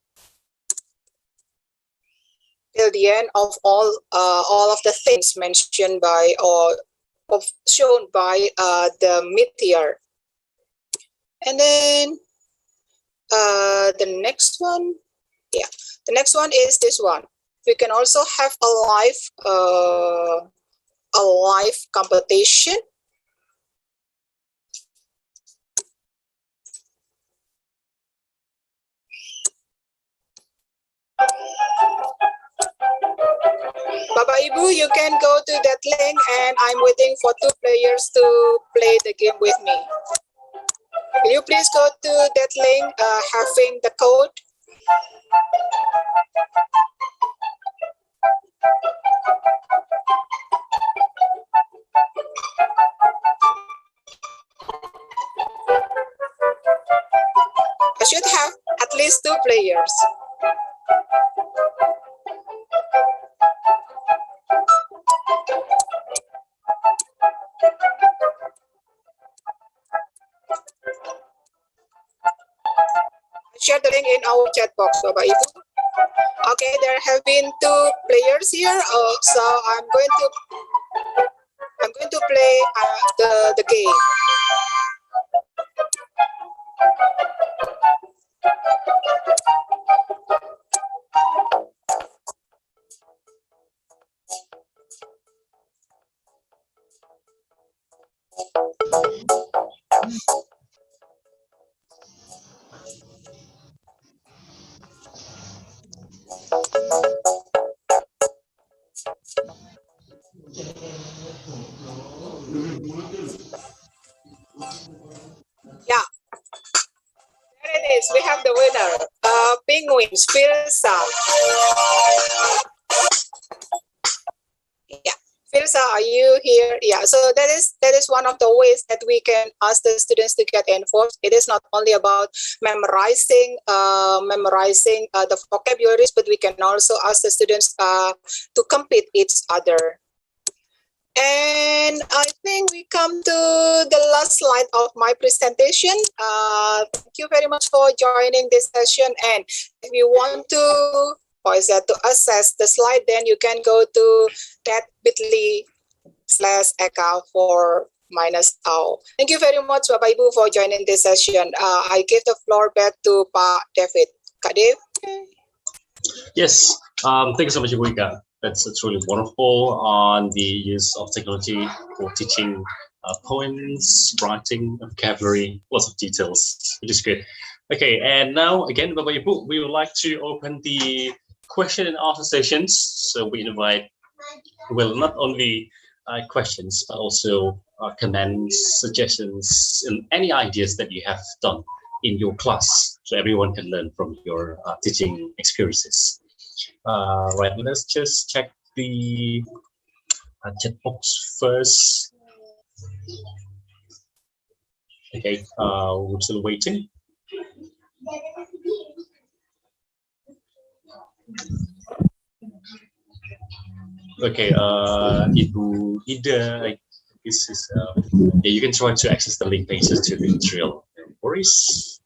S6: Till the end of all of the things mentioned by or shown by the meteor. And then the next one, yeah, the next one is this one. We can also have a live competition. Bapak Ibu, you can go to that link, and I'm waiting for 2 players to play the game with me. Will you please go to that link having the code? I should have at least 2 players. Share the link in our chat box, Bapak Ibu. Okay, there have been 2 players here, so I'm going to play the game. Yeah, there it is. We have the winner. Penguins, Filsa. Yeah, Filsa, are you here? Yeah, so that is one of the ways that we can ask the students to get enforced. It is not only about memorizing the vocabularies, but we can also ask the students to compete each other. And I think we come to the last slide of my presentation. Thank you very much for joining this session. And if you want to, to access the slide, then you can go to that bit.ly/account for -tau. Thank you very much, Bapak Ibu, for joining this session. I give the floor back to Pak David. Kak Dev?
S11: Yes, thank you so much, Ibu Ika. That's really wonderful on the use of technology for teaching poems, writing, vocabulary, lots of details, which is good. Okay, and now again, Bapak Ibu, we would like to open the question and answer sessions. So we invite, well, not only questions, but also comments, suggestions, and any ideas that you have done in your class, so everyone can learn from your teaching experiences. Right, let's just check the chat box first. Okay, we're still waiting. Okay, Ibu Ida, this is yeah, you can try to access the link pages to the material. No worries.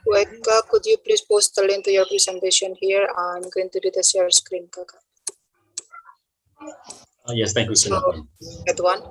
S6: Wait, could you please post the link to your presentation here? I'm going to do the share screen, Kakak.
S11: Yes, thank you,
S6: So,
S11: Sunatan.
S6: that one.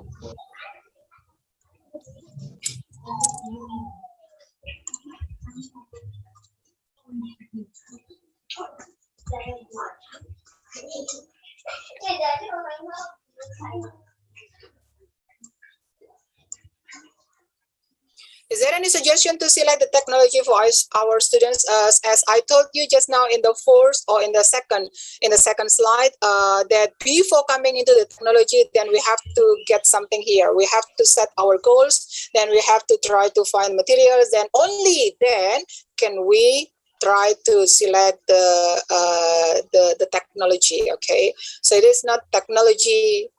S6: Is there any suggestion to select the technology for our students? As I told you just now in the first or in the second slide, that before coming into the technology, then we have to get something here. We have to set our goals. Then we have to try to find materials. Then only then can we try to select the technology. Okay, so it is not technology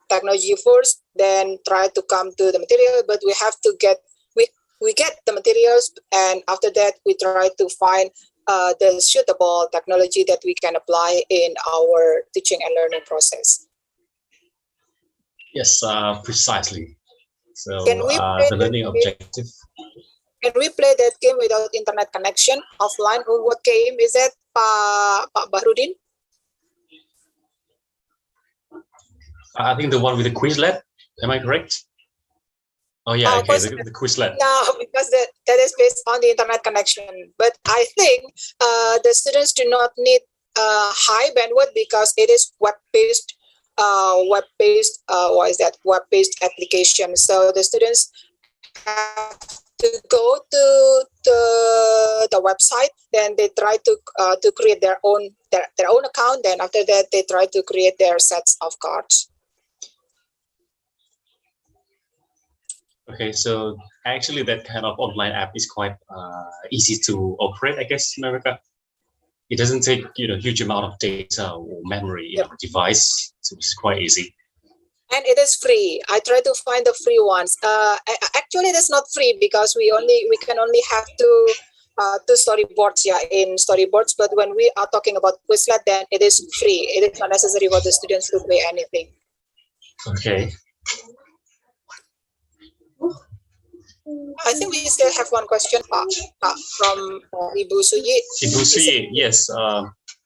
S6: first, then try to come to the material, but we have to get. We get the materials, and after that we try to find the suitable technology that we can apply in our teaching and learning process.
S11: Yes, precisely. So
S6: Can we play
S11: the learning objective.
S6: Can we play that game without internet connection offline? What game is that, Pak Bahrudin?
S11: I think the one with the Quizlet. Am I correct? Oh yeah, okay, the Quizlet.
S6: No, because that is based on the internet connection. But I think the students do not need high bandwidth because it is web-based. What is that? Web-based application. So the students have to go to the website. Then they try to create their own account. Then after that, they try to create their sets of cards.
S11: Okay, so actually that kind of online app is quite easy to operate, I guess, in America. It doesn't take huge amount of data or memory in our device, so it's quite easy.
S6: And it is free. I try to find the free ones. Actually, it is not free because we can only have two storyboards, in storyboards. But when we are talking about Quizlet, then it is free. It is not necessary for the students to pay anything.
S11: Okay.
S6: I think we still have one question, Pak, from Ibu Suyi.
S11: Ibu Suyi, yes.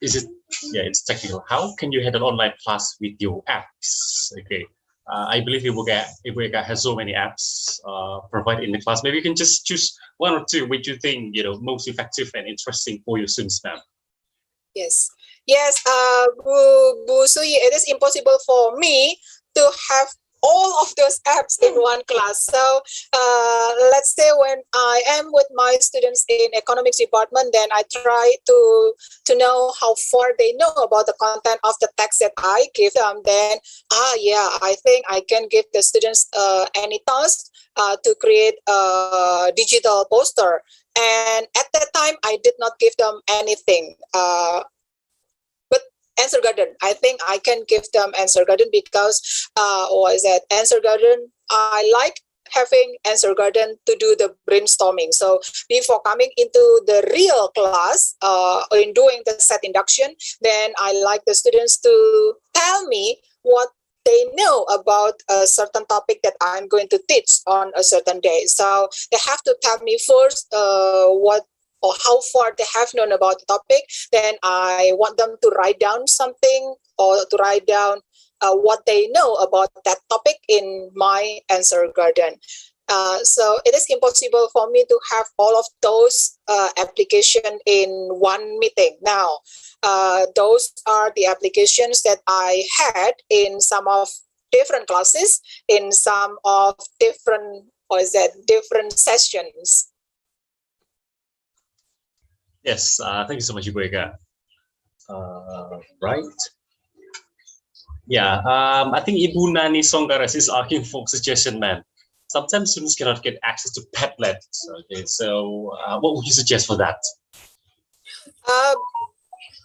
S11: Is it? Yeah, it's technical. How can you handle online class with your apps? Okay. I believe Ibu has so many apps provided in the class. Maybe you can just choose one or two which you think most effective and interesting for your students, ma'am.
S6: Yes, Bu Suyi, it is impossible for me to have all of those apps in one class. So let's say when I am with my students in economics department, then I try to know how far they know about the content of the text that I give them. Then, I think I can give the students any task to create a digital poster. And at that time, I did not give them anything. Answer Garden. I think I can give them Answer Garden because Answer Garden, I like having Answer Garden to do the brainstorming. So before coming into the real class, in doing the set induction, then I like the students to tell me what they know about a certain topic that I'm going to teach on a certain day. So they have to tell me first what or how far they have known about the topic. Then I want them to write down something or to write down what they know about that topic in my Answer Garden. So it is impossible for me to have all of those applications in one meeting. Now, those are the applications that I had in some of different classes, in some of different sessions.
S11: Yes, thank you so much, Ibu Eka. Right. Yeah, I think Ibu Nani Songgaras is asking for suggestion, man. Sometimes students cannot get access to Padlet. Okay, so what would you suggest for that?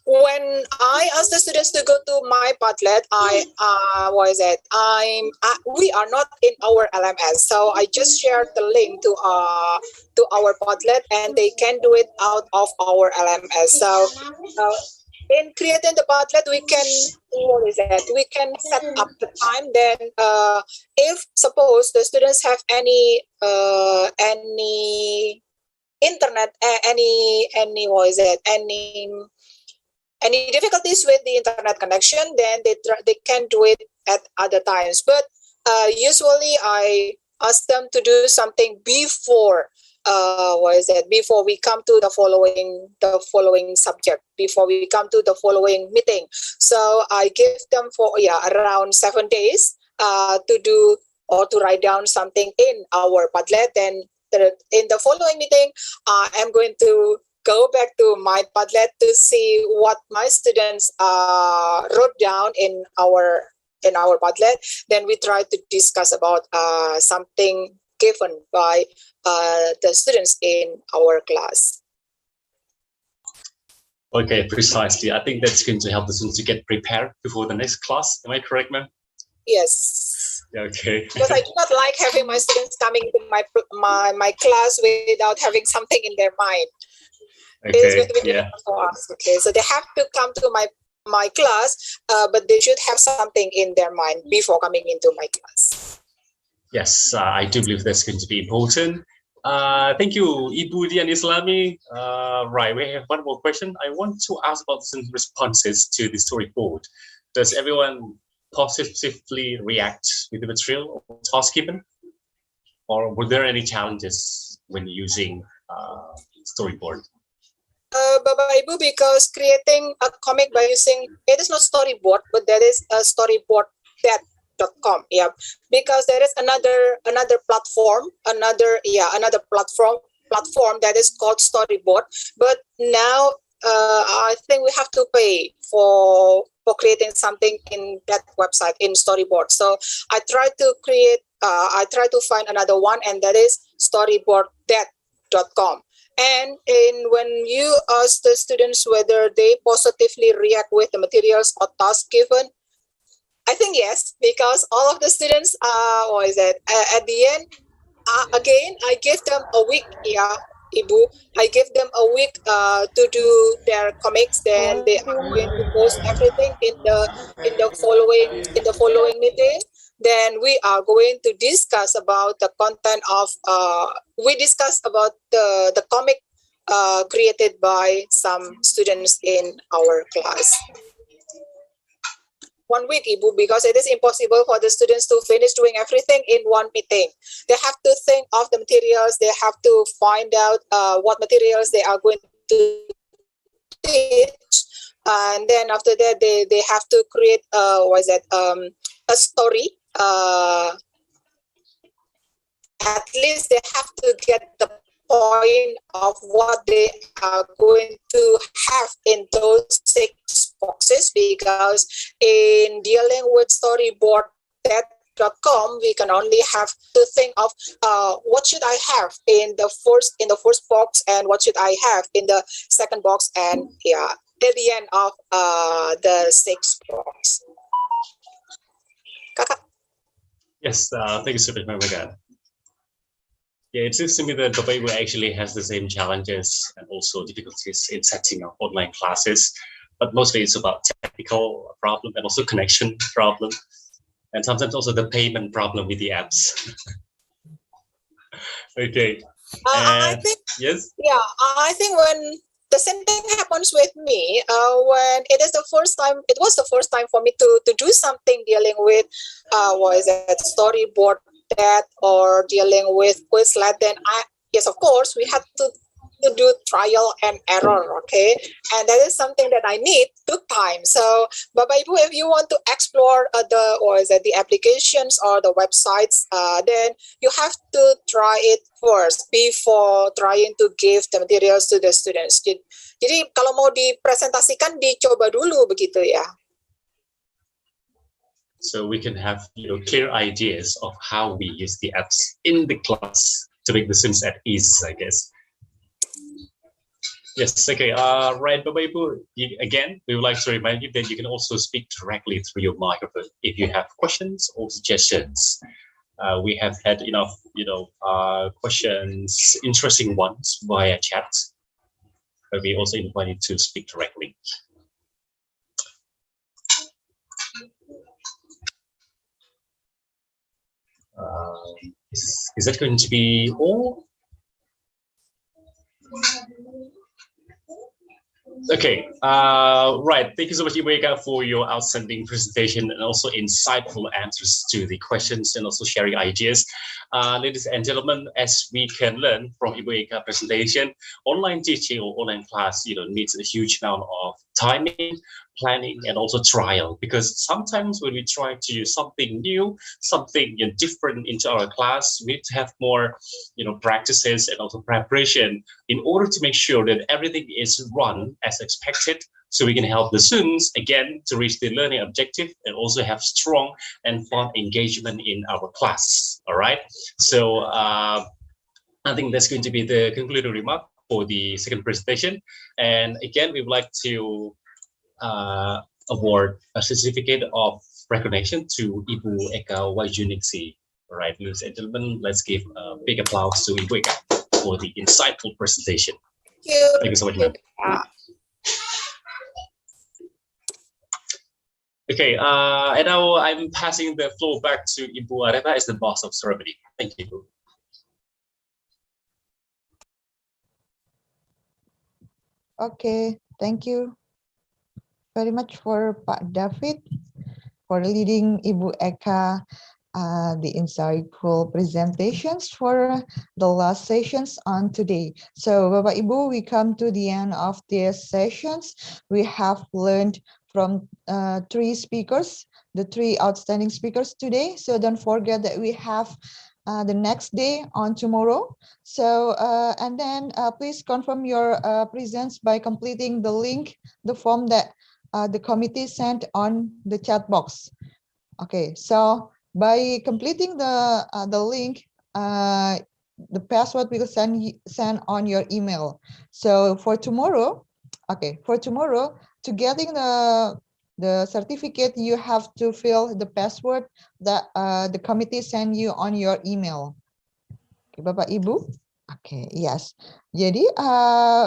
S6: When I ask the students to go to my Padlet, we are not in our LMS, so I just shared the link to our Padlet, and they can do it out of our LMS. So in creating the Padlet, we can set up the time. Then if suppose the students have any internet, any what is it, any difficulties with the internet connection, then they can do it at other times. But usually I ask them to do something before before we come to the following subject, before we come to the following meeting. So I give them for around 7 days to do or to write down something in our Padlet. Then in the following meeting, I'm going to go back to my Padlet to see what my students wrote down in our Padlet. Then we try to discuss about something given by the students in our class.
S11: Okay, precisely. I think that's going to help the students to get prepared before the next class. Am I correct, ma'am?
S6: Yes.
S11: Okay.
S6: Because I do not like having my students coming to my class without having something in their mind.
S11: Okay.
S6: It's going to be difficult for us. Okay, so they have to come to my class, but they should have something in their mind before coming into my class.
S11: Yes, I do believe that's going to be important. Thank you, Ibu Dian Islami. Right, we have one more question. I want to ask about some responses to the storyboard. Does everyone positively react with the material or task given? Or were there any challenges when using storyboard?
S6: Bapak Ibu, because creating a comic by using, it is not storyboard, but that is a storyboard.com. Yeah, because there is another platform, another platform that is called Storyboard. But now I think we have to pay for creating something in that website in Storyboard. So I try to find another one, and that is storyboard.com. And when you ask the students whether they positively react with the materials or tasks given, I think yes, because all of the students at the end, again, I give them a week, Ibu. I give them a week to do their comics. Then they are going to post everything in the following meeting. Then we are going to discuss about the content of the comic created by some students in our class. 1 week, Ibu, because it is impossible for the students to finish doing everything in one meeting. They have to think of the materials. They have to find out what materials they are going to teach, and then after that, they have to create a story. At least they have to get the point of what they are going to have in those 6 boxes, because in dealing with storyboard.com, we can only have to think of what should I have in the first box, and what should I have in the second box, and at the end of the 6th box. Kakak.
S11: Yes, thank you so much, my God. Yeah, it seems to me that Bapak Ibu actually has the same challenges and also difficulties in setting up online classes, but mostly it's about technical problem and also connection problem, and sometimes also the payment problem with the apps. Okay.
S6: I think
S11: yes.
S6: Yeah, I think when the same thing happens with me, when it was the first time for me to do something dealing with storyboard or dealing with Quizlet. Then yes, of course, we had to do trial and error, okay? And that is something that I need took time. So, Bapak Ibu, if you want to explore the applications or the websites, then you have to try it first before trying to give the materials to the students. Jadi kalau mau dipresentasikan, dicoba dulu begitu ya.
S11: So we can have clear ideas of how we use the apps in the class to make the students at ease, I guess. Yes, okay. Right, Bapak Ibu, again, we would like to remind you that you can also speak directly through your microphone if you have questions or suggestions. We have had enough, questions, interesting ones via chat, but we also invite you to speak directly. Is that going to be all? Okay, right. Thank you so much, Ibu Eka, for your outstanding presentation and also insightful answers to the questions and also sharing ideas. Ladies and gentlemen, as we can learn from Ibu Eka presentation, online teaching or online class, needs a huge amount of timing, planning, and also trial. Because sometimes when we try to use something new, something different into our class, we need to have more, practices and also preparation in order to make sure that everything is run as expected, so we can help the students again to reach the learning objective and also have strong and fun engagement in our class. All right, so I think that's going to be the concluding remark for the second presentation. And again, we would like to award a certificate of recognition to Ibu Eka Wajuningsi. All right, ladies and gentlemen, let's give a big applause to Ibu Eka for the insightful presentation. Thank you so much, ma'am. Okay, and now I'm passing the floor back to Ibu Areta as the boss of ceremony. Thank you, Ibu.
S1: Okay, thank you very much for Pak David for leading Ibu Eka the insightful presentations for the last sessions on today. So Bapak Ibu, we come to the end of these sessions. We have learned from three speakers, the three outstanding speakers today. So don't forget that we have the next day on tomorrow. So and then please confirm your presence by completing the link, the form that the committee sent on the chat box. Okay, so by completing the link, the password will send on your email. So for tomorrow, okay, for tomorrow, to getting the certificate, you have to fill the password that the committee send you on your email. Okay, Bapak Ibu. Okay, yes. Jadi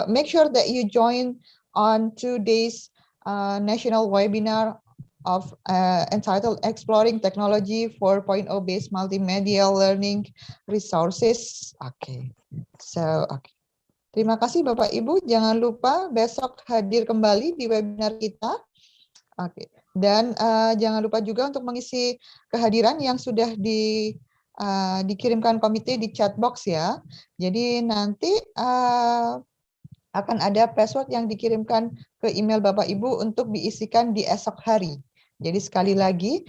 S1: make sure that you join on today's national webinar of entitled Exploring Technology 4.0-based Multimedia Learning Resources. Okay, so okay. Terima kasih Bapak Ibu. Jangan lupa besok hadir kembali di webinar kita. Oke, dan jangan lupa juga untuk mengisi kehadiran yang sudah dikirimkan komite di chat box ya. Jadi nanti akan ada password yang dikirimkan ke email Bapak Ibu untuk diisikan di esok hari. Jadi sekali lagi,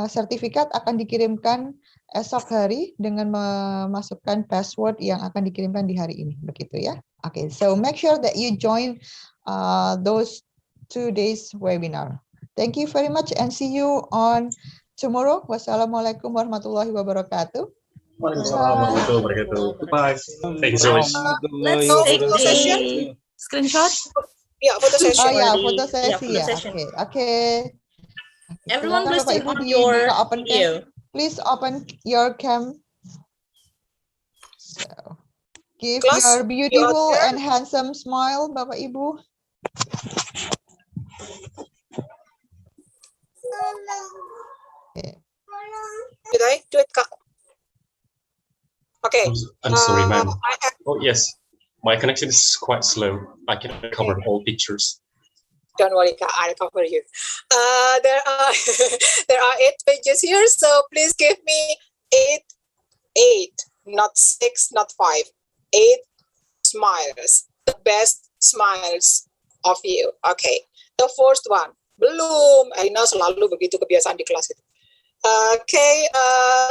S1: sertifikat akan dikirimkan esok hari dengan memasukkan password yang akan dikirimkan di hari ini, begitu ya. Okay, so make sure that you join those 2 days webinar. Thank you very much and see you on tomorrow. Wassalamualaikum warahmatullahi wabarakatuh.
S11: Goodbye. Thank you so much.
S3: Let's take the screenshot.
S6: Yeah, photo session.
S1: Oh ya, foto sesi ya. Oke.
S3: Everyone, please turn on your video.
S1: Please open your cam. So, give
S6: Class,
S1: your beautiful and handsome smile, Bapak Ibu. Okay.
S6: Did I do it, Kak? Okay.
S11: I'm sorry, ma'am. Oh, yes. My connection is quite slow. I cannot cover all pictures.
S6: Don't worry, Kak, I'll cover you. There are there are 8 pages here, so please give me 8, not 6, not 5. 8 smiles, the best smiles of you. Okay, the first one, belum. Aina selalu begitu kebiasaan di kelas itu. Okay,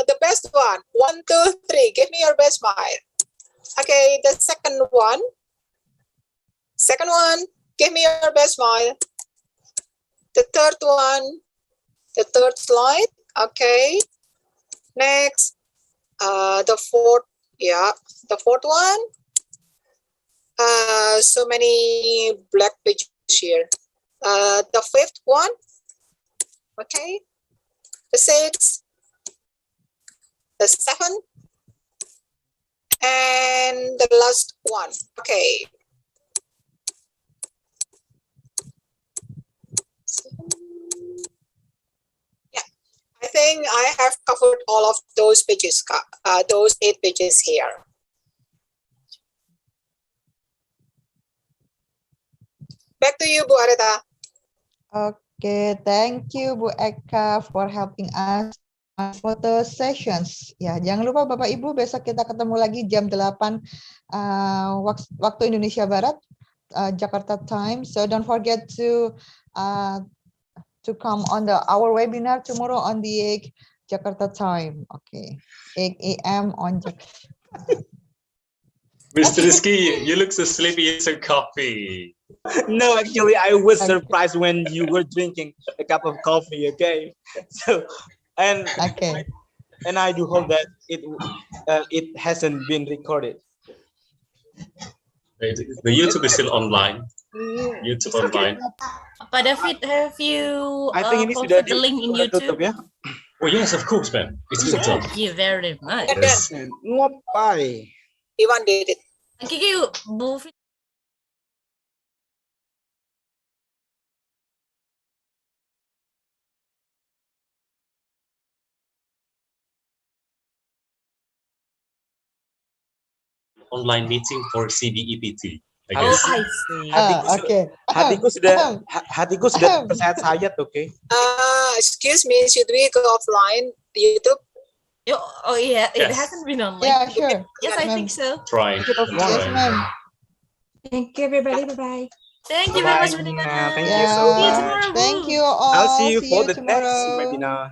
S6: the best one, 1, 2, 3. Give me your best smile. Okay, the second one. Give me your best smile. The third one, the third slide. Okay. Next, the fourth one. So many black pages here. The fifth one. Okay. The sixth. The seventh. And the last one. Okay. I think I have covered all of those pages, those 8 pages here. Back to you, Bu Areta.
S1: Okay, thank you Bu Eka for helping us on photo sessions. Ya, jangan lupa Bapak Ibu besok kita ketemu lagi jam 8 waktu Indonesia Barat, Jakarta time. So don't forget to come on our webinar tomorrow on the 8 Jakarta time. Okay, 8 a.m. on Jakarta.
S13: Mr. Rizky, you look so sleepy. You so coffee.
S4: No, actually, I was surprised when you were drinking a cup of coffee. Okay, so and I do hope that it hasn't been recorded.
S13: The YouTube is still online. YouTube online.
S3: Pak David, have you
S4: I think ini sudah
S3: posted the link in YouTube?
S4: Ya?
S13: Oh yes, of course, man. It's good job.
S3: Thank you very much.
S13: Yes.
S4: Ngopai.
S6: Iwan did it.
S3: Kiki, Bu Fit.
S13: Online meeting for CBEPT. I
S3: Oh,
S13: guess.
S3: I see.
S4: Hatiku sudah tersayat-sayat, okay?
S6: Excuse me, should we go offline YouTube?
S3: Oh yeah, it
S13: Yes.
S3: hasn't been online.
S1: Yeah, sure.
S3: Yes, I think so.
S13: Trying.
S1: Yes, ma'am.
S8: Thank you, everybody. Bye-bye.
S3: Thank you very much,
S4: Bye,
S3: Budina.
S4: Nina. Thank you so
S3: See you
S4: much.
S3: tomorrow,
S1: Thank
S3: Bu.
S1: you all.
S4: I'll see you for the
S1: tomorrow.
S4: next webinar.